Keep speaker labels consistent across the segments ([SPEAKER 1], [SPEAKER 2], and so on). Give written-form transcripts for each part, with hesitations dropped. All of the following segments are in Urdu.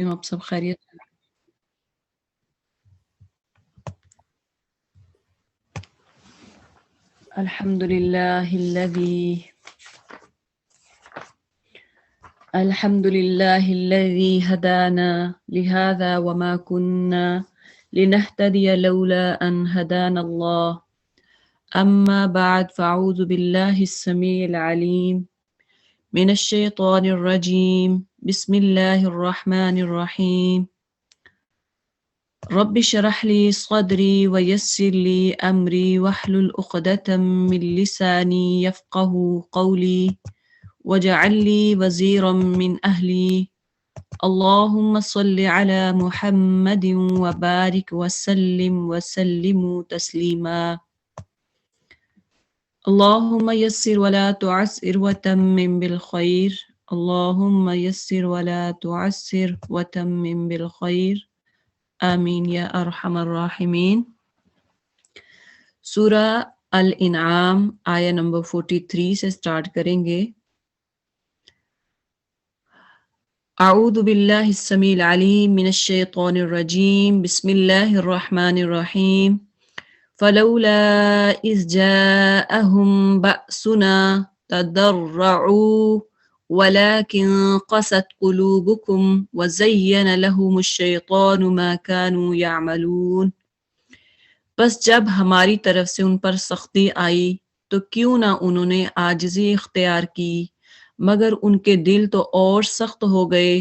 [SPEAKER 1] آپ سب خیریت؟ الحمد للہ الذي هدانا لهذا وما كنا لنهتدي لولا أن هدانا الله أما بعد فأعوذ بالله السميع العليم من الشيطان الرجيم بسم الله الرحمن الرحيم رب اشرح لي صدري ويسر لي أمري واحلل عقدة من لساني يفقهوا قولي واجعل لي وزيرا من أهلي اللهم صل على محمد وبارك وسلم تسليما اللهم يسر ولا تعسر وتمم بالخير اللهم يسر ولا تعسر وتمم بالخير آمین یا ارحم الراحمین۔ سورہ الانعام آیہ نمبر 43 سے سٹارٹ کریں گے۔ اعوذ باللہ السمیع العلیم من الشیطان الرجیم بسم اللہ الرحمن الرحیم فلولا اذ جاءهم بأسنا تضرعوا ولكن قست قلوبكم وزين لهم الشيطان ما كانوا يعملون۔ بس جب ہماری طرف سے ان پر سختی آئی تو کیوں نہ انہوں نے عاجزی اختیار کی، مگر ان کے دل تو اور سخت ہو گئے،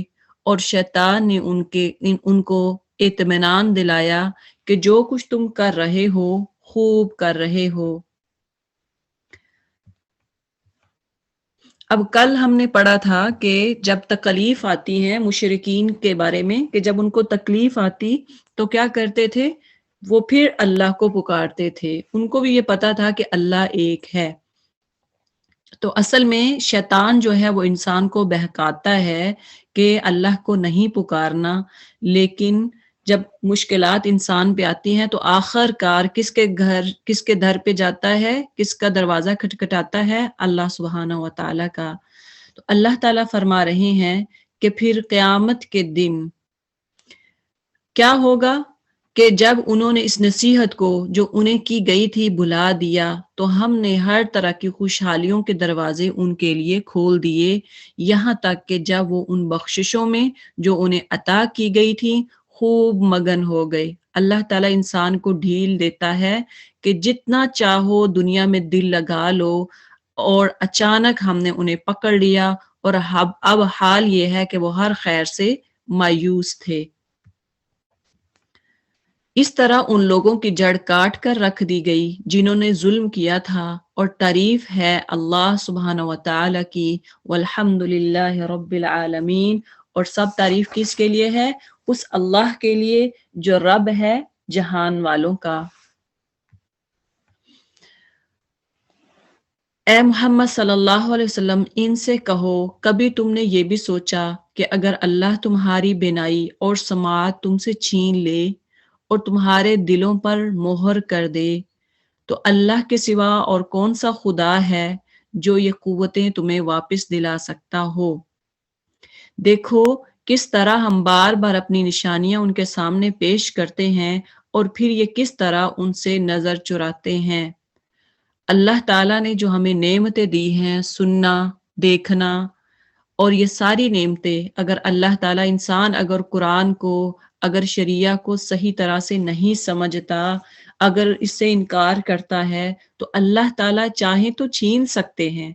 [SPEAKER 1] اور شیطان نے ان کو اطمینان دلایا کہ جو کچھ تم کر رہے ہو خوب کر رہے ہو۔ اب کل ہم نے پڑھا تھا کہ جب تکلیف آتی ہے مشرکین کے بارے میں، کہ جب ان کو تکلیف آتی تو کیا کرتے تھے، وہ پھر اللہ کو پکارتے تھے۔ ان کو بھی یہ پتا تھا کہ اللہ ایک ہے۔ تو اصل میں شیطان جو ہے وہ انسان کو بہکاتا ہے کہ اللہ کو نہیں پکارنا، لیکن جب مشکلات انسان پہ آتی ہیں تو آخر کار کس کے در پہ جاتا ہے، کس کا دروازہ کھٹکھٹاتا ہے، اللہ سبحانہ و تعالیٰ کا۔ تو اللہ تعالیٰ فرما رہے ہیں کہ پھر قیامت کے دن کیا ہوگا کہ جب انہوں نے اس نصیحت کو جو انہیں کی گئی تھی بھلا دیا، تو ہم نے ہر طرح کی خوشحالیوں کے دروازے ان کے لیے کھول دیے، یہاں تک کہ جب وہ ان بخششوں میں جو انہیں عطا کی گئی تھی خوب مگن ہو گئے۔ اللہ تعالیٰ انسان کو ڈھیل دیتا ہے کہ جتنا چاہو دنیا میں دل لگا لو، اور اچانک ہم نے انہیں پکڑ لیا، اور اب حال یہ ہے کہ وہ ہر خیر سے مایوس تھے۔ اس طرح ان لوگوں کی جڑ کاٹ کر رکھ دی گئی جنہوں نے ظلم کیا تھا، اور تعریف ہے اللہ سبحانہ و تعالیٰ کی، والحمد للہ رب العالمین، اور سب تعریف کس کے لیے ہے؟ اس اللہ کے لیے جو رب ہے جہان والوں کا۔ اے محمد صلی اللہ علیہ وسلم ان سے کہو، کبھی تم نے یہ بھی سوچا کہ اگر اللہ تمہاری بینائی اور سماعت تم سے چھین لے اور تمہارے دلوں پر مہر کر دے، تو اللہ کے سوا اور کون سا خدا ہے جو یہ قوتیں تمہیں واپس دلا سکتا ہو؟ دیکھو کس طرح ہم بار بار اپنی نشانیاں ان کے سامنے پیش کرتے ہیں، اور پھر یہ کس طرح ان سے نظر چراتے ہیں۔ اللہ تعالیٰ نے جو ہمیں نعمتیں دی ہیں، سننا، دیکھنا، اور یہ ساری نعمتیں اگر اللہ تعالیٰ اگر قرآن کو، اگر شریعہ کو صحیح طرح سے نہیں سمجھتا، اگر اس سے انکار کرتا ہے، تو اللہ تعالیٰ چاہیں تو چھین سکتے ہیں۔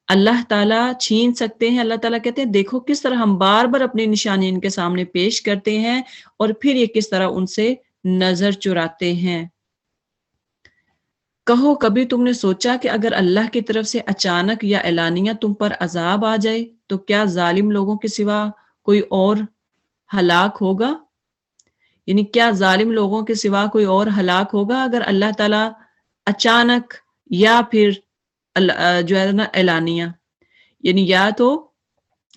[SPEAKER 1] اللہ تعالیٰ چھین سکتے ہیں۔ اللہ تعالیٰ کہتے ہیں دیکھو کس طرح ہم بار بار اپنی نشانی ان کے سامنے پیش کرتے ہیں، اور پھر یہ کس طرح ان سے نظر چراتے ہیں۔ کہو کبھی تم نے سوچا کہ اگر اللہ کی طرف سے اچانک یا اعلانیہ تم پر عذاب آ جائے تو کیا ظالم لوگوں کے سوا کوئی اور ہلاک ہوگا؟ یعنی کیا ظالم لوگوں کے سوا کوئی اور ہلاک ہوگا اگر اللہ تعالیٰ اچانک یا پھر جو ہے نا اعلانیہ، یعنی یا تو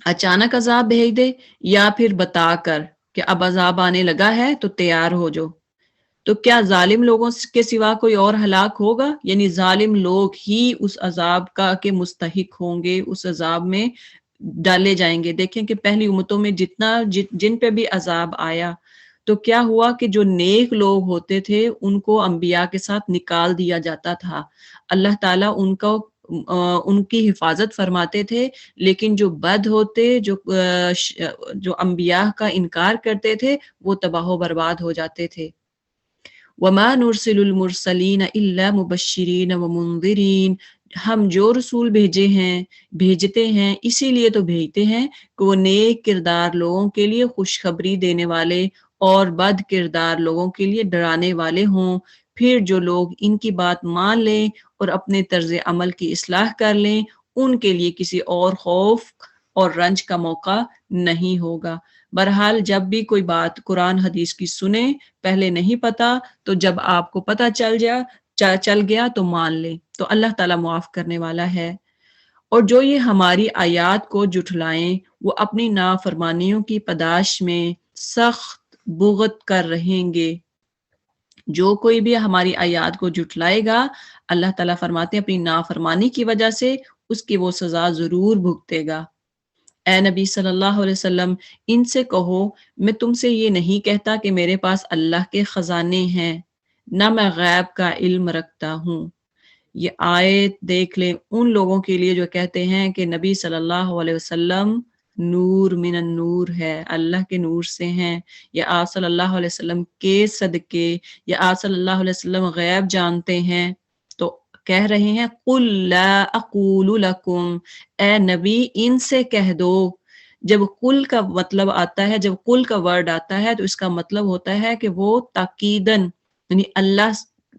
[SPEAKER 1] اچانک عذاب بھیج دے یا پھر بتا کر کہ اب عذاب آنے لگا ہے تو تیار ہو جو، تو کیا ظالم لوگوں کے سوا کوئی اور ہلاک ہوگا؟ یعنی ظالم لوگ ہی اس عذاب کے مستحق ہوں گے، اس عذاب میں ڈالے جائیں گے. دیکھیں کہ پہلی امتوں میں جن پہ بھی عذاب آیا تو کیا ہوا کہ جو نیک لوگ ہوتے تھے ان کو انبیاء کے ساتھ نکال دیا جاتا تھا. اللہ تعالیٰ ان کی حفاظت فرماتے تھے، لیکن جو بد ہوتے، جو انبیاء کا انکار کرتے تھے، وہ تباہ و برباد ہو جاتے تھے. وَمَا نُرْسِلُ الْمُرْسَلِينَ إِلَّا مُبَشِّرِينَ وَمُنذِرِينَ، ہم جو رسول بھیجتے ہیں اسی لیے تو بھیجتے ہیں کہ وہ نیک کردار لوگوں کے لیے خوشخبری دینے والے اور بد کردار لوگوں کے لیے ڈرانے والے ہوں. پھر جو لوگ ان کی بات مان لیں اور اپنے طرز عمل کی اصلاح کر لیں ان کے لیے کسی اور خوف اور رنج کا موقع نہیں ہوگا. بہرحال جب بھی کوئی بات قرآن حدیث کی سنیں، پہلے نہیں پتا تو جب آپ کو پتہ چل گیا تو مان لیں، تو اللہ تعالیٰ معاف کرنے والا ہے. اور جو یہ ہماری آیات کو جھٹلائیں وہ اپنی نافرمانیوں کی پاداش میں سخت بغض کر رہیں گے. جو کوئی بھی ہماری آیات کو جھٹلائے گا، اللہ تعالیٰ فرماتے ہیں اپنی نافرمانی کی وجہ سے اس کی وہ سزا ضرور بھگتے گا. اے نبی صلی اللہ علیہ وسلم، ان سے کہو میں تم سے یہ نہیں کہتا کہ میرے پاس اللہ کے خزانے ہیں، نہ میں غیب کا علم رکھتا ہوں. یہ آیت دیکھ لیں ان لوگوں کے لیے جو کہتے ہیں کہ نبی صلی اللہ علیہ وسلم نور من النور ہے، اللہ کے نور سے ہیں، یا آپ صلی اللہ علیہ وسلم کے صدقے، یا آپ صلی اللہ علیہ وسلم غیب جانتے ہیں. تو کہہ رہے ہیں قُل لَا أَقُولُ لَكُمْ، اے نبی ان سے کہہ دو. جب قل کا مطلب آتا ہے، جب قل کا ورڈ آتا ہے تو اس کا مطلب ہوتا ہے کہ وہ تاکیدن، یعنی اللہ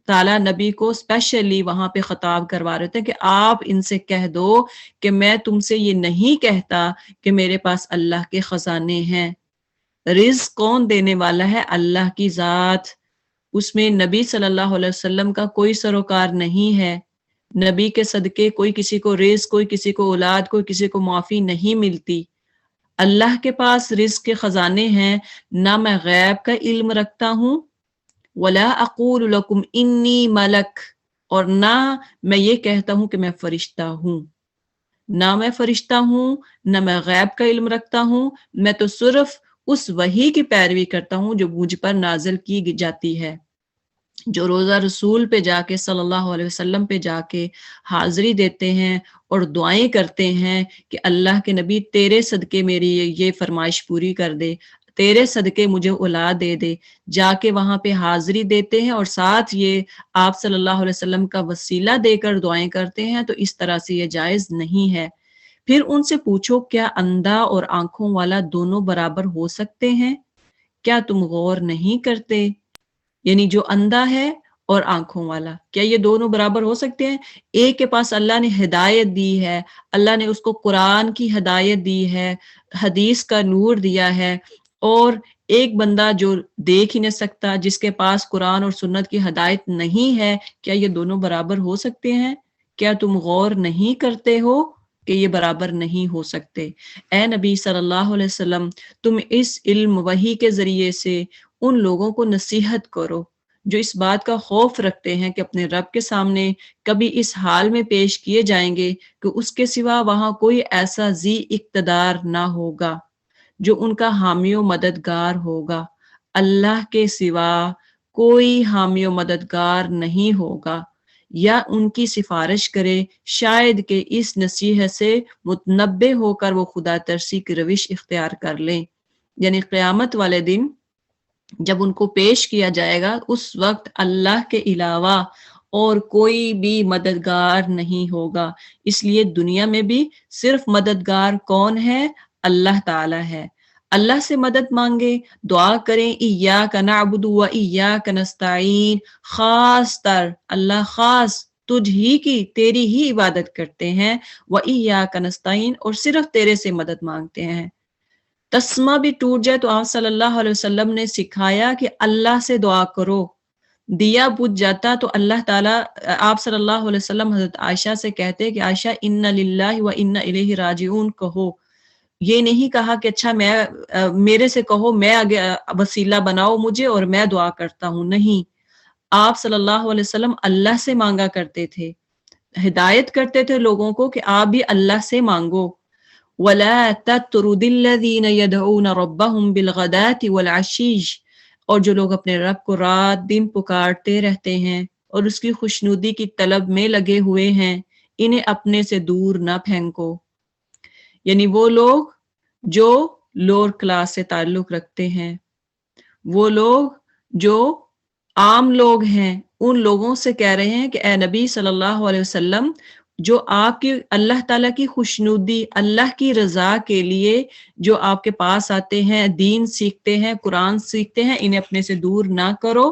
[SPEAKER 1] تعالیٰ نبی کو اسپیشلی وہاں پہ خطاب کروا رہے تھے کہ آپ ان سے کہہ دو کہ میں تم سے یہ نہیں کہتا کہ میرے پاس اللہ کے خزانے ہیں. رزق کون دینے والا ہے؟ اللہ کی ذات. اس میں نبی صلی اللہ علیہ وسلم کا کوئی سروکار نہیں ہے. نبی کے صدقے کوئی کسی کو رزق، کوئی کسی کو اولاد، کوئی کسی کو معافی نہیں ملتی. اللہ کے پاس رزق کے خزانے ہیں. نہ میں غیب کا علم رکھتا ہوں، وَلَا أَقُولُ لَكُمْ إِنِّي مَلَكٌ، اور نہ میں یہ کہتا ہوں کہ میں فرشتہ ہوں. نہ میں فرشتہ ہوں، نہ میں غیب کا علم رکھتا ہوں. میں تو صرف اس وحی کی پیروی کرتا ہوں جو مجھ پر نازل کی جاتی ہے. جو روزہ رسول پہ جا کے صلی اللہ علیہ وسلم پہ جا کے حاضری دیتے ہیں اور دعائیں کرتے ہیں کہ اللہ کے نبی تیرے صدقے میری یہ فرمائش پوری کر دے، تیرے صدقے مجھے اولاد دے دے، جا کے وہاں پہ حاضری دیتے ہیں اور ساتھ یہ آپ صلی اللہ علیہ وسلم کا وسیلہ دے کر دعائیں کرتے ہیں، تو اس طرح سے یہ جائز نہیں ہے. پھر ان سے پوچھو کیا اندھا اور آنکھوں والا دونوں برابر ہو سکتے ہیں؟ کیا تم غور نہیں کرتے؟ یعنی جو اندھا ہے اور آنکھوں والا، کیا یہ دونوں برابر ہو سکتے ہیں؟ ایک کے پاس اللہ نے ہدایت دی ہے، اللہ نے اس کو قرآن کی ہدایت دی ہے، حدیث کا نور دیا ہے، اور ایک بندہ جو دیکھ ہی نہیں سکتا، جس کے پاس قرآن اور سنت کی ہدایت نہیں ہے، کیا یہ دونوں برابر ہو سکتے ہیں؟ کیا تم غور نہیں کرتے ہو کہ یہ برابر نہیں ہو سکتے؟ اے نبی صلی اللہ علیہ وسلم، تم اس علم وحی کے ذریعے سے ان لوگوں کو نصیحت کرو جو اس بات کا خوف رکھتے ہیں کہ اپنے رب کے سامنے کبھی اس حال میں پیش کیے جائیں گے کہ اس کے سوا وہاں کوئی ایسا ذی اقتدار نہ ہوگا جو ان کا حامی و مددگار ہوگا. اللہ کے سوا کوئی حامی و مددگار نہیں ہوگا یا ان کی سفارش کرے، شاید کہ اس نصیحت سے متنبہ ہو کر وہ خدا ترسی کی روش اختیار کر لیں. یعنی قیامت والے دن جب ان کو پیش کیا جائے گا، اس وقت اللہ کے علاوہ اور کوئی بھی مددگار نہیں ہوگا. اس لیے دنیا میں بھی صرف مددگار کون ہے؟ اللہ تعالی ہے. اللہ سے مدد مانگے، دعا کریں ایاک نعبد و ایاک نستعین، خاص تر اللہ خاص تجھ ہی کی، تیری ہی عبادت کرتے ہیں، و ایاک نستعین، اور صرف تیرے سے مدد مانگتے ہیں. تسمہ بھی ٹوٹ جائے تو آپ صلی اللہ علیہ وسلم نے سکھایا کہ اللہ سے دعا کرو. دیا بجھ جاتا تو اللہ تعالیٰ، آپ صلی اللہ علیہ وسلم حضرت عائشہ سے کہتے کہ عائشہ ان للہ و انا الیہ راجعون کہو. یہ نہیں کہا کہ اچھا میرے سے کہو، میں آگے وسیلہ بناؤ مجھے اور میں دعا کرتا ہوں. نہیں، آپ صلی اللہ علیہ وسلم اللہ سے مانگا کرتے تھے، ہدایت کرتے تھے لوگوں کو کہ آپ بھی اللہ سے مانگو. وَلَا تَطْرُدِ الَّذِينَ يَدْعُونَ رَبَّهُمْ بِالْغَدَاةِ وَالْعَشِيِّ، اور جو لوگ اپنے رب کو رات دن پکارتے رہتے ہیں اور اس کی خوشنودی کی طلب میں لگے ہوئے ہیں، انہیں اپنے سے دور نہ پھینکو. یعنی وہ لوگ جو لوور کلاس سے تعلق رکھتے ہیں، وہ لوگ جو عام لوگ ہیں، ان لوگوں سے کہہ رہے ہیں کہ اے نبی صلی اللہ علیہ وسلم، جو آپ کی اللہ تعالیٰ کی خوشنودی، اللہ کی رضا کے لیے جو آپ کے پاس آتے ہیں، دین سیکھتے ہیں، قرآن سیکھتے ہیں، انہیں اپنے سے دور نہ کرو.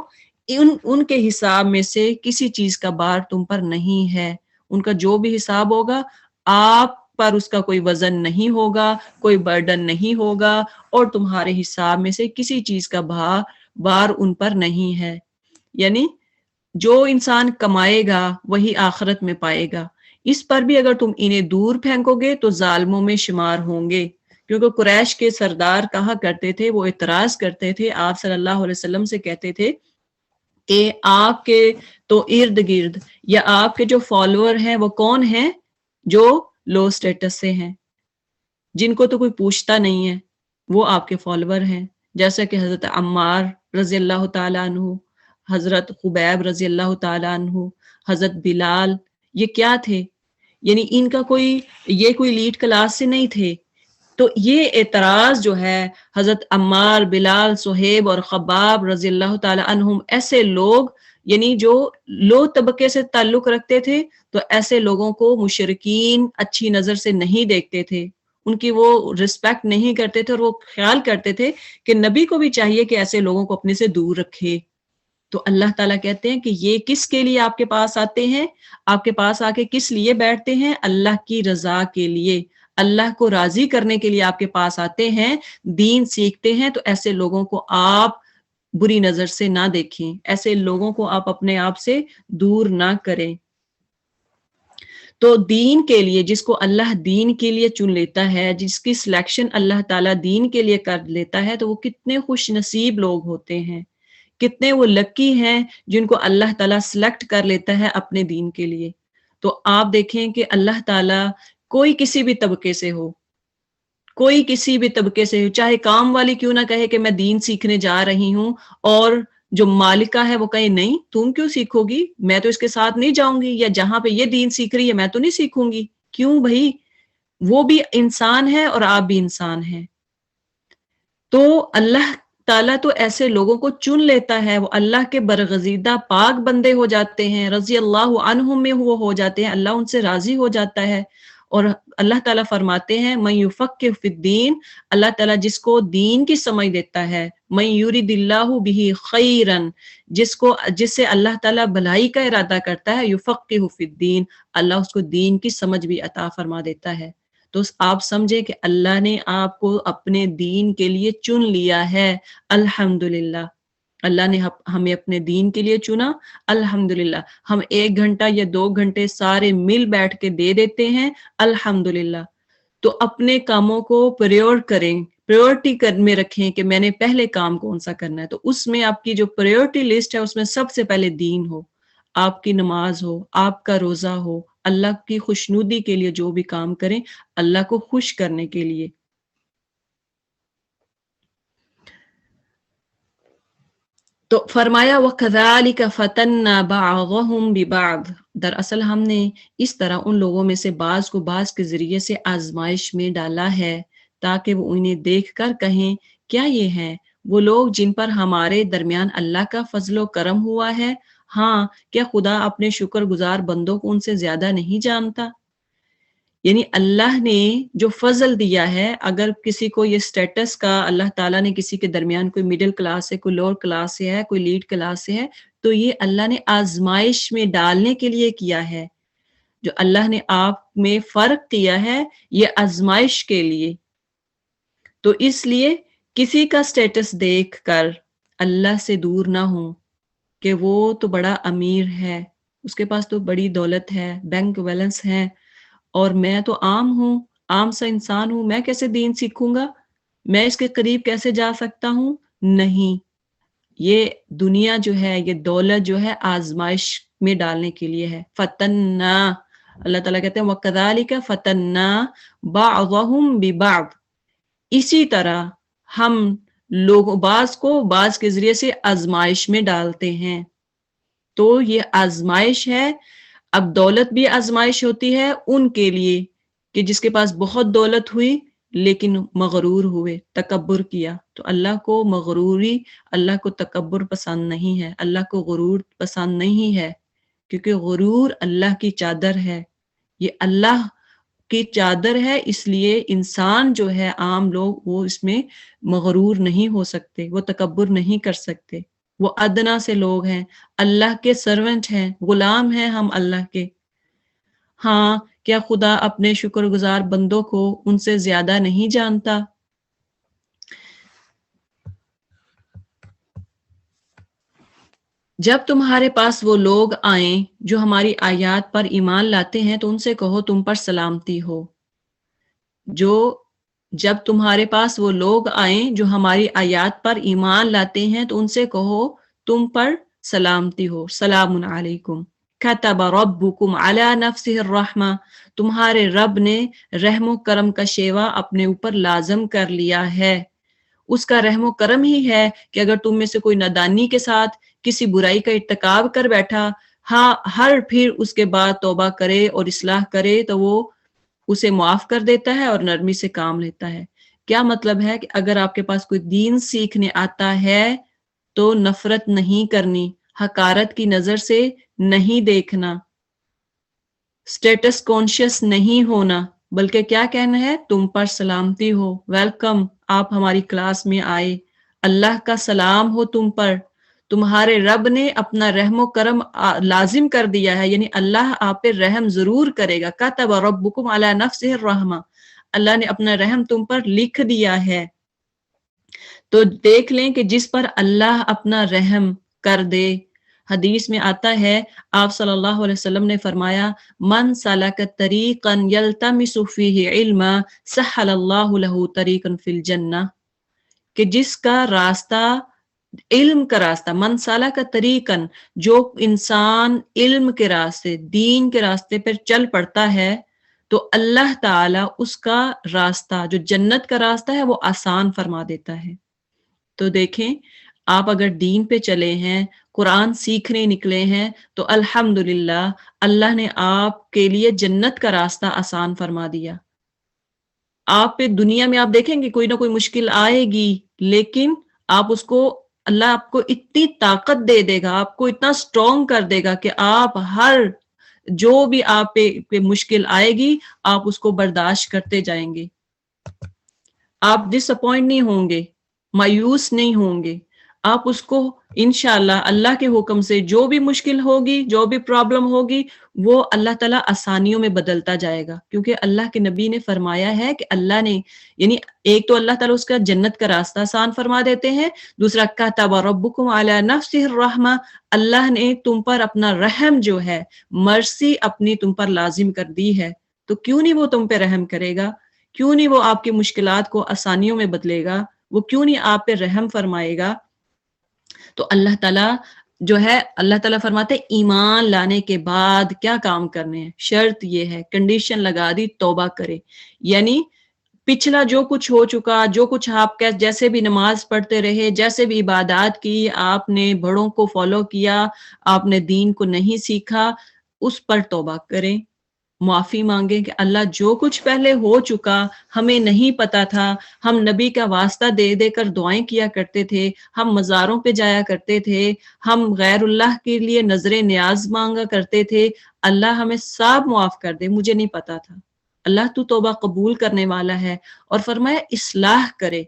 [SPEAKER 1] ان کے حساب میں سے کسی چیز کا بار تم پر نہیں ہے. ان کا جو بھی حساب ہوگا آپ پر اس کا کوئی وزن نہیں ہوگا، کوئی برڈن نہیں ہوگا، اور تمہارے حساب میں سے کسی چیز کا بار ان پر نہیں ہے. یعنی جو انسان کمائے گا وہی آخرت میں پائے گا. اس پر بھی اگر تم انہیں دور پھینکو گے تو ظالموں میں شمار ہوں گے. کیونکہ قریش کے سردار کہا کرتے تھے، وہ اعتراض کرتے تھے، آپ صلی اللہ علیہ وسلم سے کہتے تھے کہ آپ کے تو ارد گرد یا آپ کے جو فالوور ہیں وہ کون ہیں؟ جو لو سٹیٹس سے ہیں، جن کو تو کوئی پوچھتا نہیں ہے، وہ آپ کے فالوور ہیں. جیسا کہ حضرت عمار رضی اللہ تعالیٰ عنہ، حضرت خبیب رضی اللہ تعالیٰ عنہ، حضرت بلال، یہ کیا تھے؟ یعنی ان کا یہ کوئی لیڈ کلاس سے نہیں تھے. تو یہ اعتراض جو ہے حضرت عمار، بلال، صہیب اور خباب رضی اللہ تعالیٰ عنہم، ایسے لوگ یعنی جو لو طبقے سے تعلق رکھتے تھے، تو ایسے لوگوں کو مشرکین اچھی نظر سے نہیں دیکھتے تھے، ان کی وہ رسپیکٹ نہیں کرتے تھے، اور وہ خیال کرتے تھے کہ نبی کو بھی چاہیے کہ ایسے لوگوں کو اپنے سے دور رکھے. تو اللہ تعالیٰ کہتے ہیں کہ یہ کس کے لیے آپ کے پاس آتے ہیں؟ آپ کے پاس آ کے کس لیے بیٹھتے ہیں؟ اللہ کی رضا کے لیے، اللہ کو راضی کرنے کے لیے آپ کے پاس آتے ہیں، دین سیکھتے ہیں. تو ایسے لوگوں کو آپ بری نظر سے نہ دیکھیں، ایسے لوگوں کو آپ اپنے آپ سے دور نہ کریں. تو دین کے لیے، جس کو اللہ دین کے لیے چن لیتا ہے، جس کی سلیکشن اللہ تعالیٰ دین کے لیے کر لیتا ہے، تو وہ کتنے خوش نصیب لوگ ہوتے ہیں، کتنے وہ لکی ہیں جن کو اللہ تعالیٰ سلیکٹ کر لیتا ہے اپنے دین کے لیے. تو آپ دیکھیں کہ اللہ تعالیٰ کوئی کسی بھی طبقے سے ہو، کوئی کسی بھی طبقے سے ہو، چاہے کام والی کیوں نہ کہے کہ میں دین سیکھنے جا رہی ہوں، اور جو مالکہ ہے وہ کہے نہیں تم کیوں سیکھو گی، میں تو اس کے ساتھ نہیں جاؤں گی، یا جہاں پہ یہ دین سیکھ رہی ہے میں تو نہیں سیکھوں گی. کیوں بھائی؟ وہ بھی انسان ہے اور آپ بھی انسان ہیں. تو اللہ تعالیٰ تو ایسے لوگوں کو چن لیتا ہے، وہ اللہ کے برگزیدہ پاک بندے ہو جاتے ہیں، رضی اللہ عنہم میں وہ ہو جاتے ہیں، اللہ ان سے راضی ہو جاتا ہے. اور اللہ تعالیٰ فرماتے ہیں من یفقہ فی الدین، اللہ تعالیٰ جس کو دین کی سمجھ دیتا ہے، من یرید اللہ بہ خیرا، جس سے اللہ تعالیٰ بھلائی کا ارادہ کرتا ہے، یفقہ فی الدین، اللہ اس کو دین کی سمجھ بھی عطا فرما دیتا ہے. تو آپ سمجھے کہ اللہ نے آپ کو اپنے دین کے لیے چن لیا ہے. الحمدللہ، اللہ نے ہمیں اپنے دین کے لیے چنا. الحمدللہ، ہم 1 گھنٹہ یا 2 گھنٹے سارے مل بیٹھ کے دے دیتے ہیں. الحمدللہ. تو اپنے کاموں کو پریورٹی میں رکھیں کہ میں نے پہلے کام کون سا کرنا ہے. تو اس میں آپ کی جو پریورٹی لسٹ ہے اس میں سب سے پہلے دین ہو، آپ کی نماز ہو، آپ کا روزہ ہو، اللہ کی خوشنودی کے لیے جو بھی کام کریں، اللہ کو خوش کرنے کے لیے. تو فرمایا وَكَذَلِكَ فَتَنَّا بَعْضَهُمْ بِبَعْضٍ، دراصل ہم نے اس طرح ان لوگوں میں سے بعض کو بعض کے ذریعے سے آزمائش میں ڈالا ہے، تاکہ وہ انہیں دیکھ کر کہیں کیا یہ ہیں وہ لوگ جن پر ہمارے درمیان اللہ کا فضل و کرم ہوا ہے؟ ہاں، کیا خدا اپنے شکر گزار بندوں کو ان سے زیادہ نہیں جانتا؟ یعنی اللہ نے جو فضل دیا ہے، اگر کسی کو یہ سٹیٹس کا اللہ تعالیٰ نے کسی کے درمیان کوئی مڈل کلاس ہے، کوئی لوور کلاس سے ہے، کوئی لیڈ کلاس سے ہے، تو یہ اللہ نے آزمائش میں ڈالنے کے لیے کیا ہے. جو اللہ نے آپ میں فرق کیا ہے یہ آزمائش کے لیے. تو اس لیے کسی کا سٹیٹس دیکھ کر اللہ سے دور نہ ہوں کہ وہ تو بڑا امیر ہے، اس کے پاس تو بڑی دولت ہے، بینک بیلنس ہے، اور میں تو عام ہوں، عام سا انسان ہوں، میں کیسے دین سیکھوں گا، میں اس کے قریب کیسے جا سکتا ہوں؟ نہیں، یہ دنیا جو ہے، یہ دولت جو ہے آزمائش میں ڈالنے کے لیے ہے. فتنہ، اللہ تعالیٰ کہتے ہیں وَكَذَلِكَ فَتَنَّا بَعْضَهُمْ بِبَعْضٍ، اسی طرح ہم لوگوں بعض کو بعض کے ذریعے سے آزمائش میں ڈالتے ہیں. تو یہ آزمائش ہے. اب دولت بھی آزمائش ہوتی ہے ان کے لیے کہ جس کے پاس بہت دولت ہوئی لیکن مغرور ہوئے، تکبر کیا. تو اللہ کو مغروری، اللہ کو تکبر پسند نہیں ہے، اللہ کو غرور پسند نہیں ہے، کیونکہ غرور اللہ کی چادر ہے. یہ اللہ کی چادر ہے، اس لیے انسان جو ہے عام لوگ وہ اس میں مغرور نہیں ہو سکتے، وہ تکبر نہیں کر سکتے. وہ ادنا سے لوگ ہیں، اللہ کے سرونٹ ہیں، غلام ہیں ہم اللہ کے. ہاں، کیا خدا اپنے شکر گزار بندوں کو ان سے زیادہ نہیں جانتا؟ جب تمہارے پاس وہ لوگ آئیں جو ہماری آیات پر ایمان لاتے ہیں تو ان سے کہو تم پر سلامتی ہو. جب تمہارے پاس وہ لوگ آئیں جو ہماری آیات پر ایمان لاتے ہیں تو ان سے کہو تم پر سلامتی ہو. سلام علیکم. کتب ربکم علی نفسہ الرحمہ، تمہارے رب نے رحم و کرم کا شیوا اپنے اوپر لازم کر لیا ہے. اس کا رحم و کرم ہی ہے کہ اگر تم میں سے کوئی نادانی کے ساتھ کسی برائی کا ارتکاب کر بیٹھا، ہاں ہر پھر اس کے بعد توبہ کرے اور اصلاح کرے تو وہ اسے معاف کر دیتا ہے اور نرمی سے کام لیتا ہے. کیا مطلب ہے کہ اگر آپ کے پاس کوئی دین سیکھنے آتا ہے تو نفرت نہیں کرنی، حقارت کی نظر سے نہیں دیکھنا، سٹیٹس کانشیس نہیں ہونا، بلکہ کیا کہنا ہے تم پر سلامتی ہو، ویلکم، آپ ہماری کلاس میں آئے، اللہ کا سلام ہو تم پر. تمہارے رب نے اپنا رحم و کرم لازم کر دیا ہے، یعنی اللہ آپ پہ رحم ضرور کرے گا. کتب ربکم علی نفسہ الرحمہ، اللہ نے اپنا رحم تم پر لکھ دیا ہے. تو دیکھ لیں کہ جس پر اللہ اپنا رحم کر دے، حدیث میں آتا ہے آپ صلی اللہ علیہ وسلم نے فرمایا من سلک طریقا یلتمس فیہ علما سہل اللہ لہ طریقا فی الجنہ، کہ جس کا راستہ علم کا راستہ، من سلک طریقا، جو انسان علم کے راستے دین کے راستے پر چل پڑتا ہے تو اللہ تعالی اس کا راستہ جو جنت کا راستہ ہے وہ آسان فرما دیتا ہے. تو دیکھیں آپ اگر دین پہ چلے ہیں، قرآن سیکھنے نکلے ہیں تو الحمدللہ اللہ نے آپ کے لیے جنت کا راستہ آسان فرما دیا. آپ پہ دنیا میں آپ دیکھیں گے کوئی نہ کوئی مشکل آئے گی، لیکن آپ اس کو اللہ آپ کو اتنی طاقت دے دے گا، آپ کو اتنا سٹرونگ کر دے گا کہ آپ ہر جو بھی آپ پہ مشکل آئے گی آپ اس کو برداشت کرتے جائیں گے. آپ ڈس اپوائنٹ نہیں ہوں گے، مایوس نہیں ہوں گے. آپ اس کو انشاءاللہ اللہ کے حکم سے جو بھی مشکل ہوگی، جو بھی پرابلم ہوگی، وہ اللہ تعالیٰ آسانیوں میں بدلتا جائے گا. کیونکہ اللہ کے نبی نے فرمایا ہے کہ اللہ نے، یعنی ایک تو اللہ تعالیٰ اس کا جنت کا راستہ آسان فرما دیتے ہیں، دوسرا کتب ربکم علی نفسہ الرحمہ، اللہ نے تم پر اپنا رحم جو ہے، مرسی اپنی تم پر لازم کر دی ہے. تو کیوں نہیں وہ تم پہ رحم کرے گا؟ کیوں نہیں وہ آپ کی مشکلات کو آسانیوں میں بدلے گا؟ وہ کیوں نہیں آپ پہ رحم فرمائے گا؟ تو اللہ تعالیٰ جو ہے، اللہ تعالیٰ فرماتے ایمان لانے کے بعد کیا کام کرنے ہیں. شرط یہ ہے، کنڈیشن لگا دی، توبہ کرے. یعنی پچھلا جو کچھ ہو چکا، جو کچھ آپ جیسے بھی نماز پڑھتے رہے، جیسے بھی عبادات کی، آپ نے بڑوں کو فالو کیا، آپ نے دین کو نہیں سیکھا، اس پر توبہ کریں، معافی مانگیں کہ اللہ جو کچھ پہلے ہو چکا ہمیں نہیں پتا تھا، ہم نبی کا واسطہ دے دے کر دعائیں کیا کرتے تھے، ہم مزاروں پہ جایا کرتے تھے، ہم غیر اللہ کے لیے نظر نیاز مانگا کرتے تھے، اللہ ہمیں سب معاف کر دے، مجھے نہیں پتا تھا. اللہ تو توبہ قبول کرنے والا ہے. اور فرمایا اصلاح کرے.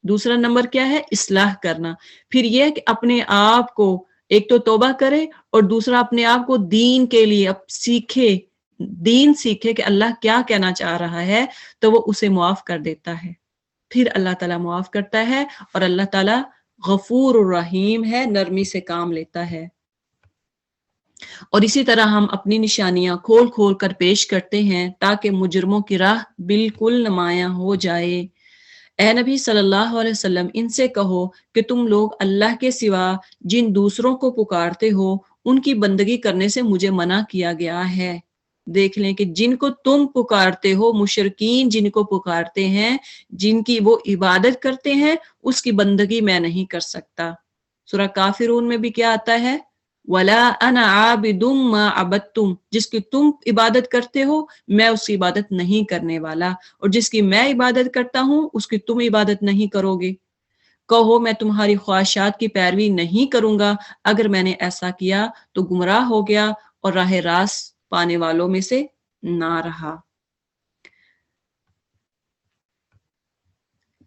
[SPEAKER 1] دوسرا نمبر کیا ہے؟ اصلاح کرنا. پھر یہ کہ اپنے آپ کو ایک تو توبہ کرے اور دوسرا اپنے آپ کو دین کے لیے سیکھے، دین سیکھے کہ اللہ کیا کہنا چاہ رہا ہے، تو وہ اسے معاف کر دیتا ہے. پھر اللہ تعالیٰ معاف کرتا ہے اور اللہ تعالیٰ غفور الرحیم ہے، نرمی سے کام لیتا ہے. اور اسی طرح ہم اپنی نشانیاں کھول کھول کر پیش کرتے ہیں تاکہ مجرموں کی راہ بالکل نمایاں ہو جائے. اے نبی صلی اللہ علیہ وسلم ان سے کہو کہ تم لوگ اللہ کے سوا جن دوسروں کو پکارتے ہو ان کی بندگی کرنے سے مجھے منع کیا گیا ہے. دیکھ لیں کہ جن کو تم پکارتے ہو، مشرکین جن کو پکارتے ہیں، جن کی وہ عبادت کرتے ہیں، اس کی بندگی میں نہیں کر سکتا۔ سورہ کافرون میں بھی کیا آتا ہے؟ وَلَا أَنَا عَابِدٌ مَا عَبَدتُّمْ، جس کی تم عبادت کرتے ہو میں اس کی عبادت نہیں کرنے والا، اور جس کی میں عبادت کرتا ہوں اس کی تم عبادت نہیں کرو گے۔ کہو میں تمہاری خواہشات کی پیروی نہیں کروں گا، اگر میں نے ایسا کیا تو گمراہ ہو گیا اور راہ راست پانے والوں میں سے نہ رہا۔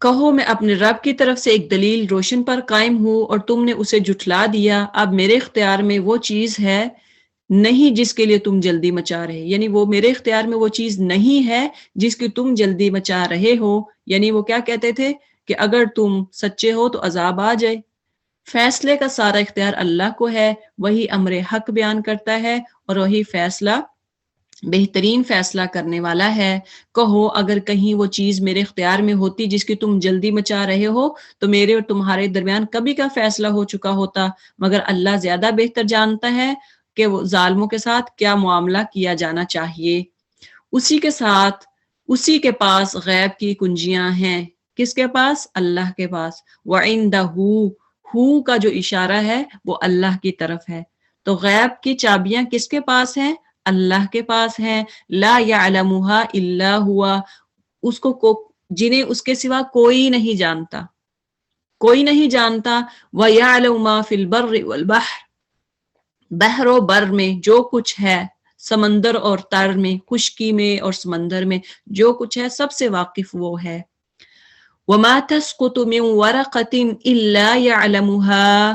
[SPEAKER 1] کہو میں اپنے رب کی طرف سے ایک دلیل روشن پر قائم ہوں اور تم نے اسے جھٹلا دیا، اب میرے اختیار میں وہ چیز ہے نہیں جس کے لیے تم جلدی مچا رہے، یعنی وہ میرے اختیار میں وہ چیز نہیں ہے جس کی تم جلدی مچا رہے ہو۔ یعنی وہ کیا کہتے تھے کہ اگر تم سچے ہو تو عذاب آ جائے۔ فیصلے کا سارا اختیار اللہ کو ہے، وہی امر حق بیان کرتا ہے اور وہی فیصلہ بہترین فیصلہ کرنے والا ہے۔ کہو اگر کہیں وہ چیز میرے اختیار میں ہوتی جس کی تم جلدی مچا رہے ہو تو میرے اور تمہارے درمیان کبھی کا فیصلہ ہو چکا ہوتا، مگر اللہ زیادہ بہتر جانتا ہے کہ وہ ظالموں کے ساتھ کیا معاملہ کیا جانا چاہیے۔ اسی کے پاس غیب کی کنجیاں ہیں۔ کس کے پاس؟ اللہ کے پاس۔ وَعِندَهُ، ہو کا جو اشارہ ہے وہ اللہ کی طرف ہے، تو غیب کی چابیاں کس کے پاس ہیں؟ اللہ کے پاس ہیں۔ لا يعلمها الا ہوا، اس کو جنہیں اس کے سوا کوئی نہیں جانتا، کوئی نہیں جانتا۔ وَيَعْلَمُ مَا فِي الْبَرِّ وَالْبَحْرِ، بحر و بر میں جو کچھ ہے، سمندر اور تر میں، خشکی میں اور سمندر میں جو کچھ ہے سب سے واقف وہ ہے۔ وَمَا تَسْقُطُ مِن وَرَقَةٍ إِلَّا يَعْلَمُهَا،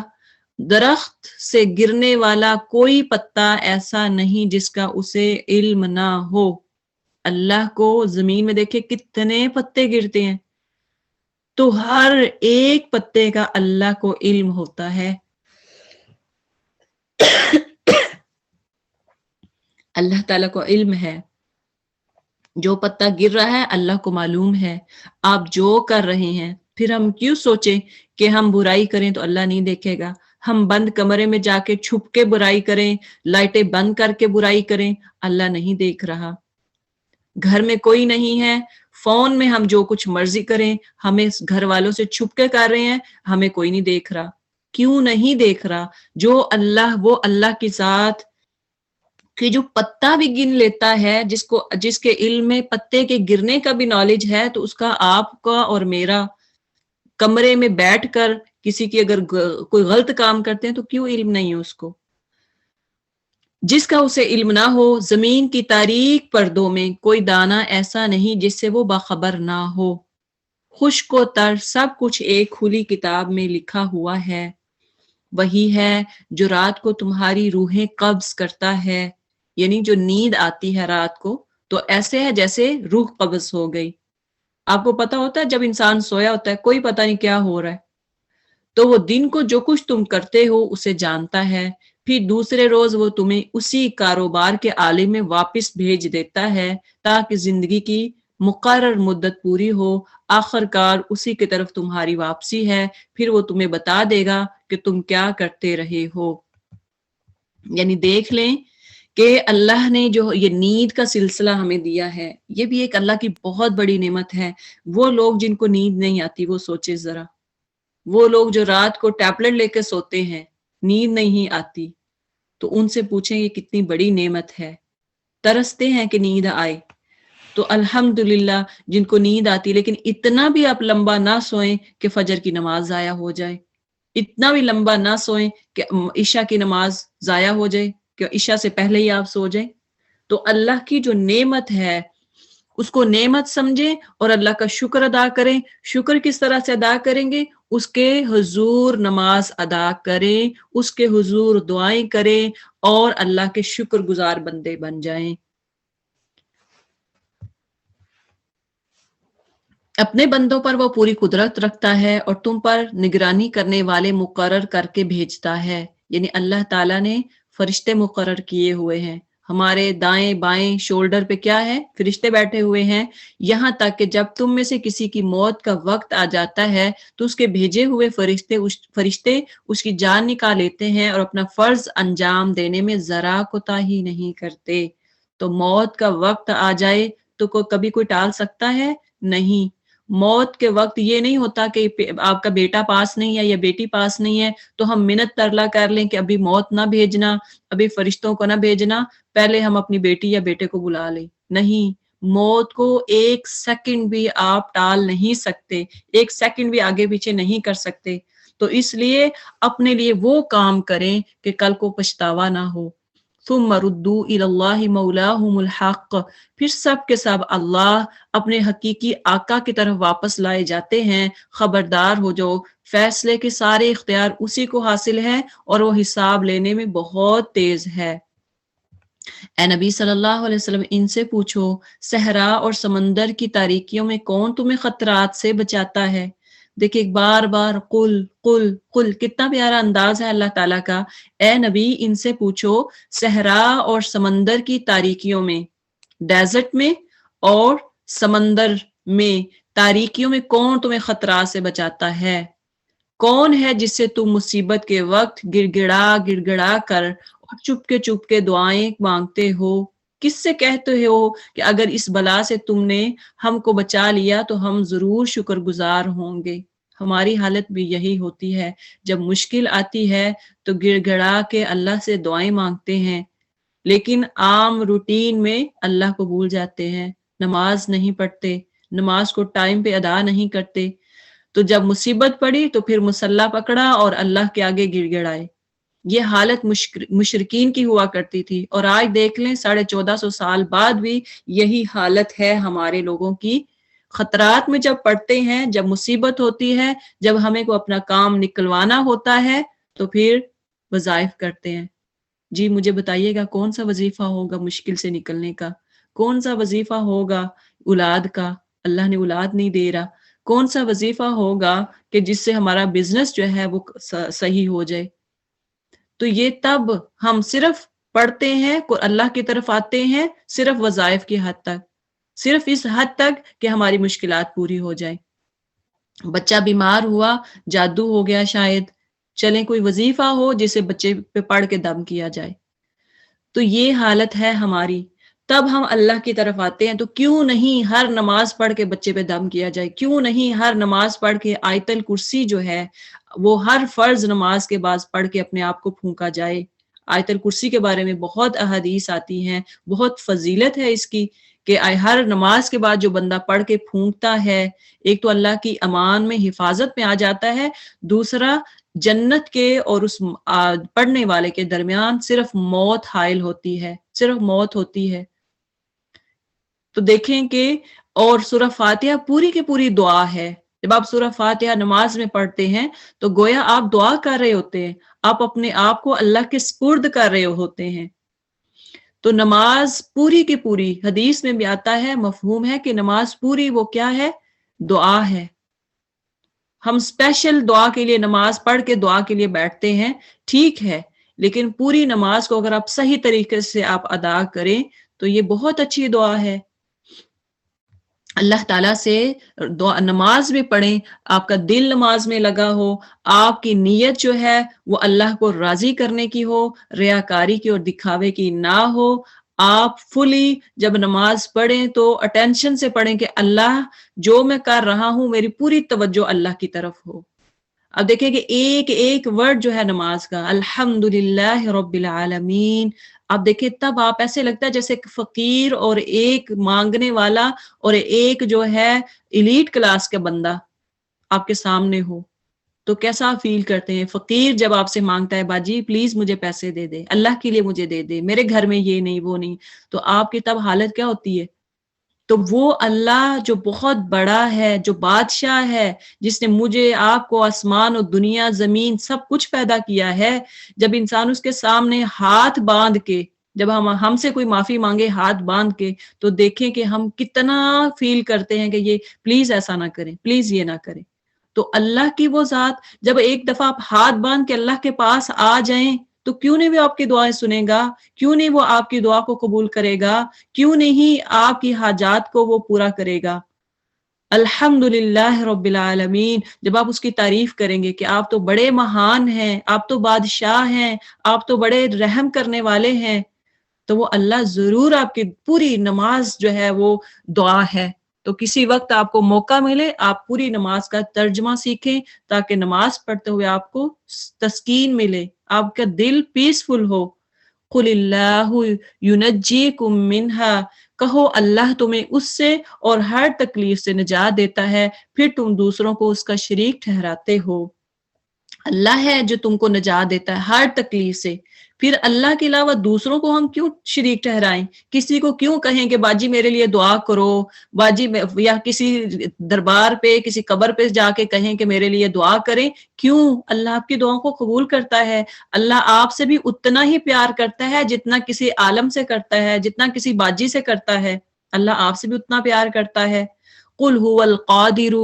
[SPEAKER 1] درخت سے گرنے والا کوئی پتا ایسا نہیں جس کا اسے علم نہ ہو۔ اللہ کو زمین میں دیکھے کتنے پتے گرتے ہیں، تو ہر ایک پتے کا اللہ کو علم ہوتا ہے۔ اللہ تعالیٰ کو علم ہے، جو پتا گر رہا ہے اللہ کو معلوم ہے۔ آپ جو کر رہے ہیں، پھر ہم کیوں سوچیں کہ ہم برائی کریں تو اللہ نہیں دیکھے گا؟ ہم بند کمرے میں جا کے چھپ کے برائی کریں، لائٹیں بند کر کے برائی کریں، اللہ نہیں دیکھ رہا۔ گھر میں کوئی نہیں ہے، فون میں ہم جو کچھ مرضی کریں، ہمیں گھر والوں سے چھپ کے کر رہے ہیں، ہمیں کوئی نہیں دیکھ رہا۔ کیوں نہیں دیکھ رہا؟ جو اللہ، وہ اللہ کی ذات کہ جو پتا بھی گن لیتا ہے، جس کے علم میں پتے کے گرنے کا بھی نالج ہے، تو اس کا آپ کا اور میرا کمرے میں بیٹھ کر کسی کی اگر کوئی غلط کام کرتے ہیں تو کیوں علم نہیں ہے اس کو؟ جس کا اسے علم نہ ہو، زمین کی تاریک پردوں میں کوئی دانہ ایسا نہیں جس سے وہ باخبر نہ ہو۔ خشک و تر سب کچھ ایک کھلی کتاب میں لکھا ہوا ہے۔ وہی ہے جو رات کو تمہاری روحیں قبض کرتا ہے، یعنی جو نیند آتی ہے رات کو تو ایسے ہے جیسے روح قبض ہو گئی۔ آپ کو پتا ہوتا ہے جب انسان سویا ہوتا ہے کوئی پتہ نہیں کیا ہو رہا ہے، تو وہ دن کو جو کچھ تم کرتے ہو اسے جانتا ہے، پھر دوسرے روز وہ تمہیں اسی کاروبار کے عالم میں واپس بھیج دیتا ہے تاکہ زندگی کی مقرر مدت پوری ہو۔ آخر کار اسی کی طرف تمہاری واپسی ہے، پھر وہ تمہیں بتا دے گا کہ تم کیا کرتے رہے ہو۔ یعنی دیکھ لیں کہ اللہ نے جو یہ نیند کا سلسلہ ہمیں دیا ہے، یہ بھی ایک اللہ کی بہت بڑی نعمت ہے۔ وہ لوگ جن کو نیند نہیں آتی وہ سوچے ذرا، وہ لوگ جو رات کو ٹیبلٹ لے کے سوتے ہیں، نیند نہیں آتی، تو ان سے پوچھیں یہ کتنی بڑی نعمت ہے۔ ترستے ہیں کہ نیند آئے، تو الحمدللہ جن کو نیند آتی، لیکن اتنا بھی آپ لمبا نہ سوئیں کہ فجر کی نماز ضائع ہو جائے، اتنا بھی لمبا نہ سوئیں کہ عشاء کی نماز ضائع ہو جائے، کہ عشاء سے پہلے ہی آپ سو جائیں۔ تو اللہ کی جو نعمت ہے اس کو نعمت سمجھیں اور اللہ کا شکر ادا کریں۔ شکر کس طرح سے ادا کریں گے؟ اس کے حضور نماز ادا کریں، اس کے حضور دعائیں کریں اور اللہ کے شکر گزار بندے بن جائیں۔ اپنے بندوں پر وہ پوری قدرت رکھتا ہے اور تم پر نگرانی کرنے والے مقرر کر کے بھیجتا ہے۔ یعنی اللہ تعالیٰ نے فرشتے مقرر کیے ہوئے ہیں، ہمارے دائیں بائیں شولڈر پہ کیا ہے؟ فرشتے بیٹھے ہوئے ہیں، یہاں تک کہ جب تم میں سے کسی کی موت کا وقت آ جاتا ہے تو اس کے بھیجے ہوئے فرشتے اس کی جان نکال لیتے ہیں اور اپنا فرض انجام دینے میں ذرا کوتاہی نہیں کرتے۔ تو موت کا وقت آ جائے تو کبھی کوئی ٹال سکتا ہے؟ نہیں. موت کے وقت یہ نہیں ہوتا کہ آپ کا بیٹا پاس نہیں ہے یا بیٹی پاس نہیں ہے تو ہم منت ترلا کر لیں کہ ابھی موت نہ بھیجنا، ابھی فرشتوں کو نہ بھیجنا، پہلے ہم اپنی بیٹی یا بیٹے کو بلا لیں. نہیں، موت کو ایک سیکنڈ بھی آپ ٹال نہیں سکتے، ایک سیکنڈ بھی آگے پیچھے نہیں کر سکتے. تو اس لیے اپنے لیے وہ کام کریں کہ کل کو پچھتاوا نہ ہو. ثم ردوا الی اللہ مولاہم الحق، پھر سب کے سب اللہ اپنے حقیقی آقا کی طرف واپس لائے جاتے ہیں. خبردار ہو جو فیصلے کے سارے اختیار اسی کو حاصل ہے اور وہ حساب لینے میں بہت تیز ہے. اے نبی صلی اللہ علیہ وسلم ان سے پوچھو صحرا اور سمندر کی تاریکیوں میں کون تمہیں خطرات سے بچاتا ہے؟ دیکھیں بار بار قل قل قل، کتنا پیارا انداز ہے اللہ تعالیٰ کا. اے نبی ان سے پوچھو صحرا اور سمندر کی تاریکیوں میں، ڈیزرٹ میں اور سمندر میں تاریکیوں میں کون تمہیں خطرات سے بچاتا ہے؟ کون ہے جس سے تم مصیبت کے وقت گڑ گڑا کر اور چپ کے دعائیں مانگتے ہو؟ کس سے کہتے ہو کہ اگر اس بلا سے تم نے ہم کو بچا لیا تو ہم ضرور شکر گزار ہوں گے؟ ہماری حالت بھی یہی ہوتی ہے، جب مشکل آتی ہے تو گڑ گڑا کے اللہ سے دعائیں مانگتے ہیں، لیکن عام روٹین میں اللہ کو بھول جاتے ہیں، نماز نہیں پڑھتے، نماز کو ٹائم پہ ادا نہیں کرتے. تو جب مصیبت پڑی تو پھر مسلح پکڑا اور اللہ کے آگے گڑ گڑائے. یہ حالت مشرکین کی ہوا کرتی تھی، اور آج دیکھ لیں 1450 سال بعد بھی یہی حالت ہے ہمارے لوگوں کی. خطرات میں جب پڑتے ہیں، جب مصیبت ہوتی ہے، جب ہمیں کو اپنا کام نکلوانا ہوتا ہے تو پھر وظائف کرتے ہیں. جی مجھے بتائیے گا کون سا وظیفہ ہوگا مشکل سے نکلنے کا؟ کون سا وظیفہ ہوگا اولاد کا؟ اللہ نے اولاد نہیں دے رہا. کون سا وظیفہ ہوگا کہ جس سے ہمارا بزنس جو ہے وہ صحیح ہو جائے؟ تو یہ تب ہم صرف پڑھتے ہیں، اللہ کی طرف آتے ہیں صرف وظائف کی حد تک، صرف اس حد تک کہ ہماری مشکلات پوری ہو جائیں. بچہ بیمار ہوا، جادو ہو گیا شاید، چلیں کوئی وظیفہ ہو جسے بچے پہ پڑھ کے دم کیا جائے. تو یہ حالت ہے ہماری. تب ہم اللہ کی طرف آتے ہیں تو کیوں نہیں ہر نماز پڑھ کے بچے پہ دم کیا جائے؟ کیوں نہیں ہر نماز پڑھ کے آیت الکرسی جو ہے وہ ہر فرض نماز کے بعد پڑھ کے اپنے آپ کو پھونکا جائے؟ آیت الکرسی کے بارے میں بہت احادیث آتی ہیں، بہت فضیلت ہے اس کی کہ ہر نماز کے بعد جو بندہ پڑھ کے پھونکتا ہے، ایک تو اللہ کی امان میں حفاظت میں آ جاتا ہے، دوسرا جنت کے اور اس پڑھنے والے کے درمیان صرف موت حائل ہوتی ہے، صرف موت ہوتی ہے. تو دیکھیں کہ اور سورہ فاتحہ پوری کی پوری دعا ہے. جب آپ سورہ فاتحہ نماز میں پڑھتے ہیں تو گویا آپ دعا کر رہے ہوتے ہیں، آپ اپنے آپ کو اللہ کے سپرد کر رہے ہوتے ہیں. تو نماز پوری کی پوری، حدیث میں بھی آتا ہے، مفہوم ہے کہ نماز پوری وہ کیا ہے؟ دعا ہے. ہم اسپیشل دعا کے لیے نماز پڑھ کے دعا کے لیے بیٹھتے ہیں، ٹھیک ہے، لیکن پوری نماز کو اگر آپ صحیح طریقے سے آپ ادا کریں تو یہ بہت اچھی دعا ہے. اللہ تعالیٰ سے نماز میں پڑھیں، آپ کا دل نماز میں لگا ہو، آپ کی نیت جو ہے وہ اللہ کو راضی کرنے کی ہو، ریاکاری کی اور دکھاوے کی نہ ہو. آپ فلی جب نماز پڑھیں تو اٹینشن سے پڑھیں کہ اللہ جو میں کر رہا ہوں میری پوری توجہ اللہ کی طرف ہو. اب دیکھیں کہ ایک ایک ورڈ جو ہے نماز کا، الحمدللہ رب العالمین، آپ دیکھیں تب آپ ایسے لگتا ہے جیسے ایک فقیر اور ایک مانگنے والا اور ایک جو ہے ایلیٹ کلاس کا بندہ آپ کے سامنے ہو. تو کیسا فیل کرتے ہیں؟ فقیر جب آپ سے مانگتا ہے باجی پلیز مجھے پیسے دے دے، اللہ کے لیے مجھے دے دے، میرے گھر میں یہ نہیں وہ نہیں، تو آپ کی تب حالت کیا ہوتی ہے؟ تو وہ اللہ جو بہت بڑا ہے، جو بادشاہ ہے، جس نے مجھے آپ کو آسمان اور دنیا زمین سب کچھ پیدا کیا ہے، جب انسان اس کے سامنے ہاتھ باندھ کے، جب ہم سے کوئی معافی مانگے ہاتھ باندھ کے، تو دیکھیں کہ ہم کتنا فیل کرتے ہیں کہ یہ پلیز ایسا نہ کریں، پلیز یہ نہ کریں. تو اللہ کی وہ ذات جب ایک دفعہ آپ ہاتھ باندھ کے اللہ کے پاس آ جائیں تو کیوں نہیں وہ آپ کی دعائیں سنے گا؟ کیوں نہیں وہ آپ کی دعا کو قبول کرے گا؟ کیوں نہیں آپ کی حاجات کو وہ پورا کرے گا؟ الحمدللہ رب العالمین، جب آپ اس کی تعریف کریں گے کہ آپ تو بڑے مہان ہیں، آپ تو بادشاہ ہیں، آپ تو بڑے رحم کرنے والے ہیں، تو وہ اللہ ضرور آپ کی پوری نماز جو ہے وہ دعا ہے. تو کسی وقت آپ کو موقع ملے آپ پوری نماز کا ترجمہ سیکھیں تاکہ نماز پڑھتے ہوئے آپ کو تسکین ملے, آپ کا دل پیسفل ہو. قل اللہ ینجیکم منہا, کہو اللہ تمہیں اس سے اور ہر تکلیف سے نجات دیتا ہے, پھر تم دوسروں کو اس کا شریک ٹھہراتے ہو. اللہ ہے جو تم کو نجات دیتا ہے ہر تکلیف سے, پھر اللہ کے علاوہ دوسروں کو ہم کیوں شریک ٹھہرائیں؟ کسی کو کیوں کہیں کہ باجی میرے لیے دعا کرو, باجی یا کسی دربار پہ کسی قبر پہ جا کے کہیں کہ میرے لیے دعا کریں؟ کیوں؟ اللہ آپ کی دعاؤں کو قبول کرتا ہے. اللہ آپ سے بھی اتنا ہی پیار کرتا ہے جتنا کسی عالم سے کرتا ہے, جتنا کسی باجی سے کرتا ہے. اللہ آپ سے بھی اتنا پیار کرتا ہے. قل هو القادر,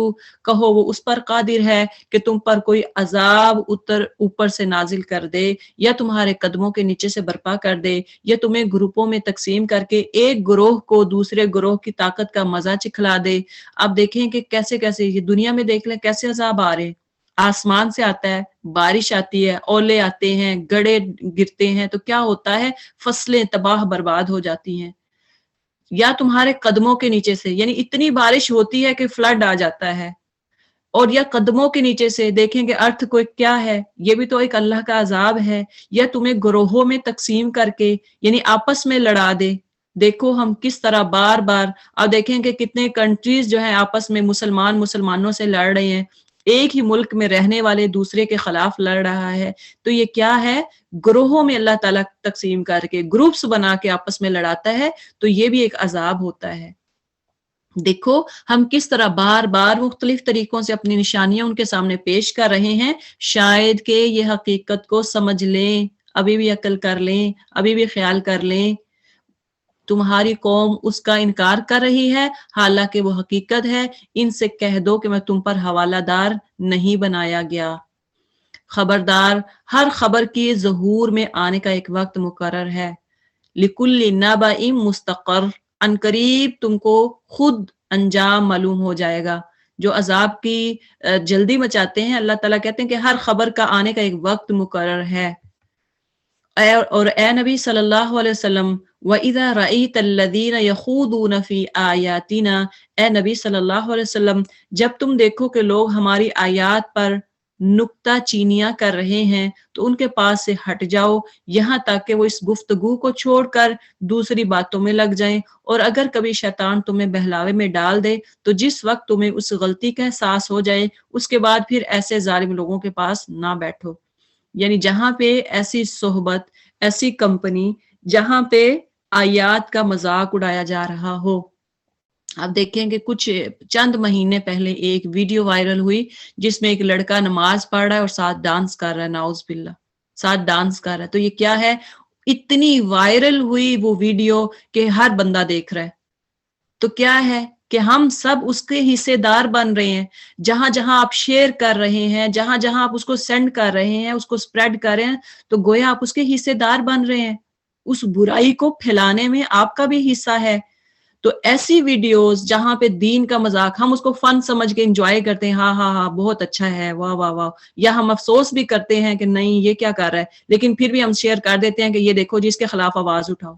[SPEAKER 1] کہو وہ اس پر قادر ہے کہ تم پر کوئی عذاب اوپر سے نازل کر دے, یا تمہارے قدموں کے نیچے سے برپا کر دے, یا تمہیں گروپوں میں تقسیم کر کے ایک گروہ کو دوسرے گروہ کی طاقت کا مزہ چکھلا دے. آپ دیکھیں کہ کیسے کیسے یہ دنیا میں دیکھ لیں کیسے عذاب آ رہے, آسمان سے آتا ہے, بارش آتی ہے, اولے آتے ہیں, گڑے گرتے ہیں, تو کیا ہوتا ہے, فصلیں تباہ برباد ہو جاتی ہیں. یا تمہارے قدموں کے نیچے سے, یعنی اتنی بارش ہوتی ہے کہ فلڈ آ جاتا ہے. اور یا قدموں کے نیچے سے دیکھیں کہ ارتھ کو کیا ہے, یہ بھی تو ایک اللہ کا عذاب ہے. یا تمہیں گروہوں میں تقسیم کر کے یعنی آپس میں لڑا دے. دیکھو ہم کس طرح بار بار اب دیکھیں کہ کتنے کنٹریز جو ہیں آپس میں مسلمانوں سے لڑ رہے ہیں, ایک ہی ملک میں رہنے والے دوسرے کے خلاف لڑ رہا ہے. تو یہ کیا ہے, گروہوں میں اللہ تعالیٰ تقسیم کر کے گروپس بنا کے آپس میں لڑاتا ہے. تو یہ بھی ایک عذاب ہوتا ہے. دیکھو ہم کس طرح بار بار مختلف طریقوں سے اپنی نشانیاں ان کے سامنے پیش کر رہے ہیں, شاید کہ یہ حقیقت کو سمجھ لیں, ابھی بھی عقل کر لیں, ابھی بھی خیال کر لیں. تمہاری قوم اس کا انکار کر رہی ہے حالانکہ وہ حقیقت ہے. ان سے کہہ دو کہ میں تم پر حوالہ دار نہیں بنایا گیا. خبردار, ہر خبر کی ظہور میں آنے کا ایک وقت مقرر ہے. لکل نبأ مستقر, عنقریب تم کو خود انجام معلوم ہو جائے گا. جو عذاب کی جلدی مچاتے ہیں, اللہ تعالیٰ کہتے ہیں کہ ہر خبر کا آنے کا ایک وقت مقرر ہے. اور اے نبی صلی اللہ علیہ وسلم, وَإِذَا رَأَيْتَ الَّذِينَ يَخُوضُونَ فِي آيَاتِنَا, اے نبی صلی اللہ علیہ وسلم جب تم دیکھو کہ لوگ ہماری آیات پر نکتہ چینیاں کر رہے ہیں تو ان کے پاس سے ہٹ جاؤ, یہاں تک کہ وہ اس گفتگو کو چھوڑ کر دوسری باتوں میں لگ جائیں. اور اگر کبھی شیطان تمہیں بہلاوے میں ڈال دے تو جس وقت تمہیں اس غلطی کا احساس ہو جائے اس کے بعد پھر ایسے ظالم لوگوں کے پاس نہ بیٹھو. یعنی جہاں پہ ایسی صحبت, ایسی کمپنی جہاں پہ آیات کا مذاق اڑایا جا رہا ہو. آپ دیکھیں کہ کچھ چند مہینے پہلے ایک ویڈیو وائرل ہوئی جس میں ایک لڑکا نماز پڑھ رہا ہے اور ساتھ ڈانس کر رہا ہے, نعوذ باللہ, ساتھ ڈانس کر رہا ہے. تو یہ کیا ہے, اتنی وائرل ہوئی وہ ویڈیو کہ ہر بندہ دیکھ رہا ہے. تو کیا ہے کہ ہم سب اس کے حصے دار بن رہے ہیں. جہاں جہاں آپ شیئر کر رہے ہیں, جہاں جہاں آپ اس کو سینڈ کر رہے ہیں, اس کو سپریڈ کر رہے ہیں, تو گویا آپ اس کے حصے دار بن رہے ہیں. اس برائی کو پھیلانے میں آپ کا بھی حصہ ہے. تو ایسی ویڈیوز جہاں پہ دین کا مذاق, ہم اس کو فن سمجھ کے انجوائے کرتے ہیں, ہاں ہاں ہاں بہت اچھا ہے, واہ واہ واہ, یا ہم افسوس بھی کرتے ہیں کہ نہیں یہ کیا کر رہا ہے, لیکن پھر بھی ہم شیئر کر دیتے ہیں کہ یہ دیکھو جس کے خلاف آواز اٹھاؤ.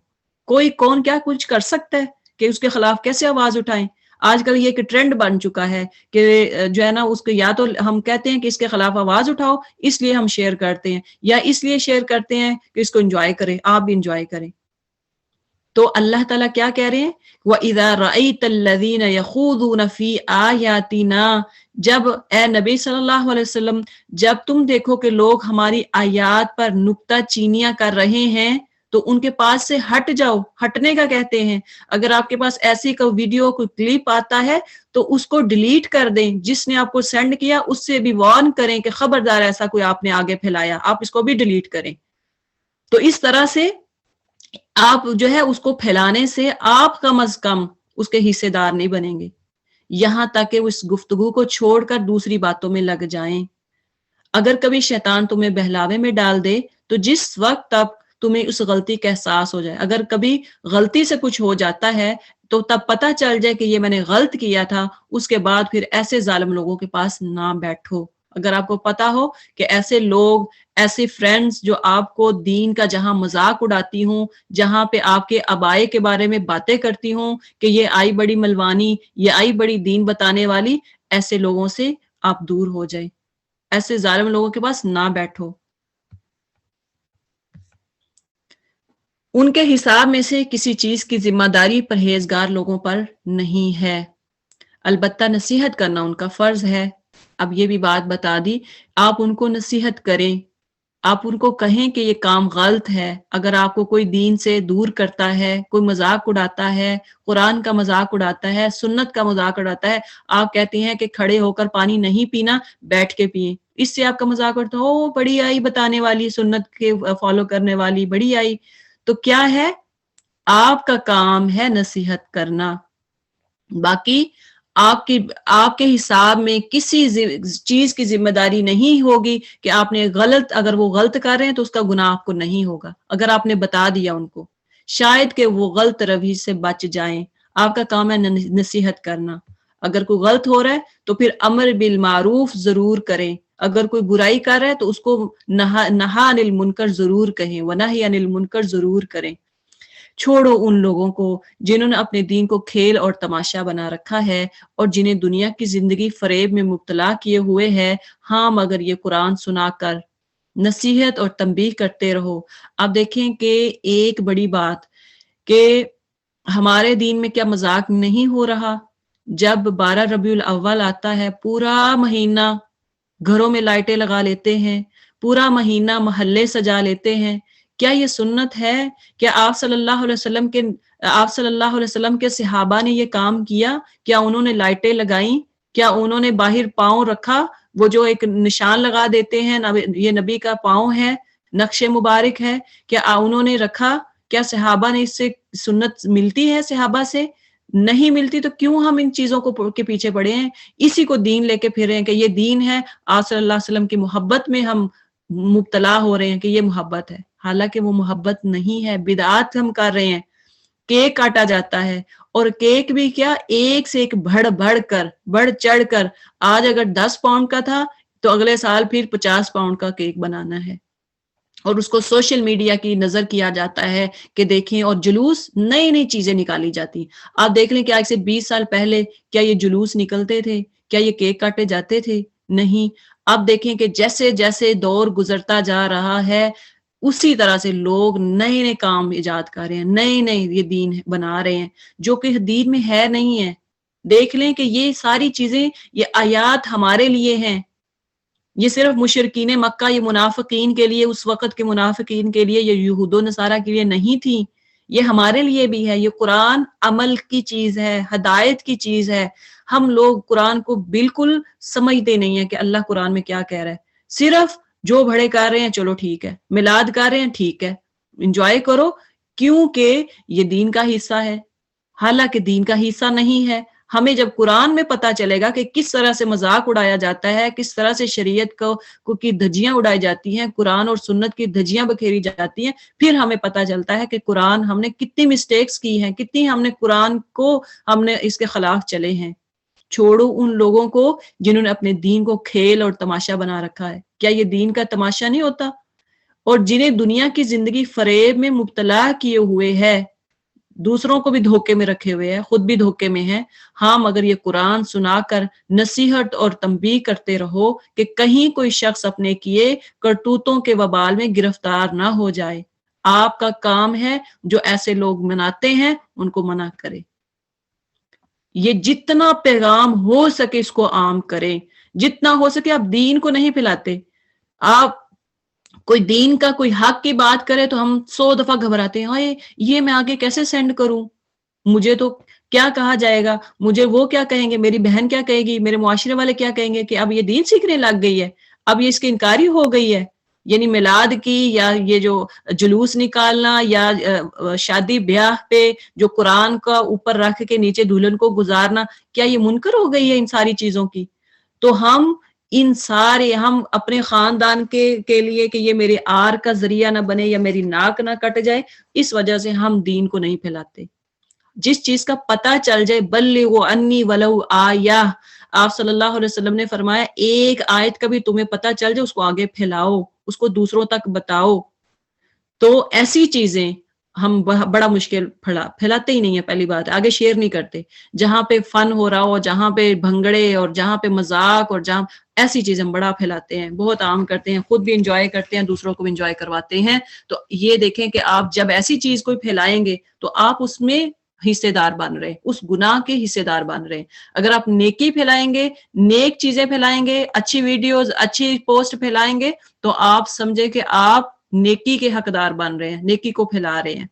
[SPEAKER 1] کوئی کون کیا کچھ کر سکتا ہے کہ اس کے خلاف کیسے آواز اٹھائیں. آج کل یہ ایک ٹرینڈ بن چکا ہے کہ جو ہے نا اس کو یا تو ہم کہتے ہیں کہ اس کے خلاف آواز اٹھاؤ, اس لیے ہم شیئر کرتے ہیں, یا اس لیے شیئر کرتے ہیں کہ اس کو انجوائے کریں, آپ بھی انجوائے کریں. تو اللہ تعالیٰ کیا کہہ رہے ہیں, وَإِذَا رَأَيْتَ الَّذِينَ يَخُوضُونَ فِي آيَاتِنَا, جب اے نبی صلی اللہ علیہ وسلم جب تم دیکھو کہ لوگ ہماری آیات پر نکتہ چینیاں کر رہے ہیں تو ان کے پاس سے ہٹ جاؤ. ہٹنے کا کہتے ہیں, اگر آپ کے پاس ایسی کوئی ویڈیو کوئی کلپ آتا ہے تو اس کو ڈیلیٹ کر دیں. جس نے آپ کو سینڈ کیا اس سے بھی وارن کریں کہ خبردار ایسا کوئی آپ نے آگے پھیلایا, آپ اس کو بھی ڈیلیٹ کریں. تو اس طرح سے آپ جو ہے اس کو پھیلانے سے آپ کم از کم اس کے حصے دار نہیں بنیں گے, یہاں تک کہ اس گفتگو کو چھوڑ کر دوسری باتوں میں لگ جائیں. اگر کبھی شیطان تمہیں بہلاوے میں ڈال دے تو جس وقت تک تمہیں اس غلطی کا احساس ہو جائے, اگر کبھی غلطی سے کچھ ہو جاتا ہے تو تب پتہ چل جائے کہ یہ میں نے غلط کیا تھا, اس کے بعد پھر ایسے ظالم لوگوں کے پاس نہ بیٹھو. اگر آپ کو پتا ہو کہ ایسے لوگ، ایسے فرینڈز جو آپ کو دین کا جہاں مذاق اڑاتی ہوں، جہاں پہ آپ کے ابائے کے بارے میں باتیں کرتی ہوں کہ یہ آئی بڑی ملوانی، یہ آئی بڑی دین بتانے والی، ایسے لوگوں سے آپ دور ہو جائیں، ایسے ظالم لوگوں کے پاس نہ بیٹھو. ان کے حساب میں سے کسی چیز کی ذمہ داری پرہیزگار لوگوں پر نہیں ہے، البتہ نصیحت کرنا ان کا فرض ہے. اب یہ بھی بات بتا دی، آپ ان کو نصیحت کریں، آپ ان کو کہیں کہ یہ کام غلط ہے. اگر آپ کو کوئی دین سے دور کرتا ہے، کوئی مذاق اڑاتا ہے، قرآن کا مذاق اڑاتا ہے، سنت کا مذاق اڑاتا ہے، آپ کہتے ہیں کہ کھڑے ہو کر پانی نہیں پینا، بیٹھ کے پیئیں، اس سے آپ کا مذاق اڑتا ہے، او بڑی آئی بتانے والی، سنت کے فالو کرنے والی بڑی آئی. تو کیا ہے؟ آپ کا کام ہے نصیحت کرنا. باقی آپ کے حساب میں کسی چیز کی ذمہ داری نہیں ہوگی کہ آپ نے غلط، اگر وہ غلط کر رہے ہیں تو اس کا گناہ آپ کو نہیں ہوگا اگر آپ نے بتا دیا ان کو، شاید کہ وہ غلط روی سے بچ جائیں. آپ کا کام ہے نصیحت کرنا. اگر کوئی غلط ہو رہا ہے تو پھر امر بالمعروف ضرور کریں، اگر کوئی برائی کر رہا ہے تو اس کو نہا عن المنکر ضرور کہیں، ونہی عن المنکر ضرور کریں. چھوڑو ان لوگوں کو جنہوں نے اپنے دین کو کھیل اور تماشا بنا رکھا ہے اور جنہیں دنیا کی زندگی فریب میں مبتلا کیے ہوئے ہے. ہاں مگر یہ قرآن سنا کر نصیحت اور تنبیہ کرتے رہو. آپ دیکھیں کہ ایک بڑی بات کہ ہمارے دین میں کیا مذاق نہیں ہو رہا. جب 12 ربیع الاول آتا ہے، پورا مہینہ گھروں میں لائٹیں لگا لیتے ہیں، پورا مہینہ محلے سجا لیتے ہیں. کیا یہ سنت ہے؟ کیا آپ صلی اللہ علیہ وسلم کے صحابہ نے یہ کام کیا؟ کیا انہوں نے لائٹیں لگائیں؟ کیا انہوں نے باہر پاؤں رکھا؟ وہ جو ایک نشان لگا دیتے ہیں، یہ نبی کا پاؤں ہے، نقش مبارک ہے، کیا انہوں نے رکھا؟ کیا صحابہ نے اس سے سنت ملتی ہے؟ صحابہ سے نہیں ملتی. تو کیوں ہم ان چیزوں کو کے پیچھے پڑے ہیں؟ اسی کو دین لے کے پھر رہے ہیں کہ یہ دین ہے. آپ صلی اللہ علیہ وسلم کی محبت میں ہم مبتلا ہو رہے ہیں کہ یہ محبت ہے، حالانکہ وہ محبت نہیں ہے، بدعات ہم کر رہے ہیں. کیک کاٹا جاتا ہے، اور کیک بھی کیا، ایک سے ایک بڑھ چڑھ کر. آج اگر 10 پاؤنڈ کا تھا تو اگلے سال پھر 50 پاؤنڈ کا کیک بنانا ہے، اور اس کو سوشل میڈیا کی نظر کیا جاتا ہے کہ دیکھیں، اور جلوس نئی نئی چیزیں نکالی جاتی. آپ دیکھ لیں کہ آج سے 20 سال پہلے کیا یہ جلوس نکلتے تھے؟ کیا یہ کیک کاٹے جاتے تھے؟ نہیں. آپ دیکھیں کہ جیسے جیسے دور گزرتا جا رہا ہے اسی طرح سے لوگ نئے نئے کام ایجاد کر رہے ہیں، نئے نئے یہ دین بنا رہے ہیں جو کہ دین میں ہے نہیں ہے. دیکھ لیں کہ یہ ساری چیزیں، یہ آیات ہمارے لیے ہیں، یہ صرف مشرکین مکہ، یہ منافقین کے لیے، اس وقت کے منافقین کے لیے، یہ یہود و نصارہ کے لیے نہیں تھی، یہ ہمارے لیے بھی ہے. یہ قرآن عمل کی چیز ہے، ہدایت کی چیز ہے. ہم لوگ قرآن کو بالکل سمجھتے نہیں ہیں کہ اللہ قرآن میں کیا کہہ رہا ہے. صرف جو بڑے کر رہے ہیں چلو ٹھیک ہے، میلاد کر رہے ہیں ٹھیک ہے، انجوائے کرو کیونکہ یہ دین کا حصہ ہے، حالانکہ دین کا حصہ نہیں ہے. ہمیں جب قرآن میں پتہ چلے گا کہ کس طرح سے مذاق اڑایا جاتا ہے، کس طرح سے شریعت کو کی دھجیاں اڑائی جاتی ہیں، قرآن اور سنت کی دھجیاں بکھیری جاتی ہیں، پھر ہمیں پتہ چلتا ہے کہ قرآن ہم نے کتنی مسٹیکس کی ہیں، کتنی ہم نے قرآن کو ہم نے اس کے خلاف چلے ہیں. چھوڑو ان لوگوں کو جنہوں نے اپنے دین کو کھیل اور تماشا بنا رکھا ہے. کیا یہ دین کا تماشا نہیں ہوتا؟ اور جنہیں دنیا کی زندگی فریب میں مبتلا کیے ہوئے ہے، دوسروں کو بھی دھوکے میں رکھے ہوئے ہیں، خود بھی دھوکے میں ہیں. ہاں مگر یہ قرآن سنا کر نصیحت اور تنبیہ کرتے رہو کہ کہیں کوئی شخص اپنے کیے کرتوتوں کے وبال میں گرفتار نہ ہو جائے. آپ کا کام ہے جو ایسے لوگ مناتے ہیں ان کو منع کرے. یہ جتنا پیغام ہو سکے اس کو عام کریں، جتنا ہو سکے. آپ دین کو نہیں پھیلاتے. آپ کوئی دین کا کوئی حق کی بات کرے تو ہم 100 دفعہ گھبراتے ہیں، یہ میں آگے کیسے سینڈ کروں، مجھے تو کیا کہا جائے گا، مجھے وہ کیا کہیں گے، میری بہن کیا کہے گی، میرے معاشرے والے کیا کہیں گے کہ اب یہ دین سیکھنے لگ گئی ہے، اب یہ اس کی انکاری ہو گئی ہے. یعنی میلاد کی یا یہ جو جلوس نکالنا یا شادی بیاہ پہ جو قرآن کا اوپر رکھ کے نیچے دلہن کو گزارنا، کیا یہ منکر ہو گئی ہے ان ساری چیزوں کی؟ تو ہم اپنے خاندان کے لیے کہ یہ میرے آر کا ذریعہ نہ بنے یا میری ناک نہ کٹ جائے، اس وجہ سے ہم دین کو نہیں پھیلاتے. جس چیز کا پتہ چل جائے بلغوا انی ولو آیہ، آپ صلی اللہ علیہ وسلم نے فرمایا ایک آیت کا بھی تمہیں پتہ چل جائے اس کو آگے پھیلاؤ، اس کو دوسروں تک بتاؤ. تو ایسی چیزیں ہم بڑا مشکل پھیلاتے ہی نہیں ہیں. پہلی بات آگے شیئر نہیں کرتے. جہاں پہ فن ہو رہا ہو، جہاں پہ بھنگڑے اور جہاں پہ مذاق اور جہاں ایسی چیزیں ہم بڑا پھیلاتے ہیں، بہت عام کرتے ہیں، خود بھی انجوائے کرتے ہیں، دوسروں کو بھی انجوائے کرواتے ہیں. تو یہ دیکھیں کہ آپ جب ایسی چیز کوئی پھیلائیں گے تو آپ اس میں حصے دار بن رہے، اس گناہ کے حصے دار بن رہے. اگر آپ نیکی پھیلائیں گے، نیک چیزیں پھیلائیں گے، اچھی ویڈیوز، اچھی پوسٹ پھیلائیں گے، تو آپ سمجھے کہ آپ نیکی کے حقدار بن رہے ہیں، نیکی کو پھیلا رہے ہیں.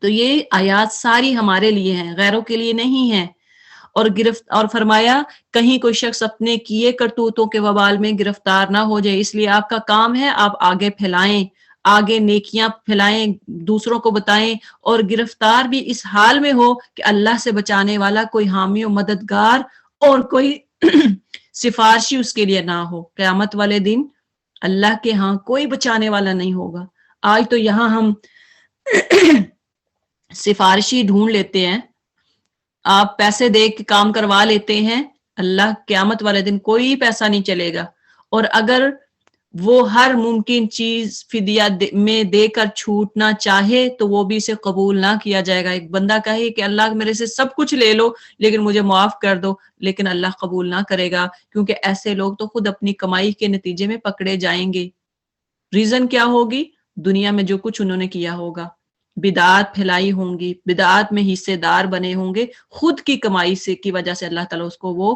[SPEAKER 1] تو یہ آیات ساری ہمارے لیے ہیں، غیروں کے لیے نہیں ہیں. اور فرمایا کہیں کوئی شخص اپنے کیے کرتوتوں کے وبال میں گرفتار نہ ہو جائے، اس لیے آپ کا کام ہے آپ آگے پھیلائیں، آگے نیکیاں پھیلائیں، دوسروں کو بتائیں، اور گرفتار بھی اس حال میں ہو کہ اللہ سے بچانے والا کوئی حامی و مددگار اور کوئی سفارشی اس کے لیے نہ ہو. قیامت والے دن اللہ کے ہاں کوئی بچانے والا نہیں ہوگا. آج تو یہاں ہم سفارشی ڈھونڈ لیتے ہیں، آپ پیسے دے کے کام کروا لیتے ہیں، اللہ قیامت والے دن کوئی پیسہ نہیں چلے گا. اور اگر وہ ہر ممکن چیز فدیہ میں دے کر چھوٹنا چاہے تو وہ بھی اسے قبول نہ کیا جائے گا. ایک بندہ کہے کہ اللہ میرے سے سب کچھ لے لو لیکن مجھے معاف کر دو، لیکن اللہ قبول نہ کرے گا، کیونکہ ایسے لوگ تو خود اپنی کمائی کے نتیجے میں پکڑے جائیں گے. ریزن کیا ہوگی؟ دنیا میں جو کچھ انہوں نے کیا ہوگا، بدعات پھیلائی ہوں گی، بدعات میں حصے دار بنے ہوں گے، خود کی کمائی سے کی وجہ سے اللہ تعالیٰ اس کو وہ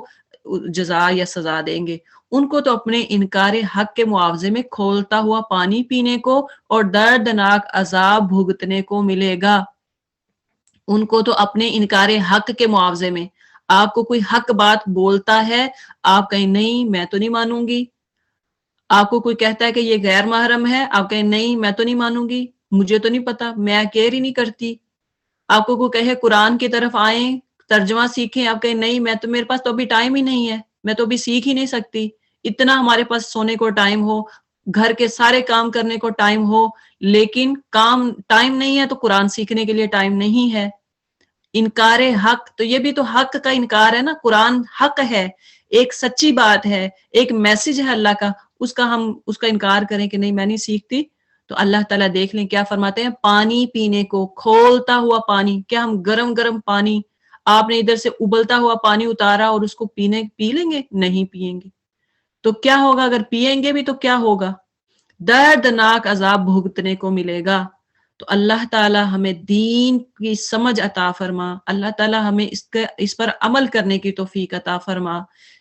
[SPEAKER 1] جزا یا سزا دیں گے. ان کو تو اپنے انکار حق کے معاوضے میں کھولتا ہوا پانی پینے کو اور دردناک عذاب بھگتنے کو ملے گا. ان کو تو اپنے انکار حق کے معاوضے میں، آپ کو کوئی حق بات بولتا ہے، آپ کہیں نہیں میں تو نہیں مانوں گی. آپ کو کوئی کہتا ہے کہ یہ غیر محرم ہے، آپ کہیں نہیں میں تو نہیں مانوں گی، مجھے تو نہیں پتا، میں کیئر ہی نہیں کرتی. آپ کو کوئی کہے قرآن کی طرف آئیں، ترجمہ سیکھیں، آپ کہیں نہیں میں تو، میرے پاس تو ابھی ٹائم ہی نہیں ہے، میں تو ابھی سیکھ ہی نہیں سکتی. اتنا ہمارے پاس سونے کو ٹائم ہو، گھر کے سارے کام کرنے کو ٹائم ہو، لیکن ٹائم نہیں ہے تو قرآن سیکھنے کے لیے ٹائم نہیں ہے. انکار حق، تو یہ بھی تو حق کا انکار ہے نا. قرآن حق ہے، ایک سچی بات ہے، ایک میسج ہے اللہ کا، ہم اس کا انکار کریں کہ نہیں میں نہیں سیکھتی. تو اللہ تعالیٰ دیکھ لیں کیا فرماتے ہیں، پانی پینے کو کھولتا ہوا پانی. کیا ہم گرم گرم پانی، آپ نے ادھر سے ابلتا ہوا پانی اتارا اور اس کو پی لیں گے؟ نہیں پیئیں گے. تو کیا ہوگا اگر پیئیں گے بھی تو کیا ہوگا؟ دردناک عذاب بھگتنے کو ملے گا. تو اللہ تعالیٰ ہمیں دین کی سمجھ عطا فرما، اللہ تعالیٰ ہمیں اس پر عمل کرنے کی توفیق عطا فرما.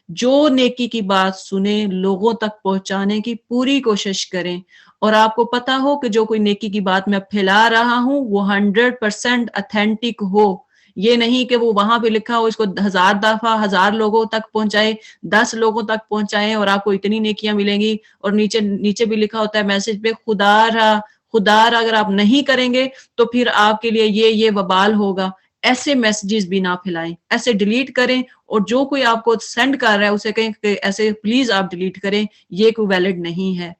[SPEAKER 1] جو نیکی کی بات سنیں لوگوں تک پہنچانے کی پوری کوشش کریں، اور آپ کو پتا ہو کہ جو کوئی نیکی کی بات میں پھیلا رہا ہوں وہ 100% اتھینٹک ہو. یہ نہیں کہ وہ وہاں پہ لکھا ہو اس کو 1000 دفعہ 1000 لوگوں تک پہنچائے، 10 لوگوں تک پہنچائیں اور آپ کو اتنی نیکیاں ملیں گی، اور نیچے بھی لکھا ہوتا ہے میسج پہ خدا را اگر آپ نہیں کریں گے تو پھر آپ کے لیے یہ وبال ہوگا. ایسے میسیجز بھی نہ پھیلائیں، ایسے ڈیلیٹ کریں. اور جو کوئی آپ کو سینڈ کر رہا ہے اسے کہیں کہ ایسے پلیز آپ ڈیلیٹ کریں، یہ کوئی ویلڈ نہیں ہے.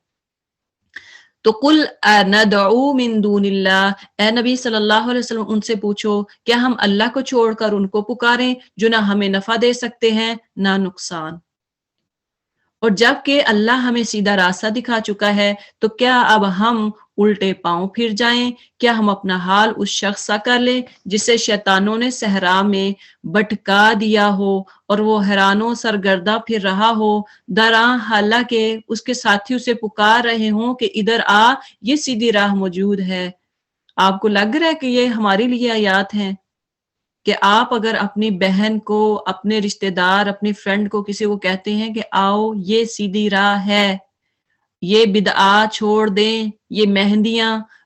[SPEAKER 1] تو قل ندعو من دون اللہ، اے نبی صلی اللہ علیہ وسلم ان سے پوچھو کیا ہم اللہ کو چھوڑ کر ان کو پکاریں جو نہ ہمیں نفع دے سکتے ہیں نہ نقصان. اور جب کہ اللہ ہمیں سیدھا راستہ دکھا چکا ہے تو کیا اب ہم الٹے پاؤں پھر جائیں؟ کیا ہم اپنا حال اس شخص سا کر لیں جسے شیطانوں نے صحرا میں بھٹکا دیا ہو اور وہ حیرانوں سرگردہ پھر رہا ہو، دراں حالانکہ اس کے ساتھی اسے پکار رہے ہوں کہ ادھر آ، یہ سیدھی راہ موجود ہے. آپ کو لگ رہا ہے کہ یہ ہمارے لیے آیات ہیں کہ آپ اگر اپنی بہن کو، اپنے رشتہ دار، اپنی فرینڈ کو، کسی کو کہتے ہیں کہ آؤ یہ سیدھی راہ ہے، یہ بدعات چھوڑ دیں، یہ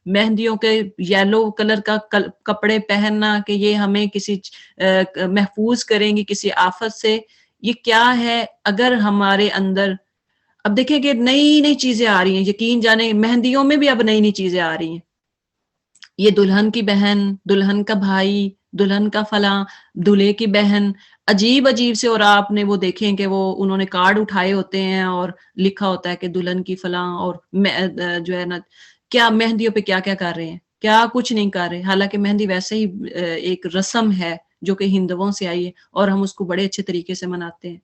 [SPEAKER 1] مہندیوں کے یلو کلر کا کپڑے پہننا کہ یہ ہمیں کسی محفوظ کریں گی کسی آفت سے، یہ کیا ہے؟ اگر ہمارے اندر اب دیکھیں کہ نئی نئی چیزیں آ رہی ہیں، یقین جانے مہندیوں میں بھی اب نئی نئی چیزیں آ رہی ہیں. یہ دلہن کی بہن، دلہن کا بھائی، دلہن کا فلاں، دلہے کی بہن، عجیب سے. اور آپ نے وہ دیکھیں کہ وہ انہوں نے کارڈ اٹھائے ہوتے ہیں اور لکھا ہوتا ہے کہ دلہن کی فلاں، اور جو ہے نا کیا مہندیوں پہ کیا کیا کر رہے ہیں، کیا کچھ نہیں کر رہے. حالانکہ مہندی ویسے ہی ایک رسم ہے جو کہ ہندوؤں سے آئی ہے، اور ہم اس کو بڑے اچھے طریقے سے مناتے ہیں۔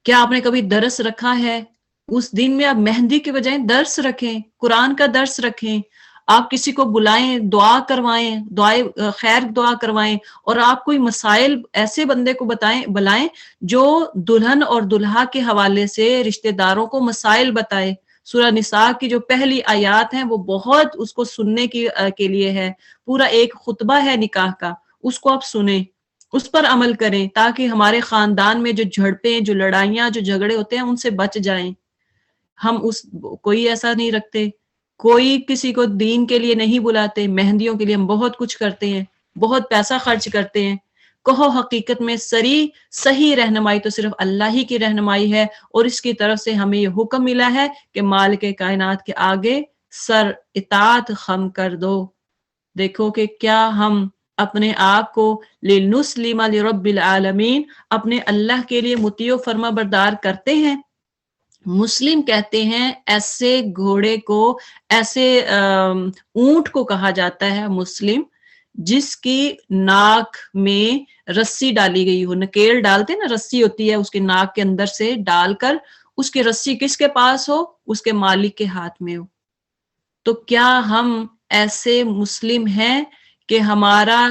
[SPEAKER 1] کیا آپ نے کبھی درس رکھا ہے؟ اس دن میں آپ مہندی کے بجائے درس رکھیں، قرآن کا درس رکھیں، آپ کسی کو بلائیں، دعا کروائیں، دعائیں خیر دعا کروائیں، اور آپ کوئی مسائل ایسے بندے کو بلائیں جو دلہن اور دلہا کے حوالے سے رشتہ داروں کو مسائل بتائے۔ سورہ نساء کی جو پہلی آیات ہیں وہ بہت اس کو سننے کے لیے ہے، پورا ایک خطبہ ہے نکاح کا، اس کو آپ سنیں، اس پر عمل کریں، تاکہ ہمارے خاندان میں جو جھڑپیں، جو لڑائیاں، جو جھگڑے ہوتے ہیں ان سے بچ جائیں۔ ہم کوئی ایسا نہیں رکھتے، کوئی کسی کو دین کے لیے نہیں بلاتے، مہندیوں کے لیے ہم بہت کچھ کرتے ہیں، بہت پیسہ خرچ کرتے ہیں۔ کہو حقیقت میں صحیح رہنمائی تو صرف اللہ ہی کی رہنمائی ہے، اور اس کی طرف سے ہمیں یہ حکم ملا ہے کہ مالک کائنات کے آگے سر اطاعت خم کر دو۔ دیکھو کہ کیا ہم اپنے آپ کو لِنُسْلِمَ لِرَبِّ العالمین، اپنے اللہ کے لیے مطیع و فرما بردار کرتے ہیں؟ مسلم کہتے ہیں ایسے گھوڑے کو، ایسے اونٹ کو کہا جاتا ہے مسلم جس کی ناک میں رسی ڈالی گئی ہو، نکیل ڈالتے نا، رسی ہوتی ہے اس کے ناک کے اندر سے ڈال کر، اس کی رسی کس کے پاس ہو؟ اس کے مالک کے ہاتھ میں ہو۔ تو کیا ہم ایسے مسلم ہیں کہ ہمارا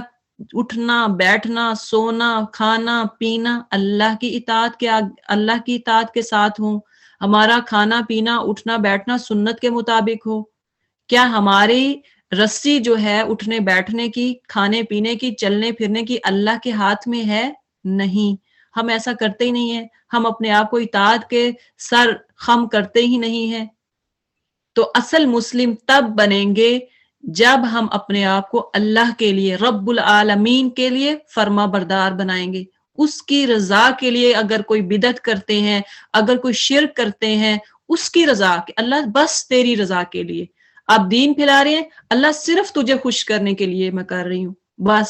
[SPEAKER 1] اٹھنا بیٹھنا سونا کھانا پینا اللہ کی اطاعت کے ساتھ ہوں، ہمارا کھانا پینا اٹھنا بیٹھنا سنت کے مطابق ہو؟ کیا ہماری رسی جو ہے اٹھنے بیٹھنے کی، کھانے پینے کی، چلنے پھرنے کی اللہ کے ہاتھ میں ہے؟ نہیں، ہم ایسا کرتے ہی نہیں ہیں، ہم اپنے آپ کو اطاعت کے سر خم کرتے ہی نہیں ہیں۔ تو اصل مسلم تب بنیں گے جب ہم اپنے آپ کو اللہ کے لیے، رب العالمین کے لیے فرما بردار بنائیں گے، اس کی رضا کے لیے۔ اگر کوئی بدعت کرتے ہیں، اگر کوئی شرک کرتے ہیں، اس کی رضا کہ اللہ بس تیری رضا کے لیے آپ دین پھیلا رہے ہیں، اللہ صرف تجھے خوش کرنے کے لیے میں کر رہی ہوں بس،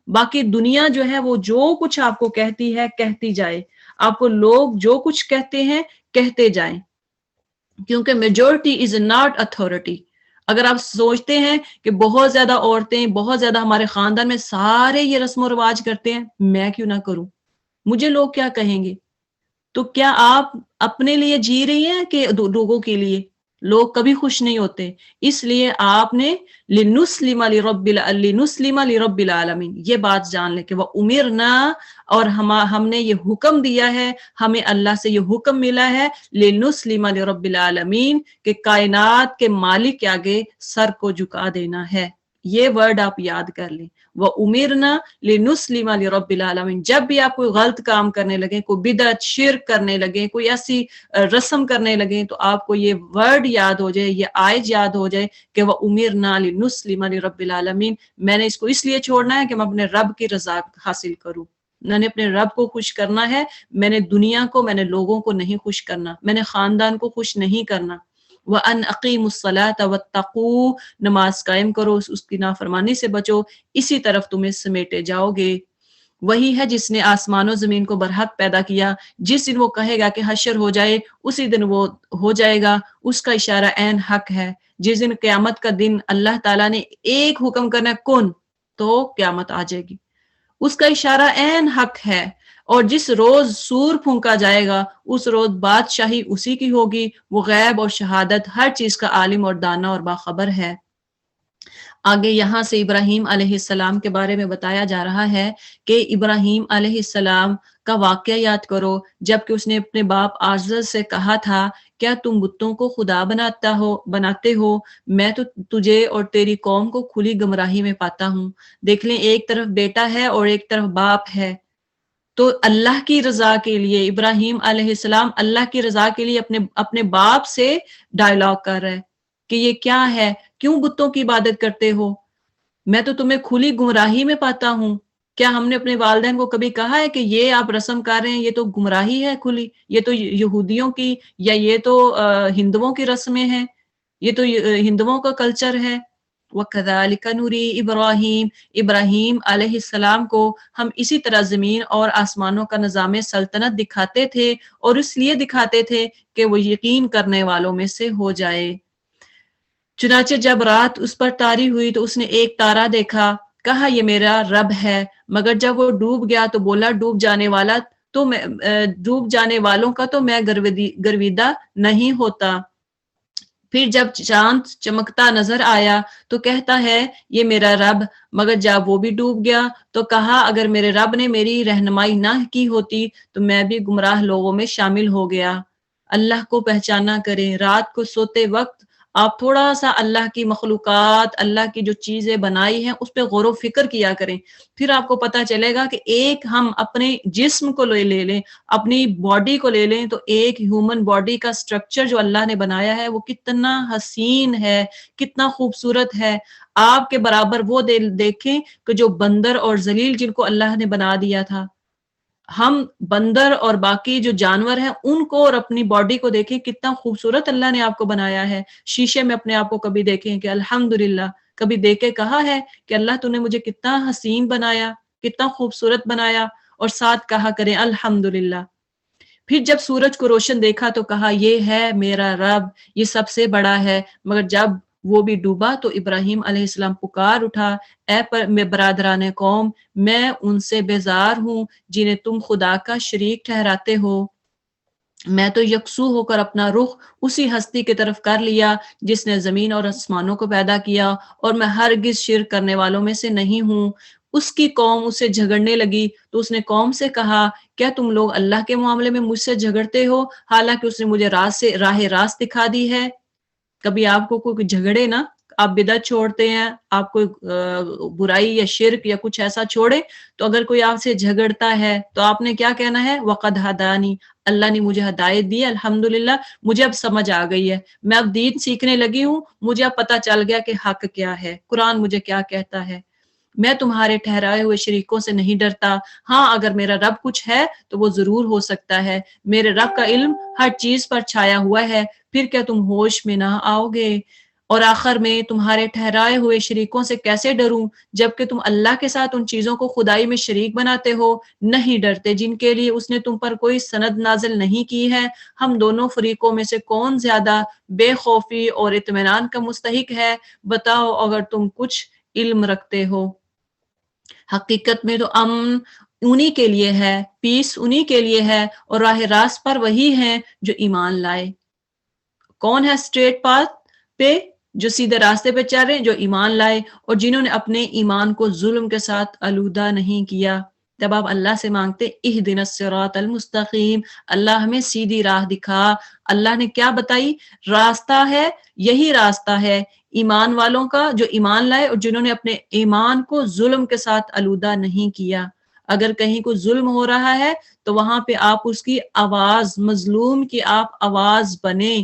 [SPEAKER 1] باقی دنیا جو ہے وہ جو کچھ آپ کو کہتی ہے کہتی جائے، آپ کو لوگ جو کچھ کہتے ہیں کہتے جائیں، کیونکہ میجورٹی از ناٹ اتھارٹی۔ اگر آپ سوچتے ہیں کہ بہت زیادہ عورتیں، بہت زیادہ ہمارے خاندان میں سارے یہ رسم و رواج کرتے ہیں، میں کیوں نہ کروں، مجھے لوگ کیا کہیں گے؟ تو کیا آپ اپنے لیے جی رہی ہیں کہ لوگوں کے لیے؟ لوگ کبھی خوش نہیں ہوتے، اس لیے آپ نے لِنُسْلِمَ لِرَبِّ العالمین یہ بات جان لیں کہ وہ اُمِرْنَا، اور ہم نے یہ حکم دیا ہے، ہمیں اللہ سے یہ حکم ملا ہے لِنُسْلِمَ لِرَبِّ العالمین کہ کائنات کے مالک کے آگے سر کو جھکا دینا ہے۔ یہ ورڈ آپ یاد کر لیں، وَأُمِرْنَا لِنُسْلِمَ لِرَبِّ العالمین۔ جب بھی آپ کوئی غلط کام کرنے لگیں، کوئی بدعت شرک کرنے لگیں، کوئی ایسی رسم کرنے لگیں، تو آپ کو یہ ورڈ یاد ہو جائے، یہ آیت یاد ہو جائے کہ وَأُمِرْنَا لِنُسْلِمَ لِرَبِّ العالمین، میں نے اس کو اس لیے چھوڑنا ہے کہ میں اپنے رب کی رضا حاصل کروں، میں نے اپنے رب کو خوش کرنا ہے، میں نے دنیا کو، میں نے لوگوں کو نہیں خوش کرنا، میں نے خاندان کو خوش نہیں کرنا۔ وَأَنْ أَقِيمُوا الصَّلَاةَ وَاتَّقُوا، نماز قائم کرو، اس کی نافرمانی سے بچو، اسی طرف تمہیں سمیٹے جاؤ گے۔ وہی ہے جس نے آسمان و زمین کو برحق پیدا کیا، جس دن وہ کہے گا کہ حشر ہو جائے اسی دن وہ ہو جائے گا، اس کا اشارہ عین حق ہے۔ جس دن قیامت کا دن اللہ تعالیٰ نے ایک حکم کرنا ہے کن، تو قیامت آ جائے گی، اس کا اشارہ عین حق ہے۔ اور جس روز سور پھونکا جائے گا اس روز بادشاہی اسی کی ہوگی، وہ غیب اور شہادت ہر چیز کا عالم اور دانا اور باخبر ہے۔ آگے یہاں سے ابراہیم علیہ السلام کے بارے میں بتایا جا رہا ہے کہ ابراہیم علیہ السلام کا واقعہ یاد کرو، جب کہ اس نے اپنے باپ آزر سے کہا تھا کیا تم بتوں کو خدا بناتے ہو، میں تو تجھے اور تیری قوم کو کھلی گمراہی میں پاتا ہوں۔ دیکھ لیں، ایک طرف بیٹا ہے اور ایک طرف باپ ہے، تو اللہ کی رضا کے لیے ابراہیم علیہ السلام اللہ کی رضا کے لیے اپنے باپ سے ڈائلاگ کر رہے کہ یہ کیا ہے، کیوں بتوں کی عبادت کرتے ہو، میں تو تمہیں کھلی گمراہی میں پاتا ہوں۔ کیا ہم نے اپنے والدین کو کبھی کہا ہے کہ یہ آپ رسم کر رہے ہیں یہ تو گمراہی ہے کھلی، یہ تو یہودیوں کی یا یہ تو ہندوؤں کی رسمیں ہیں، یہ تو ہندوؤں کا کلچر ہے؟ وَكَذَلِكَ نُرِي ابراہیم علیہ السلام کو ہم اسی طرح زمین اور آسمانوں کا نظام سلطنت دکھاتے تھے، اور اس لیے دکھاتے تھے کہ وہ یقین کرنے والوں میں سے ہو جائے۔ چنانچہ جب رات اس پر طاری ہوئی تو اس نے ایک تارا دیکھا کہا یہ میرا رب ہے، مگر جب وہ ڈوب گیا تو بولا ڈوب جانے والوں کا تو میں گرویدہ نہیں ہوتا۔ پھر جب چاند چمکتا نظر آیا تو کہتا ہے یہ میرا رب، مگر جب وہ بھی ڈوب گیا تو کہا اگر میرے رب نے میری رہنمائی نہ کی ہوتی تو میں بھی گمراہ لوگوں میں شامل ہو گیا۔ اللہ کو پہچانا کریں۔ رات کو سوتے وقت آپ تھوڑا سا اللہ کی مخلوقات، اللہ کی جو چیزیں بنائی ہیں اس پہ غور و فکر کیا کریں، پھر آپ کو پتا چلے گا کہ ایک ہم اپنے جسم کو لے لیں، اپنی باڈی کو لے لیں، تو ایک ہیومن باڈی کا سٹرکچر جو اللہ نے بنایا ہے وہ کتنا حسین ہے، کتنا خوبصورت ہے۔ آپ کے برابر وہ دیکھیں کہ جو بندر اور ذلیل جن کو اللہ نے بنا دیا تھا، ہم بندر اور باقی جو جانور ہیں ان کو اور اپنی باڈی کو دیکھیں کتنا خوبصورت اللہ نے آپ کو بنایا ہے۔ شیشے میں اپنے آپ کو کبھی دیکھیں کہ الحمدللہ، کبھی دیکھ کے کہا ہے کہ اللہ تو نے مجھے کتنا حسین بنایا، کتنا خوبصورت بنایا، اور ساتھ کہا کریں الحمدللہ۔ پھر جب سورج کو روشن دیکھا تو کہا یہ ہے میرا رب، یہ سب سے بڑا ہے، مگر جب وہ بھی ڈوبا تو ابراہیم علیہ السلام پکار اٹھا، اے برادران قوم، میں ان سے بیزار ہوں جنہیں تم خدا کا شریک ٹھہراتے ہو۔ میں تو یکسو ہو کر اپنا رخ اسی ہستی کی طرف کر لیا جس نے زمین اور آسمانوں کو پیدا کیا، اور میں ہرگز شرک کرنے والوں میں سے نہیں ہوں۔ اس کی قوم اس سے جھگڑنے لگی تو اس نے قوم سے کہا کیا تم لوگ اللہ کے معاملے میں مجھ سے جھگڑتے ہو حالانکہ اس نے مجھے راہ راست دکھا دی ہے۔ کبھی آپ کو کوئی جھگڑے نا، آپ بدعت چھوڑتے ہیں، آپ کوئی برائی یا شرک یا کچھ ایسا چھوڑے، تو اگر کوئی آپ سے جھگڑتا ہے تو آپ نے کیا کہنا ہے؟ وقد ہدانی، اللہ نے مجھے ہدایت دی، الحمدللہ مجھے اب سمجھ آ گئی ہے، میں اب دین سیکھنے لگی ہوں، مجھے اب پتہ چل گیا کہ حق کیا ہے، قرآن مجھے کیا کہتا ہے۔ میں تمہارے ٹھہرائے ہوئے شریکوں سے نہیں ڈرتا، ہاں اگر میرا رب کچھ ہے تو وہ ضرور ہو سکتا ہے، میرے رب کا علم ہر چیز پر چھایا ہوا ہے، پھر کیا تم ہوش میں نہ آؤ گے؟ اور آخر میں تمہارے ٹھہرائے ہوئے شریکوں سے کیسے ڈروں جبکہ تم اللہ کے ساتھ ان چیزوں کو خدائی میں شریک بناتے ہو؟ نہیں ڈرتے جن کے لیے اس نے تم پر کوئی سند نازل نہیں کی ہے۔ ہم دونوں فریقوں میں سے کون زیادہ بے خوفی اور اطمینان کا مستحق ہے؟ بتاؤ اگر تم کچھ علم رکھتے ہو۔ حقیقت میں تو امن انہی کے لیے ہے، پیس انہی کے لیے ہے، اور راہ راست پر وہی ہیں جو ایمان لائے۔ کون ہے اسٹریٹ پاتھ پہ؟ جو سیدھے راستے پہ چل رہے ہیں، جو ایمان لائے اور جنہوں نے اپنے ایمان کو ظلم کے ساتھ آلودہ نہیں کیا۔ جب آپ اللہ سے مانگتے اہدنا الصراط المستقیم، اللہ ہمیں سیدھی راہ دکھا، اللہ نے کیا بتائی؟ راستہ ہے، یہی راستہ ہے ایمان والوں کا جو ایمان لائے اور جنہوں نے اپنے ایمان کو ظلم کے ساتھ آلودہ نہیں کیا۔ اگر کہیں کوئی ظلم ہو رہا ہے تو وہاں پہ آپ اس کی آواز، مظلوم کی آپ آواز بنے۔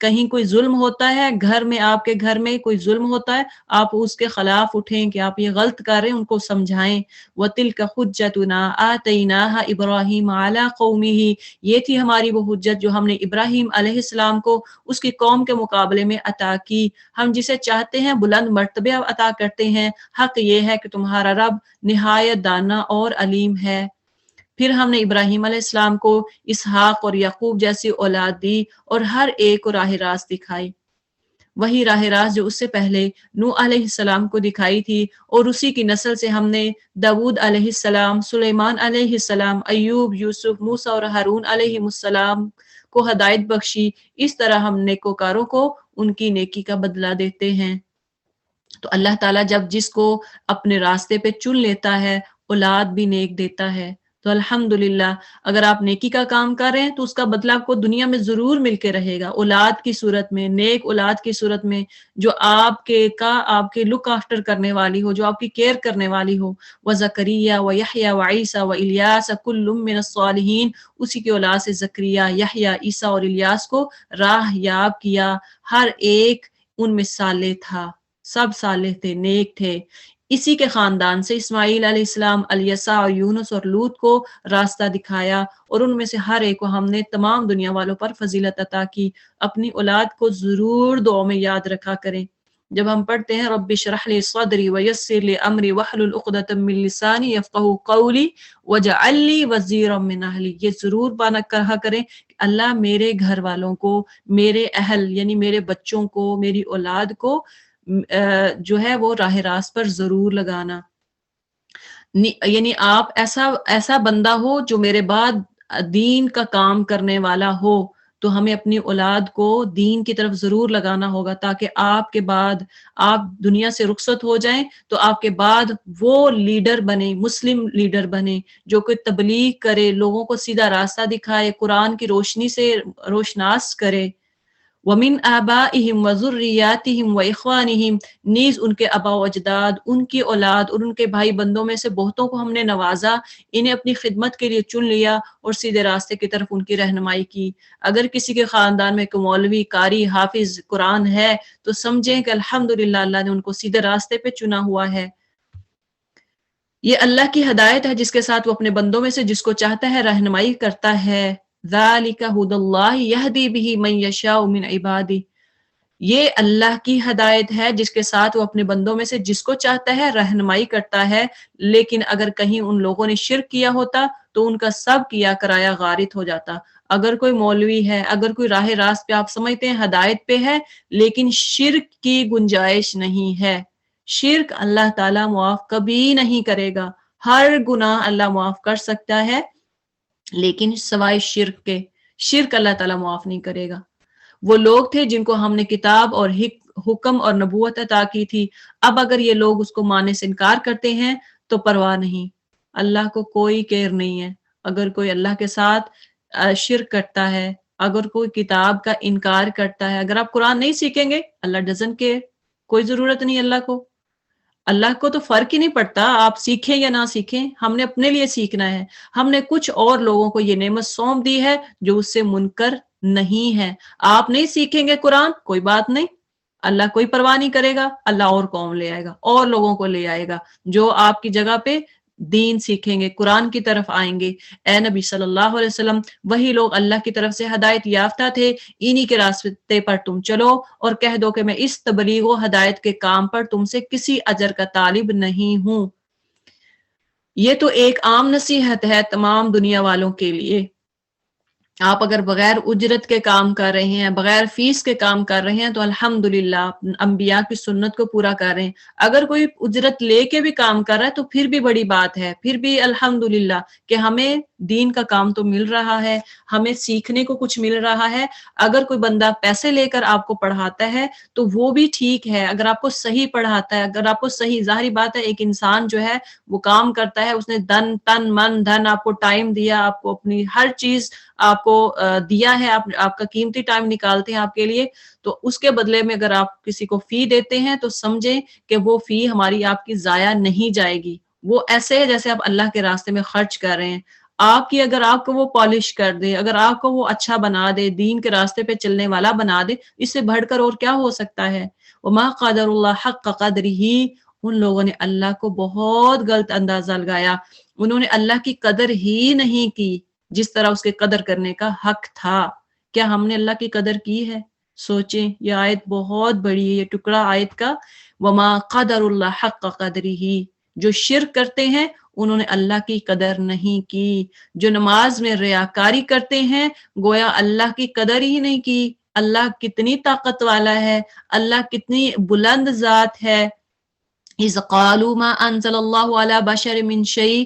[SPEAKER 1] کہیں کوئی ظلم ہوتا ہے گھر میں، آپ کے گھر میں کوئی ظلم ہوتا ہے، آپ اس کے خلاف اٹھیں کہ آپ یہ غلط کر رہے ہیں، ان کو سمجھائیں۔ وَتِلْكَ حُجَّتُنَا آتَيْنَاهَا إِبْرَاهِيمَ عَلَىٰ قَوْمِهِ، یہ تھی ہماری وہ حجت جو ہم نے ابراہیم علیہ السلام کو اس کی قوم کے مقابلے میں عطا کی۔ ہم جسے چاہتے ہیں بلند مرتبے عطا کرتے ہیں، حق یہ ہے کہ تمہارا رب نہایت دانا اور علیم ہے۔ پھر ہم نے ابراہیم علیہ السلام کو اسحاق اور یعقوب جیسی اولاد دی اور ہر ایک کو راہ راست دکھائی، وہی راہ راست جو اس سے پہلے نوح علیہ السلام کو دکھائی تھی، اور اسی کی نسل سے ہم نے داود علیہ السلام، سلیمان علیہ السلام، ایوب، یوسف، موسیٰ اور ہارون علیہ السلام کو ہدایت بخشی۔ اس طرح ہم نیکوکاروں کو ان کی نیکی کا بدلہ دیتے ہیں۔ تو اللہ تعالیٰ جب جس کو اپنے راستے پہ چن لیتا ہے اولاد بھی نیک دیتا ہے۔ تو الحمدللہ اگر آپ نیکی کا کام کر رہے ہیں تو اس کا بدلہ آپ کو دنیا میں ضرور مل کے رہے گا، اولاد کی صورت میں، نیک اولاد کی صورت میں، جو آپ کے لک آفٹر کرنے والی ہو، جو آپ کی کیئر کرنے والی ہو۔ وَزَكَرِيَّا وَيَحْيَا وَعِيسَىٰ وَإِلْيَاسَ كُلٌّ مِّنَ الصَّالِحِينَ، اسی کی اولاد سے زکریا، یحییٰ، عیسیٰ اور الیاس کو راہ یاب کیا، ہر ایک ان میں صالح تھا، سب صالح تھے، نیک تھے۔ اسی کے خاندان سے اسماعیل علیہ السلام، الیسع اور یونس اور لوط کو راستہ دکھایا، اور ان میں سے ہر ایک کو ہم نے تمام دنیا والوں پر فضیلت عطا کی۔ اپنی اولاد کو ضرور دعاؤں میں یاد رکھا کریں۔ جب ہم پڑھتے ہیں رب اشرح لی صدری ویسر لی امری واحلل عقدۃ من لسانی یفقہوا قولی واجعل لی وزیرا من اہلی، یہ ضرور کہا کریں کہ اللہ میرے گھر والوں کو، میرے اہل یعنی میرے بچوں کو، میری اولاد کو جو ہے وہ راہ راست پر ضرور لگانا۔ یعنی آپ ایسا بندہ ہو جو میرے بعد دین کا کام کرنے والا ہو، تو ہمیں اپنی اولاد کو دین کی طرف ضرور لگانا ہوگا، تاکہ آپ کے بعد آپ دنیا سے رخصت ہو جائیں تو آپ کے بعد وہ لیڈر بنے، مسلم لیڈر بنے، جو کہ تبلیغ کرے، لوگوں کو سیدھا راستہ دکھائے، قرآن کی روشنی سے روشناس کرے۔ وَمِنْ آبَائِهِمْ وَذُرِّيَّاتِهِمْ وَإِخْوَانِهِمْ، نیز ان کے آباء و اجداد، ان کی اولاد اور ان کے بھائی بندوں میں سے بہتوں کو ہم نے نوازا، انہیں اپنی خدمت کے لیے چن لیا اور سیدھے راستے کی طرف ان کی رہنمائی کی۔ اگر کسی کے خاندان میں کوئی مولوی، قاری، حافظ قرآن ہے تو سمجھیں کہ الحمدللہ اللہ نے ان کو سیدھے راستے پہ چنا ہوا ہے۔ یہ اللہ کی ہدایت ہے جس کے ساتھ وہ اپنے بندوں میں سے جس کو چاہتا ہے رہنمائی کرتا ہے۔ ذَلِكَ هُدَى اللَّهِ يَهْدِي بِهِ مَن يَشَاءُ مِنْ عِبَادِهِ، یہ اللہ کی ہدایت ہے جس کے ساتھ وہ اپنے بندوں میں سے جس کو چاہتا ہے رہنمائی کرتا ہے۔ لیکن اگر کہیں ان لوگوں نے شرک کیا ہوتا تو ان کا سب کیا کرایا غارت ہو جاتا۔ اگر کوئی مولوی ہے، اگر کوئی راہ راست پہ آپ سمجھتے ہیں ہدایت پہ ہے، لیکن شرک کی گنجائش نہیں ہے، شرک اللہ تعالیٰ معاف کبھی نہیں کرے گا۔ ہر گناہ اللہ معاف کر سکتا ہے، لیکن سوائے شرک کے، شرک اللہ تعالیٰ معاف نہیں کرے گا۔ وہ لوگ تھے جن کو ہم نے کتاب اور حکم اور نبوت عطا کی تھی، اب اگر یہ لوگ اس کو ماننے سے انکار کرتے ہیں تو پرواہ نہیں، اللہ کو کوئی کیر نہیں ہے۔ اگر کوئی اللہ کے ساتھ شرک کرتا ہے، اگر کوئی کتاب کا انکار کرتا ہے، اگر آپ قرآن نہیں سیکھیں گے، اللہ ڈزنٹ کیئر، کوئی ضرورت نہیں اللہ کو۔ اللہ کو تو فرق ہی نہیں پڑتا آپ سیکھیں یا نہ سیکھیں، ہم نے اپنے لیے سیکھنا ہے۔ ہم نے کچھ اور لوگوں کو یہ نعمت سونپ دی ہے جو اس سے منکر نہیں ہے۔ آپ نہیں سیکھیں گے قرآن، کوئی بات نہیں، اللہ کوئی پرواہ نہیں کرے گا، اللہ اور قوم لے آئے گا، اور لوگوں کو لے آئے گا جو آپ کی جگہ پہ دین سیکھیں گے، قرآن کی طرف آئیں گے۔ اے نبی صلی اللہ علیہ وسلم، وہی لوگ اللہ کی طرف سے ہدایت یافتہ تھے، انہی کے راستے پر تم چلو اور کہہ دو کہ میں اس تبلیغ و ہدایت کے کام پر تم سے کسی اجر کا طالب نہیں ہوں۔ یہ تو ایک عام نصیحت ہے تمام دنیا والوں کے لیے۔ آپ اگر بغیر اجرت کے کام کر رہے ہیں، بغیر فیس کے کام کر رہے ہیں تو الحمدللہ انبیاء کی سنت کو پورا کر رہے ہیں۔ اگر کوئی اجرت لے کے بھی کام کر رہا ہے تو پھر بھی بڑی بات ہے، پھر بھی الحمدللہ کہ ہمیں دین کا کام تو مل رہا ہے، ہمیں سیکھنے کو کچھ مل رہا ہے۔ اگر کوئی بندہ پیسے لے کر آپ کو پڑھاتا ہے تو وہ بھی ٹھیک ہے، اگر آپ کو صحیح پڑھاتا ہے، اگر آپ کو صحیح، ظاہری بات ہے ایک انسان جو ہے وہ کام کرتا ہے، اس نے تن من دھن آپ کو ٹائم دیا، آپ کو اپنی ہر چیز آپ کو دیا ہے، آپ کا قیمتی ٹائم نکالتے ہیں آپ کے لیے، تو اس کے بدلے میں اگر آپ کسی کو فی دیتے ہیں تو سمجھیں کہ وہ فی ہماری آپ کی ضائع نہیں جائے گی، وہ ایسے ہے جیسے آپ اللہ کے راستے میں خرچ کر رہے ہیں۔ آپ کی اگر آپ کو وہ پالش کر دے، اگر آپ کو وہ اچھا بنا دے، دین کے راستے پہ چلنے والا بنا دے، اس سے بڑھ کر اور کیا ہو سکتا ہے۔ وما قدر اللہ حق قدرہ، ان لوگوں نے اللہ کو بہت غلط اندازہ لگایا، انہوں نے اللہ کی قدر ہی نہیں کی جس طرح اس کے قدر کرنے کا حق تھا۔ کیا ہم نے اللہ کی قدر کی ہے؟ سوچیں، یہ آیت بہت بڑی ہے، یہ ٹکڑا آیت کا، وما قدر اللہ حق قدرہ، جو شرک کرتے ہیں انہوں نے اللہ کی قدر نہیں کی، جو نماز میں ریاکاری کرتے ہیں گویا اللہ کی قدر ہی نہیں کی۔ اللہ کتنی طاقت والا ہے، اللہ کتنی بلند ذات ہے۔ اذ قالوا ما انزل اللہ علی بشر من شیء،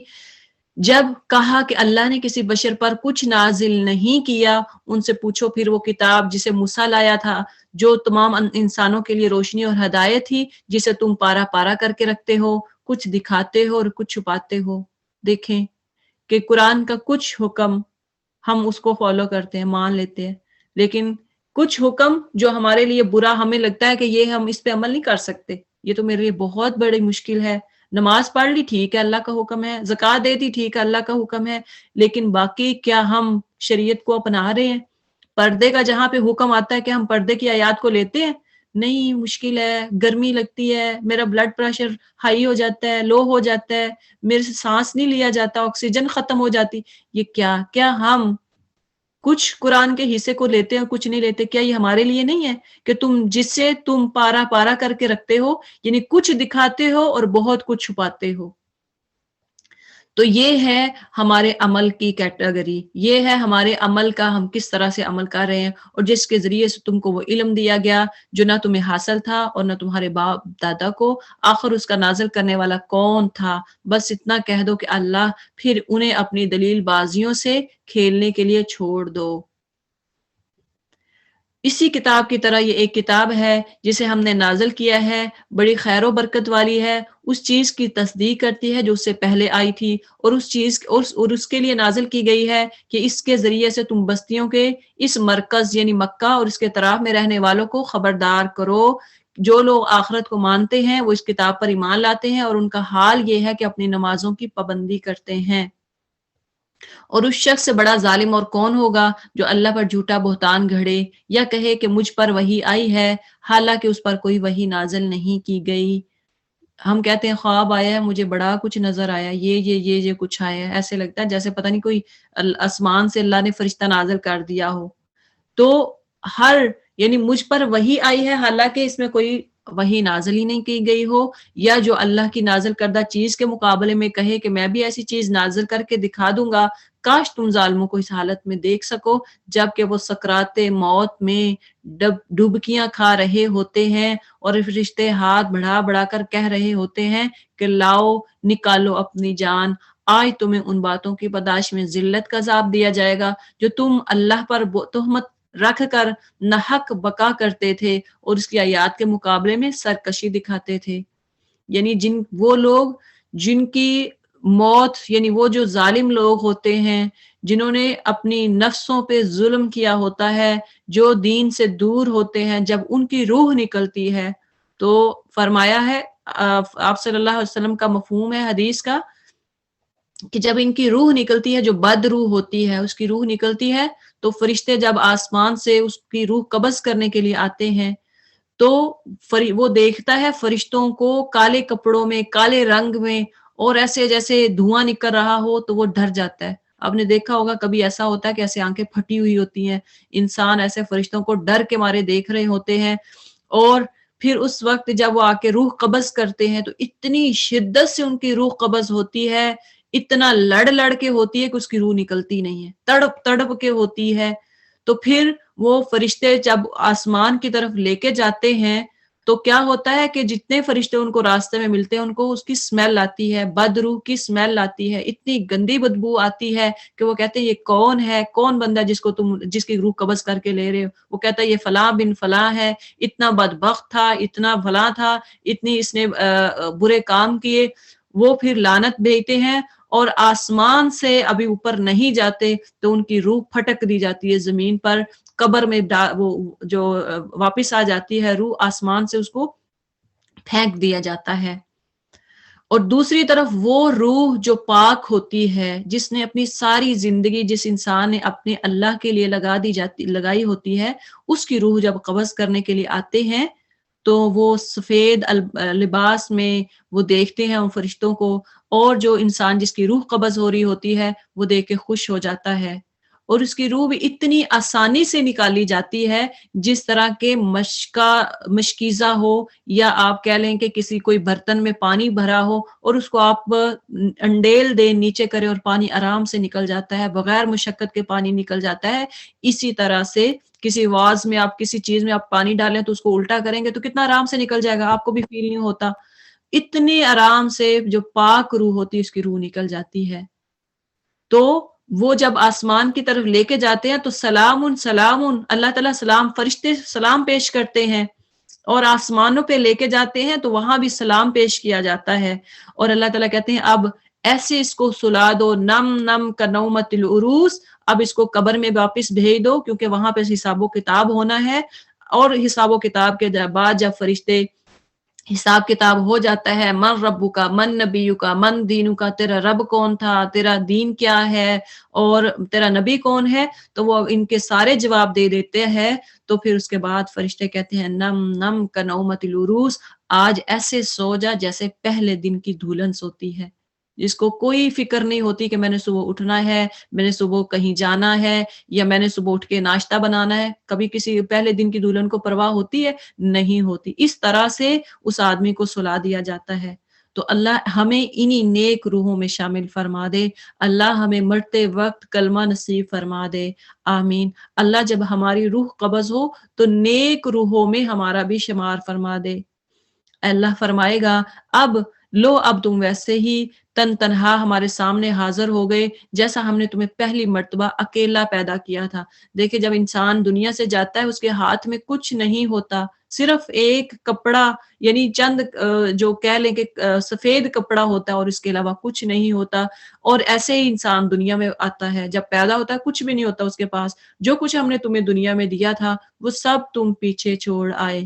[SPEAKER 1] جب کہا کہ اللہ نے کسی بشر پر کچھ نازل نہیں کیا، ان سے پوچھو پھر وہ کتاب جسے موسیٰ لایا تھا، جو تمام انسانوں کے لیے روشنی اور ہدایت تھی، جسے تم پارا پارا کر کے رکھتے ہو، کچھ دکھاتے ہو اور کچھ چھپاتے ہو۔ دیکھیں کہ قرآن کا کچھ حکم ہم اس کو فالو کرتے ہیں، مان لیتے ہیں، لیکن کچھ حکم جو ہمارے لیے برا، ہمیں لگتا ہے کہ یہ ہم اس پہ عمل نہیں کر سکتے، یہ تو میرے لیے بہت بڑی مشکل ہے۔ نماز پڑھ لی، ٹھیک ہے اللہ کا حکم ہے، زکوٰۃ دے دی، ٹھیک ہے اللہ کا حکم ہے، لیکن باقی کیا ہم شریعت کو اپنا رہے ہیں؟ پردے کا جہاں پہ حکم آتا ہے کہ ہم پردے کی آیات کو لیتے ہیں؟ نہیں، مشکل ہے، گرمی لگتی ہے، میرا بلڈ پریشر ہائی ہو جاتا ہے، لو ہو جاتا ہے، میرے سے سانس نہیں لیا جاتا، آکسیجن ختم ہو جاتی، یہ کیا ہم کچھ قرآن کے حصے کو لیتے ہیں کچھ نہیں لیتے؟ کیا یہ ہمارے لیے نہیں ہے کہ تم جس سے تم پارا پارا کر کے رکھتے ہو، یعنی کچھ دکھاتے ہو اور بہت کچھ چھپاتے ہو؟ تو یہ ہے ہمارے عمل کی کیٹیگری، یہ ہے ہمارے عمل کا، ہم کس طرح سے عمل کر رہے ہیں، اور جس کے ذریعے سے تم کو وہ علم دیا گیا جو نہ تمہیں حاصل تھا اور نہ تمہارے باپ دادا کو، آخر اس کا نازل کرنے والا کون تھا؟ بس اتنا کہہ دو کہ اللہ، پھر انہیں اپنی دلیل بازیوں سے کھیلنے کے لیے چھوڑ دو۔ اسی کتاب کی طرح یہ ایک کتاب ہے جسے ہم نے نازل کیا ہے، بڑی خیر و برکت والی ہے، اس چیز کی تصدیق کرتی ہے جو اس سے پہلے آئی تھی، اور اس چیز اور اس کے لیے نازل کی گئی ہے کہ اس کے ذریعے سے تم بستیوں کے اس مرکز یعنی مکہ اور اس کے اطراف میں رہنے والوں کو خبردار کرو۔ جو لوگ آخرت کو مانتے ہیں وہ اس کتاب پر ایمان لاتے ہیں اور ان کا حال یہ ہے کہ اپنی نمازوں کی پابندی کرتے ہیں۔ اور اس شخص سے بڑا ظالم اور کون ہوگا جو اللہ پر جھوٹا بہتان گھڑے یا کہے کہ مجھ پر وحی آئی ہے، حالانکہ اس پر کوئی وحی نازل نہیں کی گئی۔ ہم کہتے ہیں خواب آیا ہے، مجھے بڑا کچھ نظر آیا، یہ کچھ آیا ہے، ایسے لگتا ہے جیسے پتہ نہیں کوئی آسمان سے اللہ نے فرشتہ نازل کر دیا ہو۔ تو یعنی مجھ پر وحی آئی ہے، حالانکہ اس میں کوئی وحی نازل ہی نہیں کی گئی ہو، یا جو اللہ کی نازل کردہ چیز کے مقابلے میں کہے کہ میں بھی ایسی چیز نازل کر کے دکھا دوں گا۔ کاش تم ظالموں کو اس حالت میں دیکھ سکو جبکہ وہ سکرات موت میں ڈبکیاں کھا رہے ہوتے ہیں اور فرشتے ہاتھ بڑھا بڑھا کر کہہ رہے ہوتے ہیں کہ لاؤ نکالو اپنی جان، آج تمہیں ان باتوں کی پاداش میں ذلت کا عذاب دیا جائے گا جو تم اللہ پر تہمت رکھ کر ناحق بقا کرتے تھے اور اس کی آیات کے مقابلے میں سرکشی دکھاتے تھے۔ یعنی وہ لوگ جن کی موت، یعنی وہ جو ظالم لوگ ہوتے ہیں جنہوں نے اپنی نفسوں پہ ظلم کیا ہوتا ہے، جو دین سے دور ہوتے ہیں، جب ان کی روح نکلتی ہے تو فرمایا ہے آپ صلی اللہ علیہ وسلم کا مفہوم ہے حدیث کا کہ جب ان کی روح نکلتی ہے، جو بد روح ہوتی ہے اس کی روح نکلتی ہے، تو فرشتے جب آسمان سے اس کی روح قبض کرنے کے لیے آتے ہیں تو وہ دیکھتا ہے فرشتوں کو کالے کپڑوں میں، کالے رنگ میں، اور ایسے جیسے دھواں نکل رہا ہو تو وہ ڈر جاتا ہے۔ آپ نے دیکھا ہوگا کبھی ایسا ہوتا ہے کہ ایسے آنکھیں پھٹی ہوئی ہوتی ہیں، انسان ایسے فرشتوں کو ڈر کے مارے دیکھ رہے ہوتے ہیں، اور پھر اس وقت جب وہ آ کے روح قبض کرتے ہیں تو اتنی شدت سے ان کی روح قبض ہوتی ہے، اتنا لڑ کے ہوتی ہے کہ اس کی روح نکلتی نہیں ہے، تڑپ کے ہوتی ہے۔ تو پھر وہ فرشتے جب آسمان کی طرف لے کے جاتے ہیں تو کیا ہوتا ہے کہ جتنے فرشتے ان کو راستے میں ملتے ہیں ان کو اس کی سمیل آتی ہے، بد روح کی سمیل آتی ہے، اتنی گندی بدبو آتی ہے کہ وہ کہتے ہیں یہ کون ہے، کون بندہ جس کی روح قبض کر کے لے رہے ہو؟ وہ کہتا ہے یہ فلاں بن فلاں ہے، اتنا بدبخت تھا، اتنا فلاں تھا، اتنی اس نے برے کام کیے۔ وہ پھر لعنت بھیجتے ہیں اور آسمان سے ابھی اوپر نہیں جاتے تو ان کی روح پھٹک دی جاتی ہے زمین پر، قبر میں وہ جو واپس آ جاتی ہے روح آسمان سے، اس کو پھینک دیا جاتا ہے۔ اور دوسری طرف وہ روح جو پاک ہوتی ہے، جس نے اپنی ساری زندگی، جس انسان نے اپنے اللہ کے لیے لگائی ہوتی ہے، اس کی روح جب قبض کرنے کے لیے آتے ہیں تو وہ سفید لباس میں وہ دیکھتے ہیں ان فرشتوں کو، اور جو انسان جس کی روح قبض ہو رہی ہوتی ہے وہ دیکھ کے خوش ہو جاتا ہے، اور اس کی روح بھی اتنی آسانی سے نکالی جاتی ہے جس طرح کے مشکیزہ ہو، یا آپ کہہ لیں کہ کسی کوئی برتن میں پانی بھرا ہو اور اس کو آپ انڈیل دیں نیچے کرے اور پانی آرام سے نکل جاتا ہے، بغیر مشقت کے پانی نکل جاتا ہے۔ اسی طرح سے کسی واز میں آپ کسی چیز میں آپ پانی ڈالیں تو اس کو الٹا کریں گے تو کتنا آرام سے نکل جائے گا، آپ کو بھی فیل نہیں ہوتا، اتنی آرام سے جو پاک روح ہوتی ہے اس کی روح نکل جاتی ہے۔ تو وہ جب آسمان کی طرف لے کے جاتے ہیں تو سلام سلام، اللہ تعالیٰ سلام، فرشتے سلام پیش کرتے ہیں، اور آسمانوں پہ لے کے جاتے ہیں تو وہاں بھی سلام پیش کیا جاتا ہے، اور اللہ تعالیٰ کہتے ہیں اب ایسے اس کو سلا دو، نم نم کا نومت العروس، اب اس کو قبر میں واپس بھیج دو کیونکہ وہاں پہ حساب و کتاب ہونا ہے، اور حساب و کتاب کے بعد جب فرشتے حساب کتاب ہو جاتا ہے، من ربو کا، من نبیو کا، من دینو کا، تیرا رب کون تھا، تیرا دین کیا ہے، اور تیرا نبی کون ہے، تو وہ ان کے سارے جواب دے دیتے ہیں، تو پھر اس کے بعد فرشتے کہتے ہیں نم نم کا نومت العروس، آج ایسے سو جا جیسے پہلے دن کی دھولن سوتی ہے، جس کو کوئی فکر نہیں ہوتی کہ میں نے صبح اٹھنا ہے، میں نے صبح کہیں جانا ہے، یا میں نے صبح اٹھ کے ناشتہ بنانا ہے۔ کبھی کسی پہلے دن کی دلہن کو پرواہ ہوتی ہے؟ نہیں ہوتی۔ اس طرح سے اس آدمی کو سلا دیا جاتا ہے۔ تو اللہ ہمیں انہی نیک روحوں میں شامل فرما دے، اللہ ہمیں مرتے وقت کلمہ نصیب فرما دے، آمین۔ اللہ جب ہماری روح قبض ہو تو نیک روحوں میں ہمارا بھی شمار فرما دے۔ اللہ فرمائے گا اب لو، اب تم ویسے ہی تن تنہا ہمارے سامنے حاضر ہو گئے جیسا ہم نے تمہیں پہلی مرتبہ اکیلا پیدا کیا تھا۔ دیکھیں جب انسان دنیا سے جاتا ہے اس کے ہاتھ میں کچھ نہیں ہوتا، صرف ایک کپڑا، یعنی چند جو کہہ لیں کہ سفید کپڑا ہوتا ہے اور اس کے علاوہ کچھ نہیں ہوتا، اور ایسے ہی انسان دنیا میں آتا ہے، جب پیدا ہوتا ہے کچھ بھی نہیں ہوتا اس کے پاس، جو کچھ ہم نے تمہیں دنیا میں دیا تھا وہ سب تم پیچھے چھوڑ آئے۔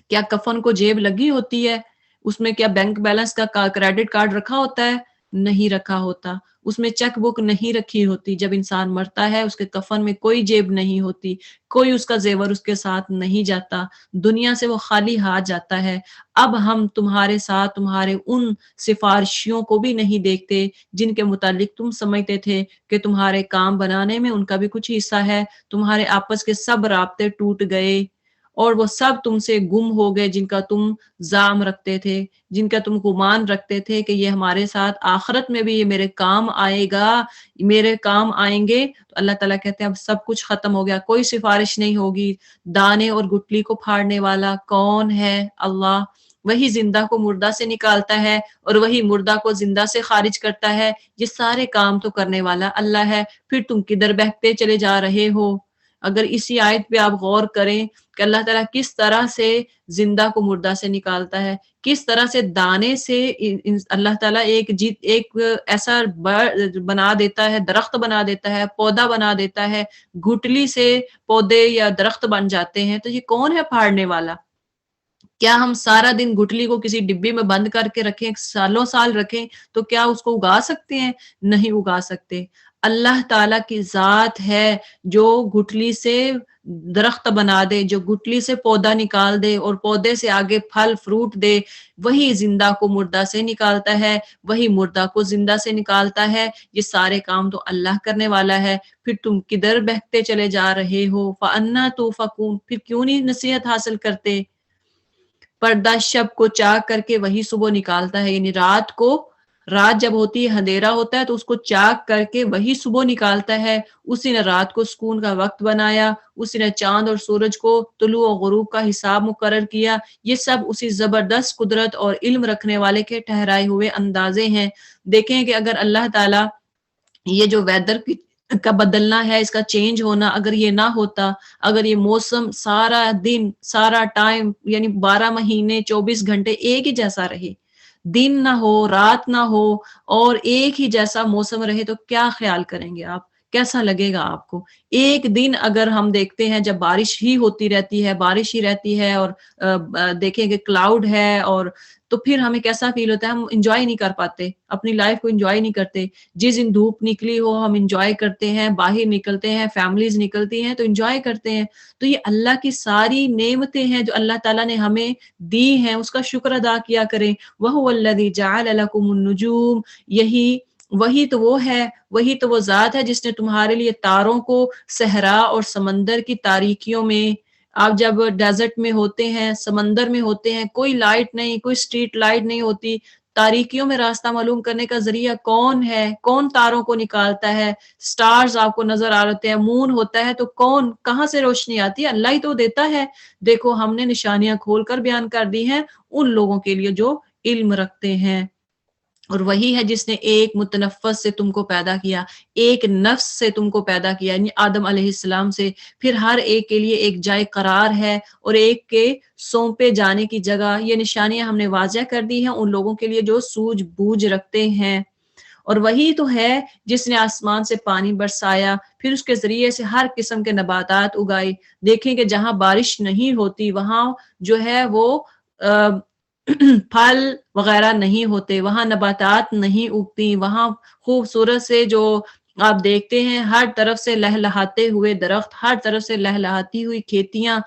[SPEAKER 1] کیا کفن کو جیب لگی ہوتی ہے؟ اس میں کیا بینک بیلنس کا کریڈٹ کارڈ رکھا ہوتا ہے؟ نہیں رکھا ہوتا۔ اس میں چیک بک نہیں رکھی ہوتی۔ جب انسان مرتا ہے اس کے کفن میں کوئی جیب نہیں ہوتی، کوئی اس کا زیور اس کے ساتھ نہیں جاتا، دنیا سے وہ خالی ہاتھ جاتا ہے۔ اب ہم تمہارے ساتھ تمہارے ان سفارشیوں کو بھی نہیں دیکھتے جن کے متعلق تم سمجھتے تھے کہ تمہارے کام بنانے میں ان کا بھی کچھ حصہ ہے۔ تمہارے آپس کے سب رابطے ٹوٹ گئے اور وہ سب تم سے گم ہو گئے جن کا تم زام رکھتے تھے، جن کا تم گمان رکھتے تھے کہ یہ ہمارے ساتھ آخرت میں بھی یہ میرے کام آئے گا، میرے کام آئیں گے۔ تو اللہ تعالیٰ کہتے ہیں اب سب کچھ ختم ہو گیا، کوئی سفارش نہیں ہوگی۔ دانے اور گٹلی کو پھاڑنے والا کون ہے؟ اللہ۔ وہی زندہ کو مردہ سے نکالتا ہے اور وہی مردہ کو زندہ سے خارج کرتا ہے۔ یہ سارے کام تو کرنے والا اللہ ہے، پھر تم کدھر بہکتے چلے جا رہے ہو؟ اگر اسی آیت پہ آپ غور کریں کہ اللہ تعالیٰ کس طرح سے زندہ کو مردہ سے نکالتا ہے، کس طرح سے دانے سے اللہ تعالیٰ ایک ایسا بنا دیتا ہے، درخت بنا دیتا ہے، پودا بنا دیتا ہے، گٹلی سے پودے یا درخت بن جاتے ہیں۔ تو یہ کون ہے پھاڑنے والا؟ کیا ہم سارا دن گٹلی کو کسی ڈبی میں بند کر کے رکھیں، سالوں سال رکھیں تو کیا اس کو اگا سکتے ہیں؟ نہیں اگا سکتے۔ اللہ تعالیٰ کی ذات ہے جو گٹلی سے درخت بنا دے، جو گٹلی سے پودا نکال دے اور پودے سے آگے پھل فروٹ دے، وہی زندہ کو مردہ سے نکالتا ہے، وہی مردہ کو زندہ سے نکالتا ہے۔ یہ سارے کام تو اللہ کرنے والا ہے، پھر تم کدھر بہکتے چلے جا رہے ہو؟ فَأَنَّىٰ تُؤْفَكُونَ، پھر کیوں نہیں نصیحت حاصل کرتے؟ پردہ شب کو چاک کر کے وہی صبح نکالتا ہے، یعنی رات جب ہوتی ہے اندھیرا ہوتا ہے تو اس کو چاک کر کے وہی صبح نکالتا ہے۔ اسی نے رات کو سکون کا وقت بنایا، اسی نے چاند اور سورج کو طلوع و غروب کا حساب مقرر کیا۔ یہ سب اسی زبردست قدرت اور علم رکھنے والے کے ٹھہرائے ہوئے اندازے ہیں۔ دیکھیں کہ اگر اللہ تعالیٰ یہ جو ویدر کا بدلنا ہے، اس کا چینج ہونا، اگر یہ نہ ہوتا، اگر یہ موسم سارا دن سارا ٹائم یعنی 12 مہینے 24 گھنٹے ایک ہی جیسا رہے، دن نہ ہو رات نہ ہو اور ایک ہی جیسا موسم رہے، تو کیا خیال کریں گے آپ؟ کیسا لگے گا آپ کو؟ ایک دن اگر ہم دیکھتے ہیں جب بارش ہی ہوتی رہتی ہے، بارش ہی رہتی ہے اور دیکھیں کہ کلاؤڈ ہے، اور تو پھر ہمیں کیسا فیل ہوتا ہے؟ ہم انجوائے نہیں کر پاتے، اپنی لائف کو انجوائے نہیں کرتے۔ جس دن دھوپ نکلی ہو ہم انجوائے کرتے ہیں، باہر نکلتے ہیں، فیملیز نکلتی ہیں تو انجوائے کرتے ہیں۔ تو یہ اللہ کی ساری نعمتیں ہیں جو اللہ تعالیٰ نے ہمیں دی ہیں، اس کا شکر ادا کیا کریں۔ وَهُوَ الَّذِي جَعَلَ لَكُمُ النُّجُومَ، وہی تو وہ ذات ہے جس نے تمہارے لیے تاروں کو صحرا اور سمندر کی تاریکیوں میں، آپ جب ڈیزرٹ میں ہوتے ہیں، سمندر میں ہوتے ہیں، کوئی لائٹ نہیں، کوئی اسٹریٹ لائٹ نہیں ہوتی، تاریکیوں میں راستہ معلوم کرنے کا ذریعہ کون ہے؟ کون تاروں کو نکالتا ہے؟ سٹارز آپ کو نظر آ رہتے ہیں، مون ہوتا ہے تو کون کہاں سے روشنی آتی ہے؟ اللہ ہی تو دیتا ہے۔ دیکھو ہم نے نشانیاں کھول کر بیان کر دی ہیں ان لوگوں کے لیے جو علم رکھتے ہیں۔ اور وہی ہے جس نے ایک متنفس سے تم کو پیدا کیا، ایک نفس سے تم کو پیدا کیا، یعنی آدم علیہ السلام سے، پھر ہر ایک کے لیے ایک جائے قرار ہے اور ایک کے سونپے جانے کی جگہ۔ یہ نشانیاں ہم نے واضح کر دی ہیں ان لوگوں کے لیے جو سوجھ بوجھ رکھتے ہیں۔ اور وہی تو ہے جس نے آسمان سے پانی برسایا، پھر اس کے ذریعے سے ہر قسم کے نباتات اگائے۔ دیکھیں کہ جہاں بارش نہیں ہوتی وہاں جو ہے وہ پھل وغیرہ نہیں ہوتے، وہاں نباتات نہیں اگتی، وہاں خوبصورت سے جو آپ دیکھتے ہیں ہر طرف سے لہلہاتے ہوئے درخت، ہر طرف سے لہلہاتی ہوئی کھیتیاں،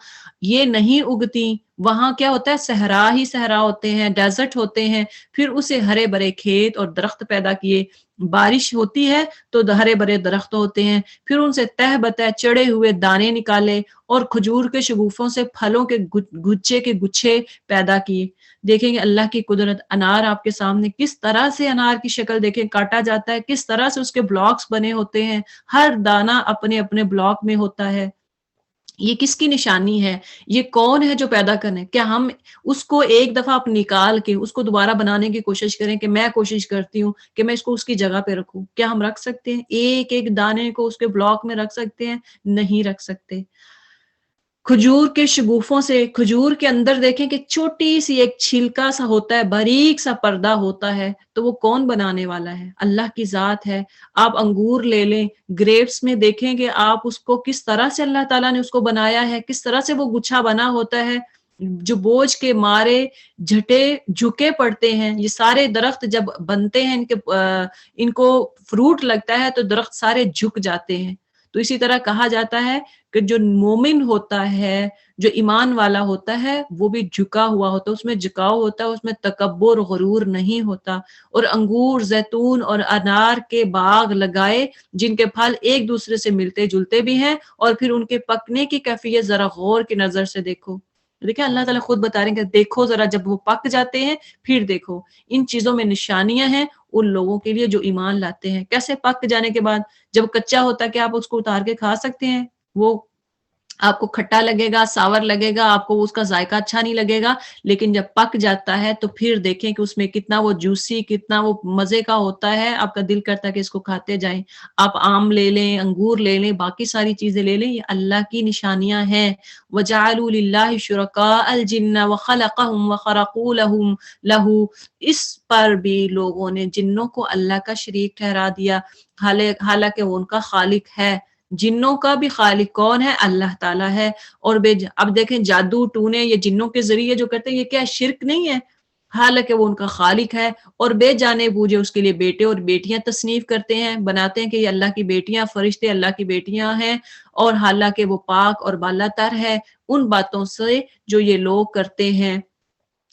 [SPEAKER 1] یہ نہیں اگتی، وہاں کیا ہوتا ہے صحرا ہی صحرا ہوتے ہیں، ڈیزرٹ ہوتے ہیں، پھر اسے ہرے بھرے کھیت اور درخت پیدا کیے، بارش ہوتی ہے تو ہرے بھرے درخت ہوتے ہیں، پھر ان سے تہ بتہ چڑے ہوئے دانے نکالے اور کھجور کے شگوفوں سے پھلوں کے گچھے کے گچھے پیدا کیے۔ دیکھیں گے اللہ کی قدرت، انار آپ کے سامنے، کس طرح سے انار کی شکل دیکھیں کاٹا جاتا ہے، کس طرح سے اس کے بلاکس بنے ہوتے ہیں، ہر دانہ اپنے اپنے بلاک میں ہوتا ہے۔ یہ کس کی نشانی ہے؟ یہ کون ہے جو پیدا کرنے؟ کیا ہم اس کو ایک دفعہ آپ نکال کے اس کو دوبارہ بنانے کی کوشش کریں کہ میں کوشش کرتی ہوں کہ میں اس کو اس کی جگہ پہ رکھوں؟ کیا ہم رکھ سکتے ہیں؟ ایک ایک دانے کو اس کے بلاک میں رکھ سکتے ہیں؟ نہیں رکھ سکتے۔ کھجور کے شگوفوں سے، کھجور کے اندر دیکھیں کہ چھوٹی سی ایک چھلکا سا ہوتا ہے، باریک سا پردہ ہوتا ہے، تو وہ کون بنانے والا ہے؟ اللہ کی ذات ہے۔ آپ انگور لے لیں، گریپس میں دیکھیں کہ آپ اس کو کس طرح سے اللہ تعالیٰ نے اس کو بنایا ہے، کس طرح سے وہ گچھا بنا ہوتا ہے، جو بوجھ کے مارے جھٹے جھکے پڑتے ہیں۔ یہ سارے درخت جب بنتے ہیں، ان کو فروٹ لگتا ہے تو درخت سارے جھک جاتے ہیں۔ تو اسی طرح کہا جاتا ہے کہ جو مومن ہوتا ہے، جو ایمان والا ہوتا ہے، وہ بھی جھکا ہوا ہوتا ہے، اس میں جھکاؤ ہوتا ہے، اس میں تکبر غرور نہیں ہوتا۔ اور انگور، زیتون اور انار کے باغ لگائے جن کے پھل ایک دوسرے سے ملتے جلتے بھی ہیں، اور پھر ان کے پکنے کی کیفیت ذرا غور کی نظر سے دیکھو۔ دیکھیں اللہ تعالیٰ خود بتا رہے ہیں کہ دیکھو ذرا، جب وہ پک جاتے ہیں پھر دیکھو۔ ان چیزوں میں نشانیاں ہیں ان لوگوں کے لیے جو ایمان لاتے ہیں۔ کیسے پک جانے کے بعد؟ جب کچا ہوتا ہے کہ آپ اس کو اتار کے کھا سکتے ہیں؟ وہ آپ کو کھٹا لگے گا، ساور لگے گا، آپ کو اس کا ذائقہ اچھا نہیں لگے گا، لیکن جب پک جاتا ہے تو پھر دیکھیں کہ اس میں کتنا وہ جوسی، کتنا وہ مزے کا ہوتا ہے، آپ کا دل کرتا ہے کہ اس کو کھاتے جائیں۔ آپ آم لے لیں، انگور لے لیں، باقی ساری چیزیں لے لیں، یہ اللہ کی نشانیاں ہیں۔ وَجَعَلُوا لِلَّهِ شُرَكَاءَ الْجِنَّ وَخَلَقَهُمْ وَخَرَقُوا لَهُ، اس پر بھی لوگوں نے جنوں کو اللہ کا شریک ٹھہرا دیا، حالانکہ وہ ان کا خالق ہے۔ جنوں کا بھی خالق کون ہے؟ اللہ تعالیٰ ہے۔ اور اب دیکھیں جادو ٹونے یہ جنوں کے ذریعے جو کرتے ہیں، یہ کیا شرک نہیں ہے؟ حالانکہ وہ ان کا خالق ہے، اور بے جانے بوجھے اس کے لیے بیٹے اور بیٹیاں تصنیف کرتے ہیں، بناتے ہیں کہ یہ اللہ کی بیٹیاں، فرشتے اللہ کی بیٹیاں ہیں، اور حالانکہ وہ پاک اور بالا تر ہے ان باتوں سے جو یہ لوگ کرتے ہیں۔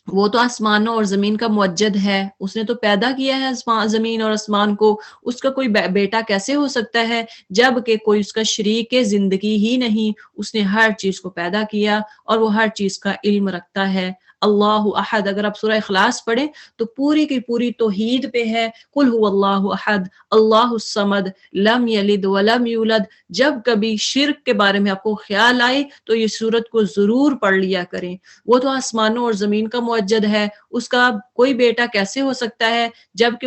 [SPEAKER 1] وہ تو آسمانوں اور زمین کا موجد ہے، اس نے تو پیدا کیا ہے زمین اور آسمان کو، اس کا کوئی بیٹا کیسے ہو سکتا ہے جب کہ کوئی اس کا شریک زندگی ہی نہیں؟ اس نے ہر چیز کو پیدا کیا اور وہ ہر چیز کا علم رکھتا ہے۔ اللہ احد، اگر آپ سورہ اخلاص پڑھیں تو پوری کی پوری توحید پہ ہے۔ قل هو اللہ احد اللہ الصمد لم یلد ولم یولد۔ جب کبھی شرک کے بارے میں آپ کو خیال آئے تو یہ سورت کو ضرور پڑھ لیا کریں۔ وہ تو آسمانوں اور زمین کا موجد ہے، اس کا کوئی بیٹا کیسے ہو سکتا ہے جبکہ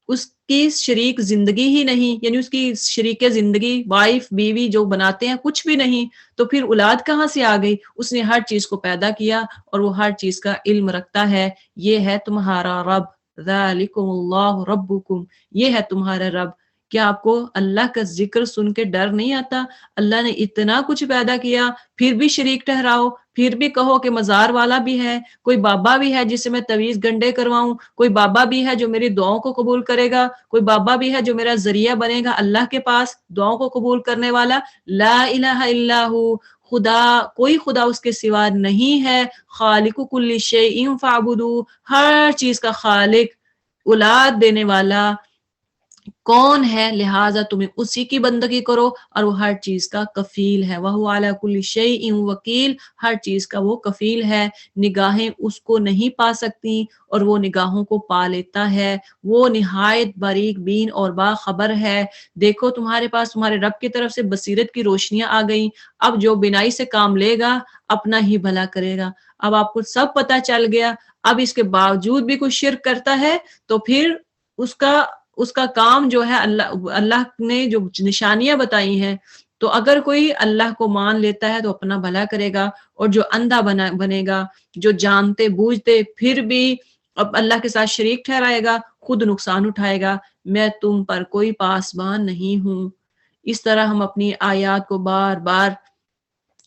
[SPEAKER 1] اس کی شریک زندگی ہی نہیں، یعنی اس کی شریک زندگی، وائف بیوی جو بناتے ہیں کچھ بھی نہیں، تو پھر اولاد کہاں سے آ گئی؟ اس نے ہر چیز کو پیدا کیا اور وہ ہر چیز کا علم رکھتا ہے۔ یہ ہے تمہارا رب، ذالکم اللہ ربکم، یہ ہے تمہارا رب۔ کیا آپ کو اللہ کا ذکر سن کے ڈر نہیں آتا؟ اللہ نے اتنا کچھ پیدا کیا، پھر بھی شریک ٹھہراؤ، پھر بھی کہو کہ مزار والا بھی ہے، کوئی بابا بھی ہے جس سے میں تعویذ گنڈے کرواؤں، کوئی بابا بھی ہے جو میری دعاؤں کو قبول کرے گا، کوئی بابا بھی ہے جو میرا ذریعہ بنے گا اللہ کے پاس دعاؤں کو قبول کرنے والا۔ لا الہ الا ہو، کوئی خدا اس کے سوا نہیں ہے۔ خالق کل شیء فاعبدوہ، ہر چیز کا خالق، اولاد دینے والا کون ہے؟ لہٰذا تمہیں اسی کی بندگی کرو، اور وہ ہر چیز کا کفیل ہے۔ وَهُوَ عَلَى كُلِّ شَيْءٍ وَكِيلٌ، ہر چیز کا وہ کفیل ہے۔ نگاہیں اس کو نہیں پا سکتی اور وہ نگاہوں کو پا لیتا ہے۔ وہ نہایت باریک بین اور باخبر ہے۔ دیکھو تمہارے پاس تمہارے رب کی طرف سے بصیرت کی روشنیاں آ گئیں، اب جو بینائی سے کام لے گا اپنا ہی بھلا کرے گا۔ اب آپ کو سب پتہ چل گیا، اب اس کے باوجود بھی کوئی شرک کرتا ہے تو پھر اس کا کام جو ہے، اللہ نے جو نشانیاں بتائی ہیں، تو اگر کوئی اللہ کو مان لیتا ہے تو اپنا بھلا کرے گا، اور جو اندھا بنے گا، جو جانتے بوجھتے پھر بھی اب اللہ کے ساتھ شریک ٹھہرائے گا، خود نقصان اٹھائے گا۔ میں تم پر کوئی پاسبان نہیں ہوں۔ اس طرح ہم اپنی آیات کو بار بار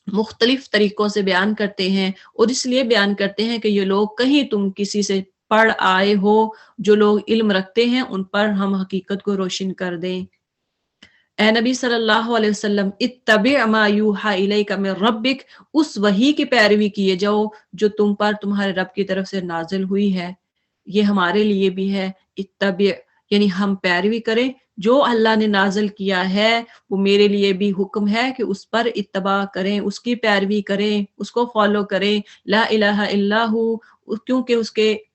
[SPEAKER 1] مختلف طریقوں سے بیان کرتے ہیں، اور اس لیے بیان کرتے ہیں کہ یہ لوگ کہیں تم کسی سے پڑھ آئے ہو، جو لوگ علم رکھتے ہیں ان پر ہم حقیقت کو روشن کر دیں۔ اے نبی صلی اللہ علیہ وسلم اتبع ما یوحی الیک من ربک، اس وحی کی پیروی کیے جاؤ جو تم پر تمہارے رب کی طرف سے نازل ہوئی ہے. یہ ہمارے لیے بھی ہے، اتبع یعنی ہم پیروی کریں جو اللہ نے نازل کیا ہے، وہ میرے لیے بھی حکم ہے کہ اس پر اتباع کریں، اس کی پیروی کریں، اس کو فالو کریں. لا الہ الا ہو، کیونکہ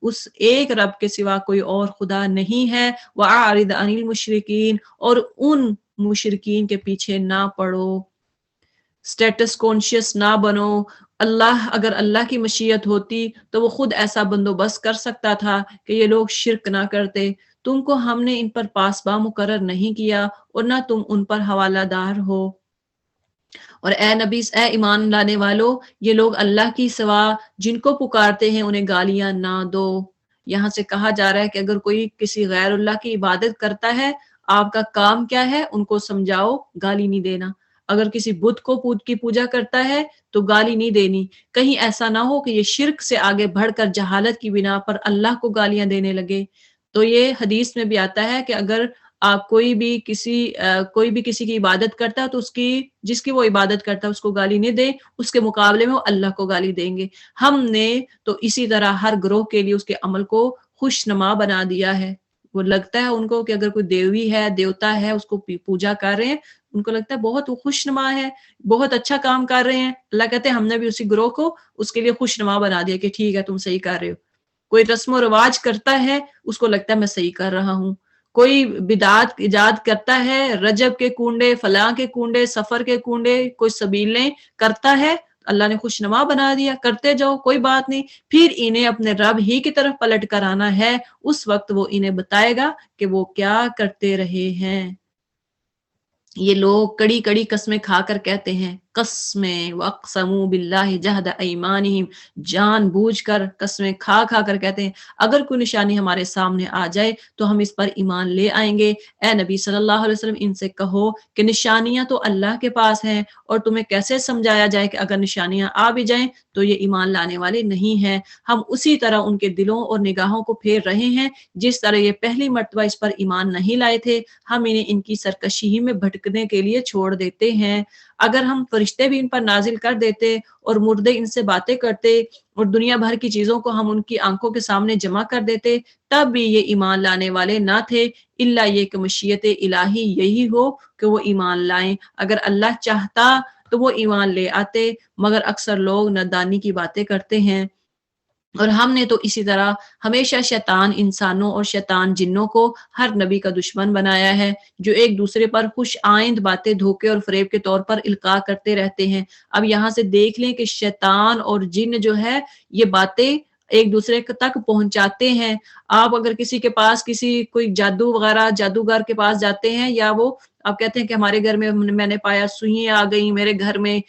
[SPEAKER 1] اس ایک رب کے سوا کوئی اور خدا نہیں ہے. وَأَعْرِضْ عَنِ الْمُشْرِكِينَ، اور ان مشرکین کے پیچھے نہ پڑو، سٹیٹس کانشیس نہ بنو. اگر اللہ کی مشیت ہوتی تو وہ خود ایسا بندوبست کر سکتا تھا کہ یہ لوگ شرک نہ کرتے. تم کو ہم نے ان پر پاسباں مقرر نہیں کیا اور نہ تم ان پر حوالہ دار ہو. اور اے نبی، اے ایمان لانے والو، یہ لوگ اللہ کی سوا جن کو پکارتے ہیں انہیں گالیاں نہ دو. یہاں سے کہا جا رہا ہے کہ اگر کوئی کسی غیر اللہ کی عبادت کرتا ہے، آپ کا کام کیا ہے؟ ان کو سمجھاؤ، گالی نہیں دینا. اگر کسی بت کو کی پوجا کرتا ہے تو گالی نہیں دینی. کہیں ایسا نہ ہو کہ یہ شرک سے آگے بڑھ کر جہالت کی بنا پر اللہ کو گالیاں دینے لگے. تو یہ حدیث میں بھی آتا ہے کہ اگر آپ کوئی بھی کسی کی عبادت کرتا ہے تو جس کی وہ عبادت کرتا ہے اس کو گالی نہیں دے، اس کے مقابلے میں وہ اللہ کو گالی دیں گے. ہم نے تو اسی طرح ہر گروہ کے لیے اس کے عمل کو خوشنما بنا دیا ہے. وہ لگتا ہے ان کو کہ اگر کوئی دیوی ہے، دیوتا ہے، اس کو پوجا کر رہے ہیں، ان کو لگتا ہے بہت خوشنما ہے، بہت اچھا کام کر رہے ہیں. اللہ کہتے ہیں ہم نے بھی اسی گروہ کو اس کے لیے خوشنما بنا دیا کہ ٹھیک ہے تم صحیح کر رہے ہو. کوئی رسم و رواج کرتا ہے، اس کو لگتا ہے میں صحیح کر رہا ہوں. کوئی بدعات ایجاد کرتا ہے، رجب کے کنڈے، فلاں کے کنڈے، سفر کے کنڈے، کوئی سبیلیں کرتا ہے، اللہ نے خوشنما بنا دیا، کرتے جاؤ کوئی بات نہیں. پھر انہیں اپنے رب ہی کی طرف پلٹ کر آنا ہے، اس وقت وہ انہیں بتائے گا کہ وہ کیا کرتے رہے ہیں. یہ لوگ کڑی کڑی قسمیں کھا کر کہتے ہیں، قسمیں وَاقْسَمُوا بِاللَّهِ جَهْدَ أَيْمَانِهِمْ، جان بوجھ کر قسمیں کھا کر کہتے ہیں اگر کوئی نشانی ہمارے سامنے آ جائے تو ہم اس پر ایمان لے آئیں گے. اے نبی صلی اللہ علیہ وسلم ان سے کہو کہ نشانیاں تو اللہ کے پاس ہیں، اور تمہیں کیسے سمجھایا جائے کہ اگر نشانیاں آ بھی جائیں تو یہ ایمان لانے والے نہیں ہیں. ہم اسی طرح ان کے دلوں اور نگاہوں کو پھیر رہے ہیں جس طرح یہ پہلی مرتبہ اس پر ایمان نہیں لائے تھے. ہم انہیں ان کی سرکشی میں بھٹکنے کے لیے چھوڑ دیتے ہیں. اگر ہم فرشتے بھی ان پر نازل کر دیتے اور مردے ان سے باتیں کرتے اور دنیا بھر کی چیزوں کو ہم ان کی آنکھوں کے سامنے جمع کر دیتے، تب بھی یہ ایمان لانے والے نہ تھے، الا یہ کہ مشیت الہی یہی ہو کہ وہ ایمان لائیں. اگر اللہ چاہتا تو وہ ایمان لے آتے، مگر اکثر لوگ نادانی کی باتیں کرتے ہیں. اور ہم نے تو اسی طرح ہمیشہ شیطان انسانوں اور شیطان جنوں کو ہر نبی کا دشمن بنایا ہے، جو ایک دوسرے پر خوش آئند باتیں دھوکے اور فریب کے طور پر القاء کرتے رہتے ہیں. اب یہاں سے دیکھ لیں کہ شیطان اور جن جو ہے یہ باتیں ایک دوسرے تک پہنچاتے ہیں. آپ اگر کسی کے پاس کوئی جادو وغیرہ جادوگر کے پاس جاتے ہیں، یا وہ آپ کہتے ہیں کہ ہمارے گھر میں نے پایا سوئیں آ گئی، میرے گھر میں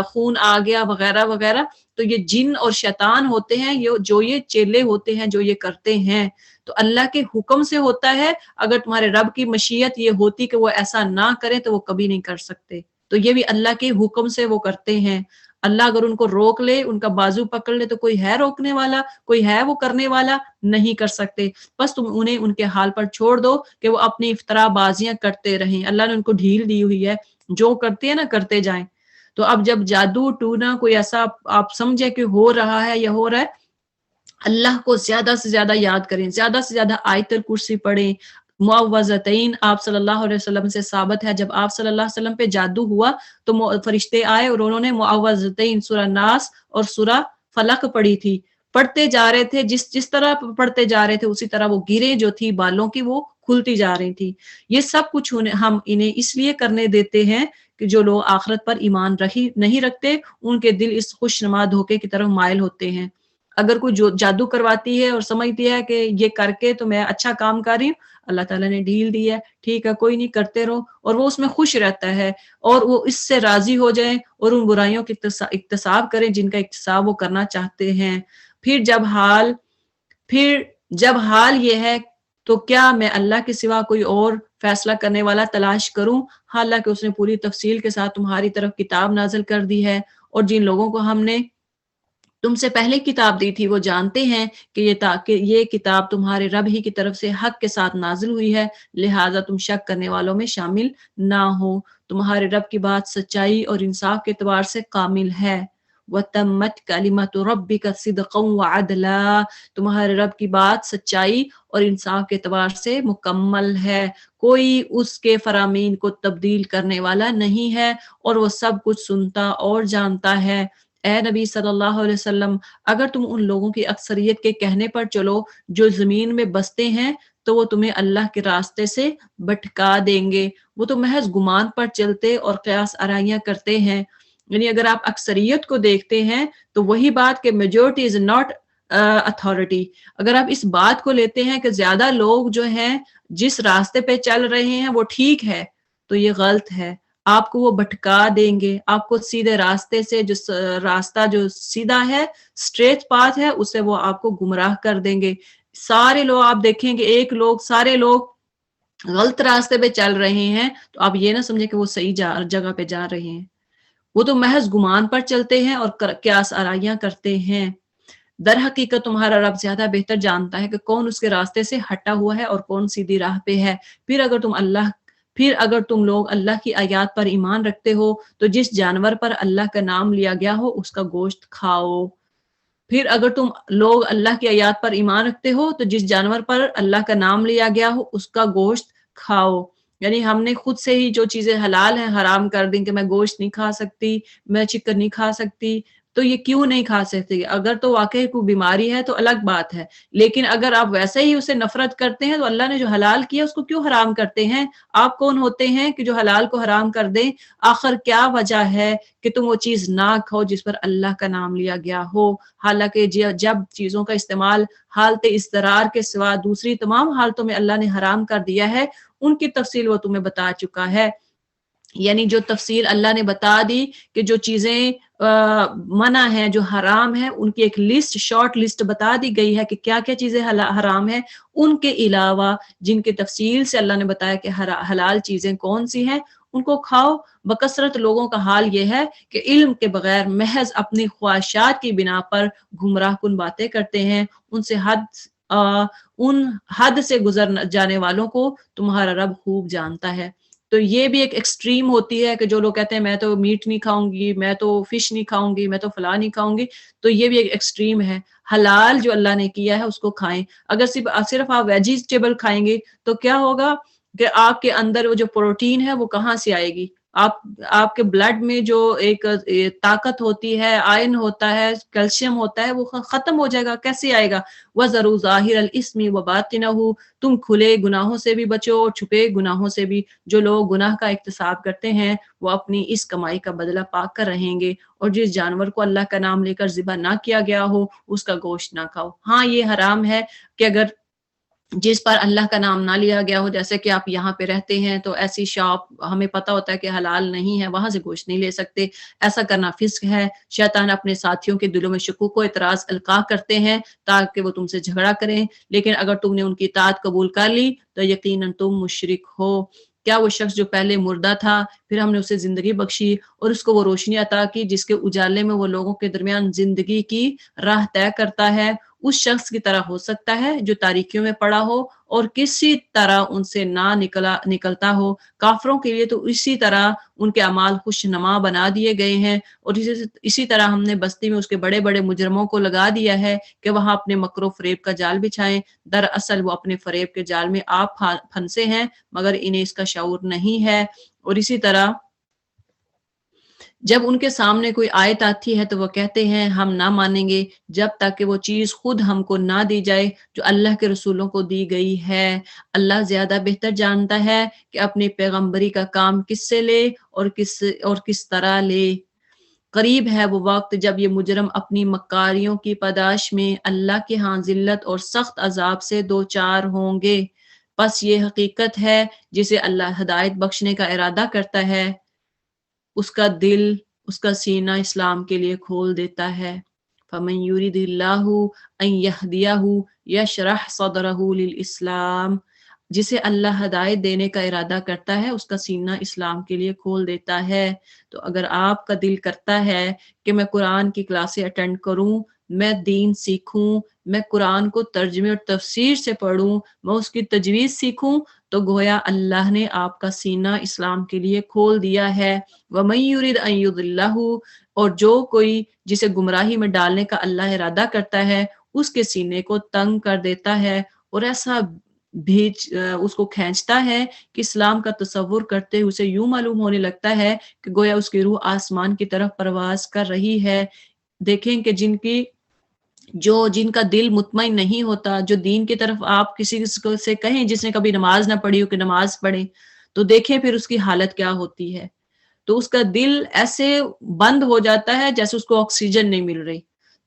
[SPEAKER 1] خون آ گیا وغیرہ وغیرہ، تو یہ جن اور شیطان ہوتے ہیں جو یہ چیلے ہوتے ہیں جو یہ کرتے ہیں. تو اللہ کے حکم سے ہوتا ہے. اگر تمہارے رب کی مشیت یہ ہوتی کہ وہ ایسا نہ کرے تو وہ کبھی نہیں کر سکتے. تو یہ بھی اللہ کے حکم سے وہ کرتے ہیں. اللہ اگر ان کو روک لے، ان کا بازو پکڑ لے، تو کوئی ہے روکنے والا؟ کوئی ہے وہ کرنے والا؟ نہیں کر سکتے. بس تم انہیں ان کے حال پر چھوڑ دو کہ وہ اپنی افطرا بازیاں کرتے رہیں. اللہ نے ان کو ڈھیل دی ہوئی ہے، جو کرتے ہیں نا کرتے جائیں. تو اب جب جادو ٹونا کوئی ایسا آپ سمجھے کہ ہو رہا ہے یا ہو رہا ہے، اللہ کو زیادہ سے زیادہ یاد کریں، زیادہ سے زیادہ آیت الکرسی پڑھیں. معوذتین آپ صلی اللہ علیہ وسلم سے ثابت ہے، جب آپ صلی اللہ علیہ وسلم پہ جادو ہوا تو فرشتے آئے اور انہوں نے معوذتین سورہ ناس اور سورہ فلق پڑھی تھی. پڑھتے جا رہے تھے، جس طرح پڑھتے جا رہے تھے اسی طرح وہ گیریں جو تھی بالوں کی وہ کھلتی جا رہی تھی. یہ سب کچھ ہم انہیں اس لیے کرنے دیتے ہیں کہ جو لوگ آخرت پر ایمان نہیں رکھتے ان کے دل اس خوشنما دھوکے کی طرف مائل ہوتے ہیں. اگر کوئی جادو کرواتی ہے اور سمجھتی ہے کہ یہ کر کے تو میں اچھا کام کر رہی ہوں، اللہ تعالیٰ نے ڈھیل دی ہے، ٹھیک ہے کوئی نہیں، کرتے رہو، اور وہ اس میں خوش رہتا ہے اور وہ اس سے راضی ہو جائیں اور ان برائیوں کی اکتساب کریں جن کا اکتساب وہ کرنا چاہتے ہیں. پھر جب حال یہ ہے تو کیا میں اللہ کے سوا کوئی اور فیصلہ کرنے والا تلاش کروں، حالانکہ اس نے پوری تفصیل کے ساتھ تمہاری طرف کتاب نازل کر دی ہے. اور جن لوگوں کو ہم نے تم سے پہلے کتاب دی تھی، وہ جانتے ہیں کہ یہ کتاب تمہارے رب ہی کی طرف سے حق کے ساتھ نازل ہوئی ہے، لہٰذا تم شک کرنے والوں میں شامل نہ ہو۔ تمہارے رب کی بات سچائی اور انصاف کے اعتبار سے کامل ہے۔ وَتَمَّتْ كَلِمَةُ رَبِّكَ صِدْقًا وَعَدْلًا، تمہارے رب کی بات سچائی اور انصاف کے اعتبار سے مکمل ہے، کوئی اس کے فرامین کو تبدیل کرنے والا نہیں ہے، اور وہ سب کچھ سنتا اور جانتا ہے۔ اے نبی صلی اللہ علیہ وسلم، اگر تم ان لوگوں کی اکثریت کے کہنے پر چلو جو زمین میں بستے ہیں تو وہ تمہیں اللہ کے راستے سے بھٹکا دیں گے، وہ تو محض گمان پر چلتے اور قیاس آرائیاں کرتے ہیں۔ یعنی اگر آپ اکثریت کو دیکھتے ہیں تو وہی بات کہ میجورٹی از ناٹ اتھارٹی، اگر آپ اس بات کو لیتے ہیں کہ زیادہ لوگ جو ہیں جس راستے پہ چل رہے ہیں وہ ٹھیک ہے، تو یہ غلط ہے۔ آپ کو وہ بھٹکا دیں گے، آپ کو سیدھے راستے سے، جو راستہ جو سیدھا ہے، اسٹریٹ پاتھ ہے، اسے وہ آپ کو گمراہ کر دیں گے۔ سارے لوگ آپ دیکھیں گے، سارے لوگ غلط راستے پہ چل رہے ہیں تو آپ یہ نہ سمجھیں کہ وہ صحیح جگہ پہ جا رہے ہیں، وہ تو محض گمان پر چلتے ہیں اور قیاس آرائیاں کرتے ہیں۔ در حقیقت تمہارا رب زیادہ بہتر جانتا ہے کہ کون اس کے راستے سے ہٹا ہوا ہے اور کون سیدھی راہ پہ ہے۔ پھر اگر تم لوگ اللہ کی آیات پر ایمان رکھتے ہو تو جس جانور پر اللہ کا نام لیا گیا ہو اس کا گوشت کھاؤ۔ پھر اگر تم لوگ اللہ کی آیات پر ایمان رکھتے ہو تو جس جانور پر اللہ کا نام لیا گیا ہو اس کا گوشت کھاؤ۔ یعنی ہم نے خود سے ہی جو چیزیں حلال ہیں حرام کر دیں کہ میں گوشت نہیں کھا سکتی، میں چکن نہیں کھا سکتی، تو یہ کیوں نہیں کھا سکتے؟ اگر تو واقعی کوئی بیماری ہے تو الگ بات ہے، لیکن اگر آپ ویسے ہی اسے نفرت کرتے ہیں تو اللہ نے جو حلال کیا اس کو کیوں حرام کرتے ہیں؟ آپ کون ہوتے ہیں کہ جو حلال کو حرام کر دیں؟ آخر کیا وجہ ہے کہ تم وہ چیز نہ کھاؤ جس پر اللہ کا نام لیا گیا ہو؟ حالانکہ جب چیزوں کا استعمال حالت اضطرار کے سوا دوسری تمام حالتوں میں اللہ نے حرام کر دیا ہے، ان کی تفصیل وہ تمہیں بتا چکا ہے۔ یعنی جو تفصیل اللہ نے بتا دی کہ جو چیزیں منع ہیں، جو حرام ہیں، ان کی ایک لسٹ، شارٹ لسٹ بتا دی گئی ہے کہ کیا کیا چیزیں حرام ہیں، ان کے علاوہ جن کی تفصیل سے اللہ نے بتایا کہ حلال چیزیں کون سی ہیں ان کو کھاؤ۔ بکثرت لوگوں کا حال یہ ہے کہ علم کے بغیر محض اپنی خواہشات کی بنا پر گمراہ کن باتیں کرتے ہیں، ان حد سے گزر جانے والوں کو تمہارا رب خوب جانتا ہے۔ تو یہ بھی ایک ایکسٹریم ہوتی ہے کہ جو لوگ کہتے ہیں میں تو میٹ نہیں کھاؤں گی، میں تو فش نہیں کھاؤں گی، میں تو فلاں نہیں کھاؤں گی، تو یہ بھی ایک ایکسٹریم ہے۔ حلال جو اللہ نے کیا ہے اس کو کھائیں۔ اگر صرف آپ ویجیٹیبل کھائیں گے تو کیا ہوگا کہ آپ کے اندر وہ جو پروٹین ہے وہ کہاں سے آئے گی؟ آپ کے بلڈ میں جو ایک طاقت ہوتی ہے، آئرن ہوتا ہے، کیلشیم ہوتا ہے، وہ ختم ہو جائے گا۔ کیسے آئے گا؟ وَذَرُوا ظَاهِرَ الْإِثْمِ وَبَاطِنَهُ، تم کھلے گناہوں سے بھی بچو اور چھپے گناہوں سے بھی۔ جو لوگ گناہ کا اکتساب کرتے ہیں وہ اپنی اس کمائی کا بدلہ پا کر رہیں گے، اور جس جانور کو اللہ کا نام لے کر ذبح نہ کیا گیا ہو اس کا گوشت نہ کھاؤ۔ ہاں یہ حرام ہے کہ اگر جس پر اللہ کا نام نہ لیا گیا ہو، جیسے کہ آپ یہاں پہ رہتے ہیں تو ایسی شاپ ہمیں پتہ ہوتا ہے کہ حلال نہیں ہے، وہاں سے گوشت نہیں لے سکتے، ایسا کرنا فسق ہے۔ شیطان اپنے ساتھیوں کے دلوں میں شکوک و اعتراض القاء کرتے ہیں تاکہ وہ تم سے جھگڑا کریں، لیکن اگر تم نے ان کی اطاعت قبول کر لی تو یقیناً تم مشرک ہو۔ کیا وہ شخص جو پہلے مردہ تھا پھر ہم نے اسے زندگی بخشی اور اس کو وہ روشنی عطا کی جس کے اجالے میں وہ لوگوں کے درمیان زندگی کی راہ طے کرتا ہے، اس شخص کی طرح ہو سکتا ہے جو تاریکیوں میں پڑا ہو اور کسی طرح ان سے نہ نکلتا ہو؟ کافروں کے لیے تو اسی طرح ان کے اعمال خوش نما بنا دیے گئے ہیں، اور اسی طرح ہم نے بستی میں اس کے بڑے بڑے مجرموں کو لگا دیا ہے کہ وہاں اپنے مکر و فریب کا جال بچھائیں۔ دراصل وہ اپنے فریب کے جال میں آپ پھنسے ہیں مگر انہیں اس کا شعور نہیں ہے۔ اور اسی طرح جب ان کے سامنے کوئی آیت آتی ہے تو وہ کہتے ہیں ہم نہ مانیں گے جب تک کہ وہ چیز خود ہم کو نہ دی جائے جو اللہ کے رسولوں کو دی گئی ہے۔ اللہ زیادہ بہتر جانتا ہے کہ اپنی پیغمبری کا کام کس سے لے اور کس طرح لے۔ قریب ہے وہ وقت جب یہ مجرم اپنی مکاریوں کی پاداش میں اللہ کے ہاں ذلت اور سخت عذاب سے دوچار ہوں گے۔ پس یہ حقیقت ہے جسے اللہ ہدایت بخشنے کا ارادہ کرتا ہے اس کا دل، اس کا سینہ اسلام کے لیے کھول دیتا ہے۔ فَمَن يُرِدِ اللَّهُ أَن يَهْدِيَهُ يَشْرَحْ صَدْرَهُ لِلْإِسْلَامِ، جسے اللہ ہدایت دینے کا ارادہ کرتا ہے اس کا سینہ اسلام کے لیے کھول دیتا ہے۔ تو اگر آپ کا دل کرتا ہے کہ میں قرآن کی کلاسیں اٹینڈ کروں، میں دین سیکھوں، میں قرآن کو ترجمے اور تفسیر سے پڑھوں، میں اس کی تجوید سیکھوں، تو گویا اللہ نے آپ کا سینہ اسلام کے لیے کھول دیا ہے۔ وَمَن يُرِدْ أَن يُضِلَّهُ، اور جو کوئی جسے گمراہی میں ڈالنے کا اللہ ارادہ کرتا ہے اس کے سینے کو تنگ کر دیتا ہے اور ایسا اس کو کھینچتا ہے کہ اسلام کا تصور کرتے اسے یوں معلوم ہونے لگتا ہے کہ گویا اس کی روح آسمان کی طرف پرواز کر رہی ہے۔ دیکھیں کہ جن کا دل مطمئن نہیں ہوتا، جو دین کی طرف آپ کسی سے کہیں جس نے کبھی نماز نہ پڑھی ہو کہ نماز پڑھے، تو دیکھیں پھر اس کی حالت کیا ہوتی ہے۔ تو اس کا دل ایسے بند ہو جاتا ہے جیسے اس کو آکسیجن نہیں مل رہی۔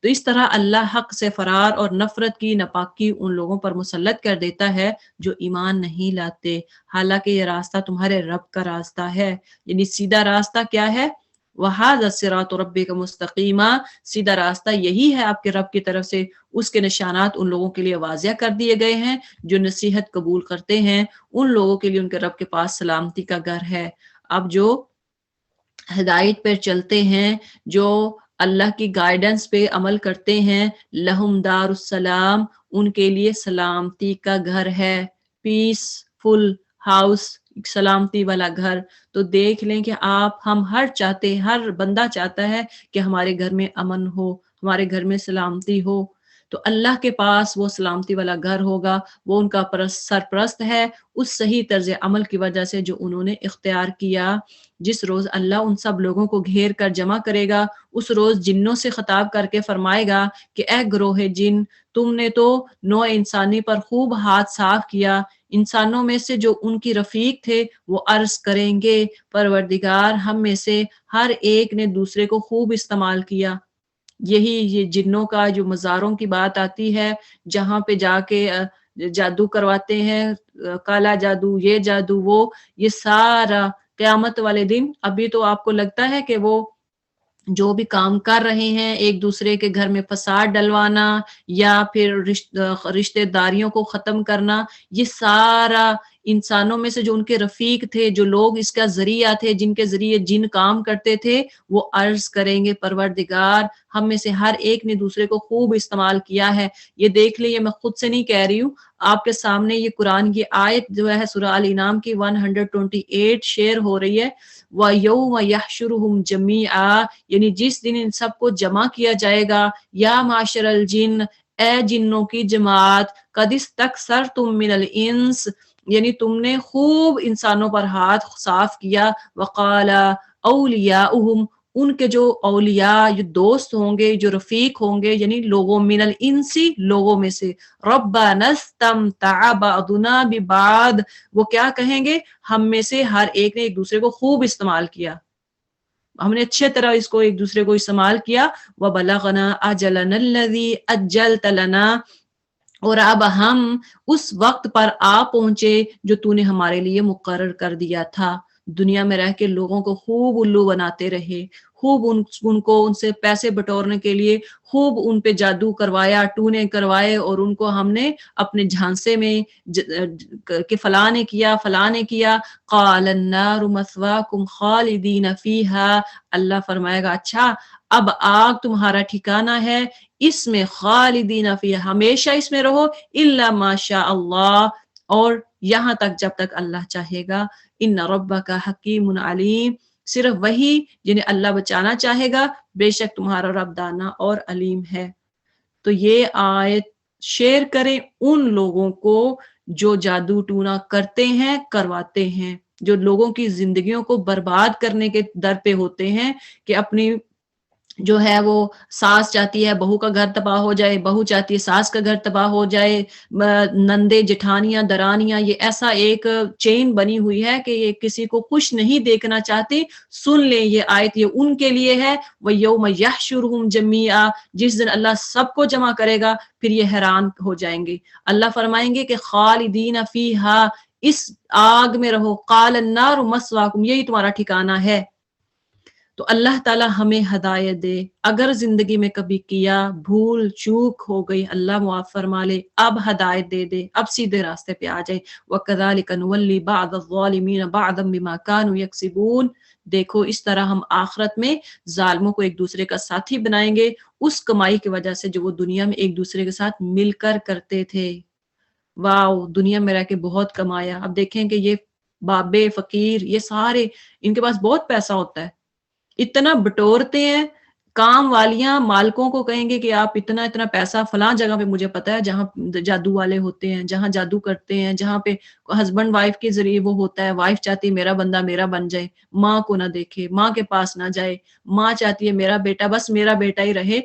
[SPEAKER 1] تو اس طرح اللہ حق سے فرار اور نفرت کی ناپاکی ان لوگوں پر مسلط کر دیتا ہے جو ایمان نہیں لاتے، حالانکہ یہ راستہ تمہارے رب کا راستہ ہے۔ یعنی سیدھا راستہ کیا ہے؟ وَهَذَا الصِّرَاطُ رَبِّكَ مُسْتَقِيمًا، سیدھا راستہ یہی ہے آپ کے رب کی طرف سے۔ اس کے نشانات ان لوگوں کے لیے واضح کر دیے گئے ہیں جو نصیحت قبول کرتے ہیں، ان لوگوں کے لیے ان کے رب کے پاس سلامتی کا گھر ہے۔ اب جو ہدایت پر چلتے ہیں، جو اللہ کی گائیڈنس پہ عمل کرتے ہیں، لہم دار السلام، ان کے لیے سلامتی کا گھر ہے، پیس فل ہاؤس، سلامتی والا گھر۔ تو دیکھ لیں کہ ہم ہر بندہ چاہتا ہے کہ ہمارے گھر میں امن ہو، ہمارے گھر میں سلامتی ہو۔ تو اللہ کے پاس وہ سلامتی والا گھر ہوگا، وہ ان کا سرپرست ہے اس صحیح طرز عمل کی وجہ سے جو انہوں نے اختیار کیا۔ جس روز اللہ ان سب لوگوں کو گھیر کر جمع کرے گا، اس روز جنوں سے خطاب کر کے فرمائے گا کہ اے گروہ جن، تم نے تو نوع انسانی پر خوب ہاتھ صاف کیا۔ انسانوں میں سے جو ان کی رفیق تھے وہ عرض کریں گے، پروردگار ہم میں سے ہر ایک نے دوسرے کو خوب استعمال کیا۔ یہ جنوں کا جو مزاروں کی بات آتی ہے، جہاں پہ جا کے جادو کرواتے ہیں، کالا جادو، یہ جادو، وہ، یہ سارا قیامت والے دن۔ ابھی تو آپ کو لگتا ہے کہ وہ جو بھی کام کر رہے ہیں، ایک دوسرے کے گھر میں فساد ڈلوانا یا پھر رشتہ داریوں کو ختم کرنا، یہ سارا انسانوں میں سے جو ان کے رفیق تھے، جو لوگ اس کا ذریعہ تھے، جن کے ذریعے جن کام کرتے تھے، وہ عرض کریں گے پروردگار ہم میں سے ہر ایک نے دوسرے کو خوب استعمال کیا ہے۔ یہ دیکھ لیں، یہ میں خود سے نہیں کہہ رہی ہوں، آپ کے سامنے یہ قرآن کی آیت جو ہے سورہ ال انعام کی 128 شیئر ہو رہی ہے۔ وَيَوْمَ يَحْشُرُهُمْ جَمِيعًا، یعنی جس دن ان سب کو جمع کیا جائے گا، یا معاشر الجن، اے جنوں کی جماعت، قد استکثرتم من الانس، یعنی تم نے خوب انسانوں پر ہاتھ صاف کیا۔ وقال اولیاؤہم، ان کے جو اولیاء، جو دوست ہوں گے، جو رفیق ہوں گے، یعنی لوگوں، من الانسی، لوگوں میں سے، ربنا استمتع بعضنا ببعض، وہ کیا کہیں گے؟ ہم میں سے ہر ایک نے ایک دوسرے کو خوب استعمال کیا، ہم نے اچھے طرح اس کو ایک دوسرے کو استعمال کیا۔ وَبَلَغْنَا أَجَلَنَا الَّذِي أَجَّلْتَ لَنَا، اور اب ہم اس وقت پر آ پہنچے جو تو نے ہمارے لیے مقرر کر دیا تھا۔ دنیا میں رہ کے لوگوں کو خوب الو بناتے رہے، خوب ان کو ان سے پیسے بٹورنے کے لیے خوب ان پہ جادو کروایا، ٹونے کروائے، اور ان کو ہم نے اپنے جھانسے میں کہ فلاں نے کیا، فلاں نے کیا۔ قال النار مثواکم خالدین فیہا، اللہ فرمائے گا اچھا اب آگ تمہارا ٹھکانہ ہے، اس میں خالدین فیہا، ہمیشہ اس میں رہو، الا ما شاء اللہ، اور یہاں تک جب تک اللہ چاہے گا۔ ان ربک حکیم علیم، صرف وہی جنہیں اللہ بچانا چاہے گا، بے شک تمہارا رب دانا اور علیم ہے۔ تو یہ آیت شیئر کریں ان لوگوں کو جو جادو ٹونا کرتے ہیں، کرواتے ہیں، جو لوگوں کی زندگیوں کو برباد کرنے کے در پہ ہوتے ہیں، کہ اپنی جو ہے وہ ساس چاہتی ہے بہو کا گھر تباہ ہو جائے، بہو چاہتی ہے ساس کا گھر تباہ ہو جائے، نندے جٹھانیاں درانیاں، یہ ایسا ایک چین بنی ہوئی ہے کہ یہ کسی کو خوش نہیں دیکھنا چاہتے۔ سن لیں یہ آیت، یہ ان کے لیے ہے۔ وَيَوْمَ يَحْشُرُهُمْ جَمِيعًا، جس دن اللہ سب کو جمع کرے گا، پھر یہ حیران ہو جائیں گے۔ اللہ فرمائیں گے کہ خالدین فیہا، اس آگ میں رہو، قال النار مثواکم، یہی تمہارا ٹھکانہ ہے۔ تو اللہ تعالیٰ ہمیں ہدایت دے. اگر زندگی میں کبھی کیا بھول چوک ہو گئی، اللہ معاف فرما لے، اب ہدایت دے دے، اب سیدھے راستے پہ آ جائے. وَكَذَلِكَ نُوَلِّي بَعْضَ الظَّالِمِينَ بَعْضًا بِمَا كَانُوا يَكْسِبُونَ. دیکھو اس طرح ہم آخرت میں ظالموں کو ایک دوسرے کا ساتھی بنائیں گے اس کمائی کی وجہ سے جو وہ دنیا میں ایک دوسرے کے ساتھ مل کر کرتے تھے. واو، دنیا میں رہ کے بہت کمایا. اب دیکھیں کہ یہ بابے فقیر یہ سارے ان کے پاس بہت پیسہ ہوتا ہے، اتنا بٹورتے ہیں. کام والیاں مالکوں کو کہیں گے کہ آپ اتنا اتنا پیسہ فلاں جگہ پہ مجھے پتا ہے جہاں جادو والے ہوتے ہیں، جہاں جادو کرتے ہیں، جہاں پہ ہسبینڈ وائف کے ذریعے وہ ہوتا ہے. وائف چاہتی ہے میرا بندہ میرا بن جائے، ماں کو نہ دیکھے، ماں کے پاس نہ جائے. ماں چاہتی ہے میرا بیٹا بس میرا بیٹا ہی رہے،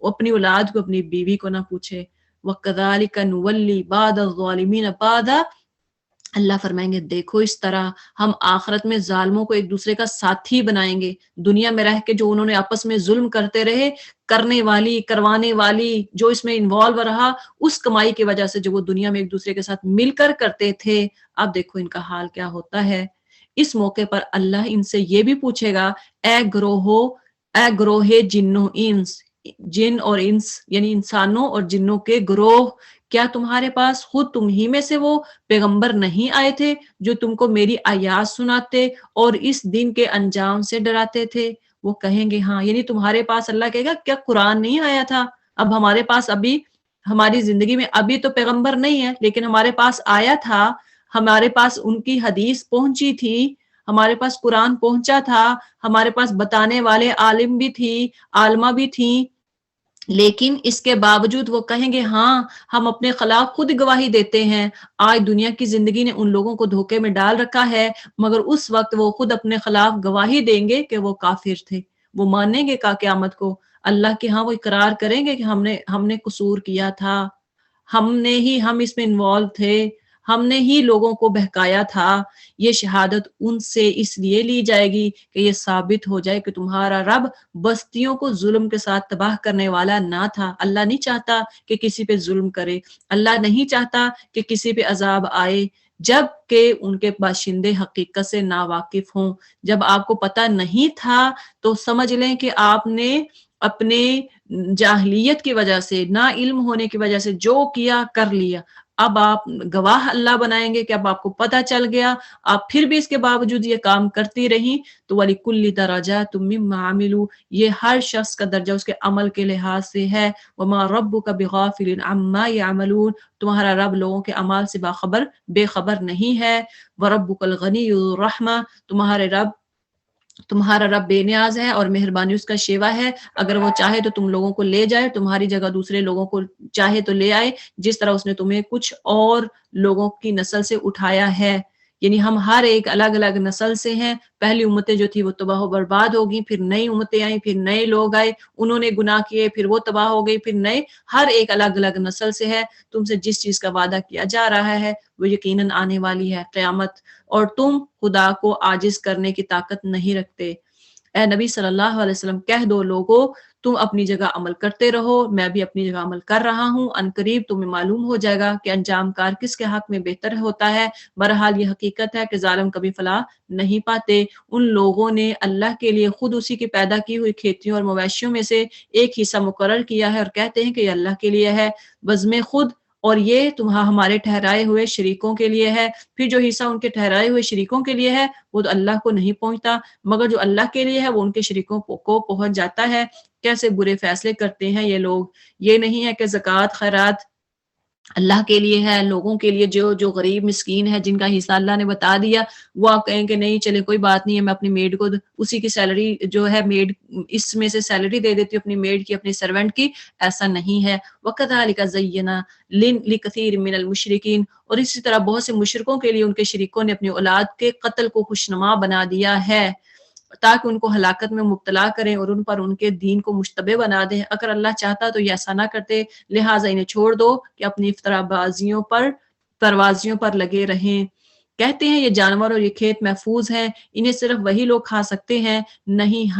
[SPEAKER 1] اپنی اولاد کو اپنی بیوی کو نہ پوچھے. وَكَذَلِكَ نُوَلِّي بَعْضَ الظَّالِمِينَ بَعْضًا. اللہ فرمائیں گے دیکھو اس طرح ہم آخرت میں ظالموں کو ایک دوسرے کا ساتھی بنائیں گے. دنیا میں رہ کے جو انہوں نے آپس میں ظلم کرتے رہے، کرنے والی کروانے والی جو اس میں انوالو رہا اس کمائی کی وجہ سے جو وہ دنیا میں ایک دوسرے کے ساتھ مل کر کرتے تھے، اب دیکھو ان کا حال کیا ہوتا ہے. اس موقع پر اللہ ان سے یہ بھی پوچھے گا، اے گروہ جنوں انس، جن اور انس یعنی انسانوں اور جنوں کے گروہ، کیا تمہارے پاس خود تم ہی میں سے وہ پیغمبر نہیں آئے تھے جو تم کو میری آیات سناتے اور اس دن کے انجام سے ڈراتے تھے؟ وہ کہیں گے ہاں، یعنی تمہارے پاس اللہ کہے گا کیا قرآن نہیں آیا تھا؟ اب ہمارے پاس ابھی ہماری زندگی میں ابھی تو پیغمبر نہیں ہے لیکن ہمارے پاس آیا تھا، ہمارے پاس ان کی حدیث پہنچی تھی، ہمارے پاس قرآن پہنچا تھا، ہمارے پاس بتانے والے عالم بھی تھی، عالمہ بھی تھیں. لیکن اس کے باوجود وہ کہیں گے ہاں ہم اپنے خلاف خود گواہی دیتے ہیں. آج دنیا کی زندگی نے ان لوگوں کو دھوکے میں ڈال رکھا ہے، مگر اس وقت وہ خود اپنے خلاف گواہی دیں گے کہ وہ کافر تھے. وہ مانیں گے کا قیامت کو اللہ کے ہاں، وہ اقرار کریں گے کہ ہم نے قصور کیا تھا، ہم اس میں انوالو تھے، ہم نے ہی لوگوں کو بہکایا تھا. یہ شہادت ان سے اس لیے لی جائے گی کہ یہ ثابت ہو جائے کہ تمہارا رب بستیوں کو ظلم کے ساتھ تباہ کرنے والا نہ تھا. اللہ نہیں چاہتا کہ کسی پہ ظلم کرے، اللہ نہیں چاہتا کہ کسی پہ عذاب آئے جب کہ ان کے باشندے حقیقت سے ناواقف ہوں. جب آپ کو پتہ نہیں تھا تو سمجھ لیں کہ آپ نے اپنے جاہلیت کی وجہ سے، نا علم ہونے کی وجہ سے جو کیا کر لیا. اب آپ گواہ اللہ بنائیں گے کہ اب آپ کو پتہ چل گیا، آپ پھر بھی اس کے باوجود یہ کام کرتی رہی. تو وَلِكُلِّ دَرَجَاتٌ مِّمَّا عَمِلُوا، یہ ہر شخص کا درجہ اس کے عمل کے لحاظ سے ہے. وَمَا رَبُّكَ بِغَافِلٍ عَمَّا يَعْمَلُونَ، تمہارا رب لوگوں کے اعمال سے بے خبر نہیں ہے. وَرَبُّكَ الْغَنِيُّ ذُو الرَّحْمَةِ، تمہارا رب بے نیاز ہے اور مہربانی اس کا شیوا ہے. اگر وہ چاہے تو تم لوگوں کو لے جائے، تمہاری جگہ دوسرے لوگوں کو چاہے تو لے آئے، جس طرح اس نے تمہیں کچھ اور لوگوں کی نسل سے اٹھایا ہے. یعنی ہم ہر ایک الگ الگ نسل سے ہیں. پہلی امتیں جو تھی وہ تباہ و برباد ہو گئی، پھر نئی امتیں آئیں، پھر نئے لوگ آئے، انہوں نے گناہ کیے، پھر وہ تباہ ہو گئی، پھر نئے. ہر ایک الگ الگ نسل سے ہے. تم سے جس چیز کا وعدہ کیا جا رہا ہے وہ یقیناً آنے والی ہے، قیامت، اور تم خدا کو عاجز کرنے کی طاقت نہیں رکھتے. اے نبی صلی اللہ علیہ وسلم کہہ دو لوگوں، تم اپنی جگہ عمل کرتے رہو، میں بھی اپنی جگہ عمل کر رہا ہوں. عنقریب تمہیں معلوم ہو جائے گا کہ انجام کار کس کے حق میں بہتر ہوتا ہے. بہرحال یہ حقیقت ہے کہ ظالم کبھی فلاح نہیں پاتے. ان لوگوں نے اللہ کے لیے خود اسی کی پیدا کی ہوئی کھیتیوں اور مویشیوں میں سے ایک حصہ مقرر کیا ہے اور کہتے ہیں کہ یہ اللہ کے لیے ہے بزم خود، اور یہ ہمارے ٹھہرائے ہوئے شریکوں کے لیے ہے. پھر جو حصہ ان کے ٹھہرائے ہوئے شریکوں کے لیے ہے وہ تو اللہ کو نہیں پہنچتا، مگر جو اللہ کے لیے ہے وہ ان کے شریکوں کو پہنچ جاتا ہے. کیسے برے فیصلے کرتے ہیں یہ لوگ. یہ نہیں ہے کہ زکوٰۃ خیرات اللہ کے لیے ہے، لوگوں کے لیے جو غریب مسکین ہے جن کا حصہ اللہ نے بتا دیا وہ آپ کہیں کہ نہیں چلے کوئی بات نہیں ہے، میں اپنی میڈ کو اسی کی سیلری جو ہے میڈ اس میں سے سیلری دے دیتی ہوں اپنی میڈ کی، اپنی سرونٹ کی. ایسا نہیں ہے. وَكَذَلِكَ زَيَّنَا لِكَثِيرٍ مِّنَ الْمُشْرِكِينَ، اور اسی طرح بہت سے مشرکوں کے لیے ان کے شریکوں نے اپنی اولاد کے قتل کو خوشنما بنا دیا ہے تاکہ ان کو ہلاکت میں مبتلا کریں اور ان پر ان کے دین کو مشتبہ بنا دیں. اگر اللہ چاہتا تو یہ ایسا نہ کرتے، لہٰذا انہیں چھوڑ دو کہ اپنی افطرا بازیوں پروازیوں پر لگے رہیں. کہتے ہیں یہ جانور اور یہ کھیت محفوظ ہیں، انہیں صرف وہی لوگ کھا سکتے ہیں، نہیں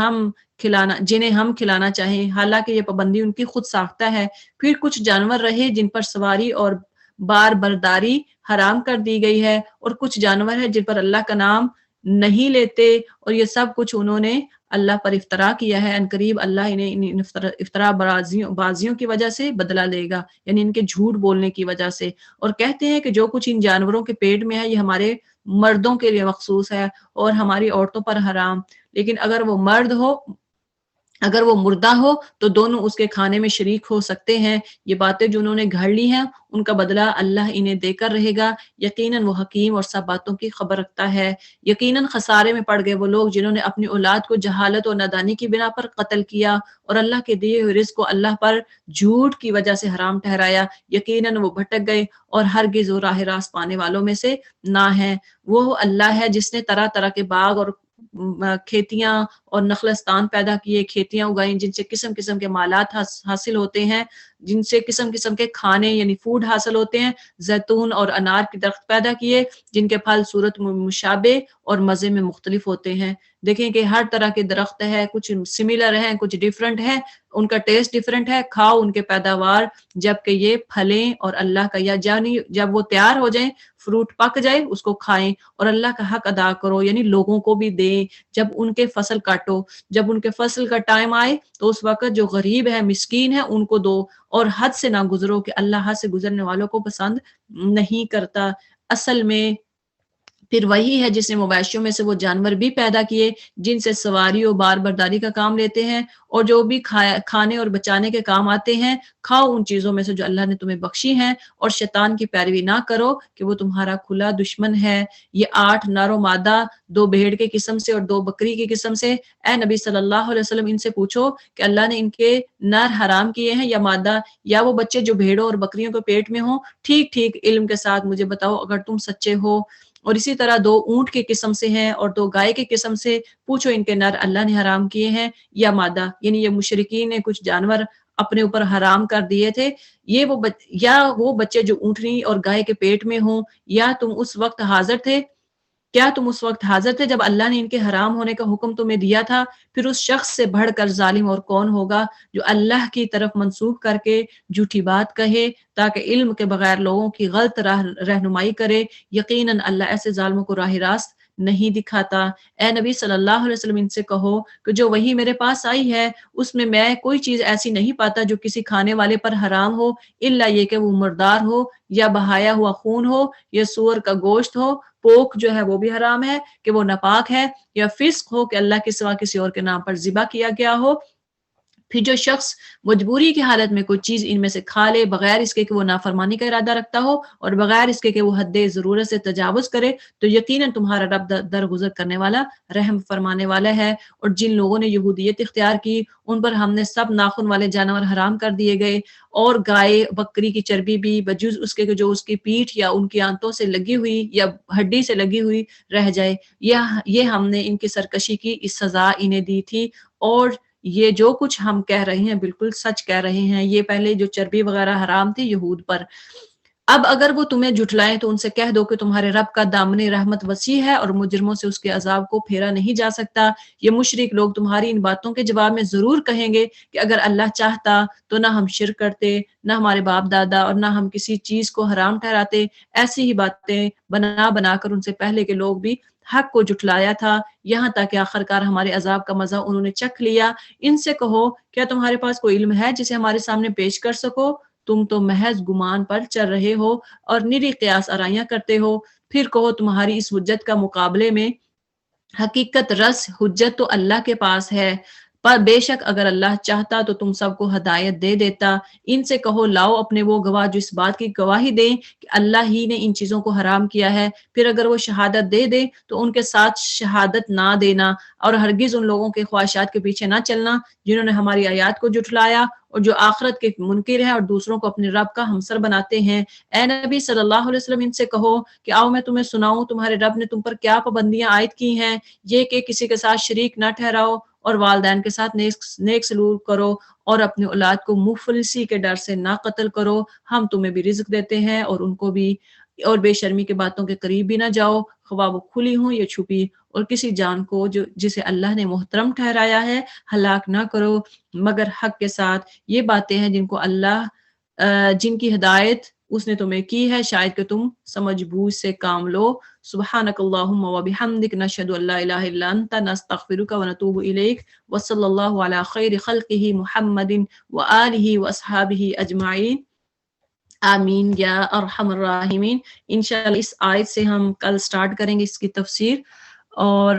[SPEAKER 1] جنہیں ہم کھلانا چاہیں، حالانکہ یہ پابندی ان کی خود ساختہ ہے. پھر کچھ جانور رہے جن پر سواری اور بار برداری حرام کر دی گئی ہے، اور کچھ جانور ہیں جن پر اللہ کا نام نہیں لیتے، اور یہ سب کچھ انہوں نے اللہ پر افطرا کیا ہے۔ عنقریب اللہ انہیں ان افطرا بازیوں کی وجہ سے بدلہ لے گا، یعنی ان کے جھوٹ بولنے کی وجہ سے۔ اور کہتے ہیں کہ جو کچھ ان جانوروں کے پیٹ میں ہے یہ ہمارے مردوں کے لیے مخصوص ہے اور ہماری عورتوں پر حرام، لیکن اگر وہ مردہ ہو تو دونوں اس کے کھانے میں شریک ہو سکتے ہیں۔ یہ باتیں جو انہوں نے گھڑ لی ہیں ان کا بدلہ اللہ انہیں دے کر رہے گا، یقیناً وہ حکیم اور سب باتوں کی خبر رکھتا ہے۔ یقیناً خسارے میں پڑ گئے وہ لوگ جنہوں نے اپنی اولاد کو جہالت اور نادانی کی بنا پر قتل کیا اور اللہ کے دیے ہوئے رزق کو اللہ پر جھوٹ کی وجہ سے حرام ٹھہرایا، یقیناً وہ بھٹک گئے اور ہرگز وہ راہ راست پانے والوں میں سے نہ ہیں۔ وہ اللہ ہے جس نے طرح طرح کے باغ اور کھیتیاں اور نخلستان پیدا کیے، کھیتیاں اگائیں جن سے قسم قسم کے مالات حاصل ہوتے ہیں، جن سے قسم قسم کے کھانے یعنی فوڈ حاصل ہوتے ہیں، زیتون اور انار کے درخت پیدا کیے جن کے پھل صورت مشابہ اور مزے میں مختلف ہوتے ہیں۔ دیکھیں کہ ہر طرح کے درخت ہے، کچھ سملر ہیں کچھ ڈیفرنٹ ہیں، ان کا ٹیسٹ ڈیفرنٹ ہے، کھاؤ ان کے پیداوار جبکہ یہ پھلیں اور اللہ کا یا جانی جب وہ تیار ہو جائیں، فروٹ پک جائے اس کو کھائیں اور اللہ کا حق ادا کرو، یعنی لوگوں کو بھی دیں۔ جب ان کے فصل کاٹو، جب ان کے فصل کا ٹائم آئے تو اس وقت جو غریب ہے مسکین ہے ان کو دو، اور حد سے نہ گزرو کہ اللہ حد سے گزرنے والوں کو پسند نہیں کرتا۔ اصل میں پھر وہی ہے جس نے مویشیوں میں سے وہ جانور بھی پیدا کیے جن سے سواری و بار برداری کا کام لیتے ہیں اور جو بھی کھانے اور بچانے کے کام آتے ہیں۔ کھاؤ ان چیزوں میں سے جو اللہ نے تمہیں بخشی ہیں اور شیطان کی پیروی نہ کرو کہ وہ تمہارا کھلا دشمن ہے۔ یہ 8 نر و مادہ، 2 بھیڑ کے قسم سے اور 2 بکری کی قسم سے۔ اے نبی صلی اللہ علیہ وسلم ان سے پوچھو کہ اللہ نے ان کے نر حرام کیے ہیں یا مادہ، یا وہ بچے جو بھیڑوں اور بکریوں کے پیٹ میں ہوں؟ ٹھیک ٹھیک علم کے ساتھ مجھے بتاؤ اگر تم سچے ہو۔ اور اسی طرح 2 اونٹ کی قسم سے ہیں اور 2 گائے کی قسم سے، پوچھو ان کے نر اللہ نے حرام کیے ہیں یا مادہ، یعنی یہ مشرکین نے کچھ جانور اپنے اوپر حرام کر دیے تھے، یہ یا وہ بچے جو اونٹنی اور گائے کے پیٹ میں ہوں، یا تم اس وقت حاضر تھے، کیا تم اس وقت حاضر تھے جب اللہ نے ان کے حرام ہونے کا حکم تمہیں دیا تھا؟ پھر اس شخص سے بڑھ کر ظالم اور کون ہوگا جو اللہ کی طرف منسوخ کر کے جھوٹی بات کہے تاکہ علم کے بغیر لوگوں کی غلط رہنمائی کرے۔ یقیناً اللہ ایسے ظالموں کو راہ راست نہیں دکھاتا۔ اے نبی صلی اللہ علیہ وسلم ان سے کہو کہ جو وحی میرے پاس آئی ہے اس میں کوئی چیز ایسی نہیں پاتا جو کسی کھانے والے پر حرام ہو، الا یہ کہ وہ مردار ہو یا بہایا ہوا خون ہو یا سور کا گوشت ہو۔ پوک جو ہے وہ بھی حرام ہے کہ وہ ناپاک ہے، یا فسق ہو کہ اللہ کے سوا کسی اور کے نام پر ذبح کیا گیا ہو۔ پھر جو شخص مجبوری کی حالت میں کوئی چیز ان میں سے کھا لے بغیر اس کے کہ وہ نافرمانی کا ارادہ رکھتا ہو اور بغیر اس کے کہ وہ حد ضرورت سے تجاوز کرے، تو یقیناً تمہارا رب درگزر کرنے والا رحم فرمانے والا ہے۔ اور جن لوگوں نے یہودیت اختیار کی ان پر ہم نے سب ناخن والے جانور حرام کر دیے گئے، اور گائے بکری کی چربی بھی بجز اس کے جو اس کی پیٹھ یا ان کی آنتوں سے لگی ہوئی یا ہڈی سے لگی ہوئی رہ جائے، یہ ہم نے ان کی سرکشی کی اس سزا انہیں دی تھی۔ اور یہ جو کچھ ہم کہہ رہے ہیں بالکل سچ کہہ رہے ہیں۔ یہ پہلے جو چربی وغیرہ حرام تھی یہود پر، اب اگر وہ تمہیں جھٹلائیں تو ان سے کہہ دو کہ تمہارے رب کا دامن رحمت وسیع ہے اور مجرموں سے اس کے عذاب کو پھیرا نہیں جا سکتا۔ یہ مشرک لوگ تمہاری ان باتوں کے جواب میں ضرور کہیں گے کہ اگر اللہ چاہتا تو نہ ہم شرک کرتے، نہ ہمارے باپ دادا، اور نہ ہم کسی چیز کو حرام ٹھہراتے۔ ایسی ہی باتیں بنا بنا کر ان سے پہلے کے لوگ بھی حق کو جھٹلایا تھا، یہاں تک کہ آخرکار ہمارے عذاب کا مزہ انہوں نے چکھ لیا۔ ان سے کہو کیا تمہارے پاس کوئی علم ہے جسے ہمارے سامنے پیش کر سکو؟ تم تو محض گمان پر چل رہے ہو اور نری قیاس آرائیاں کرتے ہو۔ پھر کہو تمہاری اس حجت کا مقابلے میں حقیقت رس حجت تو اللہ کے پاس ہے، پر بے شک اگر اللہ چاہتا تو تم سب کو ہدایت دے دیتا۔ ان سے کہو لاؤ اپنے وہ گواہ جو اس بات کی گواہی دیں کہ اللہ ہی نے ان چیزوں کو حرام کیا ہے، پھر اگر وہ شہادت دے دیں تو ان کے ساتھ شہادت نہ دینا، اور ہرگز ان لوگوں کے خواہشات کے پیچھے نہ چلنا جنہوں نے ہماری آیات کو جھٹلایا اور جو آخرت کے منکر ہیں اور دوسروں کو اپنے رب کا ہمسر بناتے ہیں۔ اے نبی صلی اللہ علیہ وسلم ان سے کہو کہ آؤ میں تمہیں سناؤں تمہارے رب نے تم پر کیا پابندیاں عائد کی ہیں، یہ کہ کسی کے ساتھ شریک نہ ٹھہراؤ اور والدین کے ساتھ نیک سلوک کرو اور اپنی اولاد کو مفلسی کے ڈر سے نہ قتل کرو، ہم تمہیں بھی رزق دیتے ہیں اور ان کو بھی، اور بے شرمی کے باتوں کے قریب بھی نہ جاؤ، خواہ وہ کھلی ہوں یا چھپی، اور کسی جان کو جسے اللہ نے محترم ٹھہرایا ہے ہلاک نہ کرو مگر حق کے ساتھ۔ یہ باتیں ہیں جن کی ہدایت اس نے تمہیں کی ہے، شاید کہ تم سمجھ بوجھ سے کام لو۔ سبحانک اللہم و بحمدک، نشہد ان لا الہ الا انت، نستغفرک و نتوب الیک، وصلی اللہ علی خیر خلقہ محمد و آلہ و اصحابہ اجمعین، آمین یا ارحم الراحمین۔ انشاءاللہ اس آیت سے ہم کل سٹارٹ کریں گے اس کی تفسیر، اور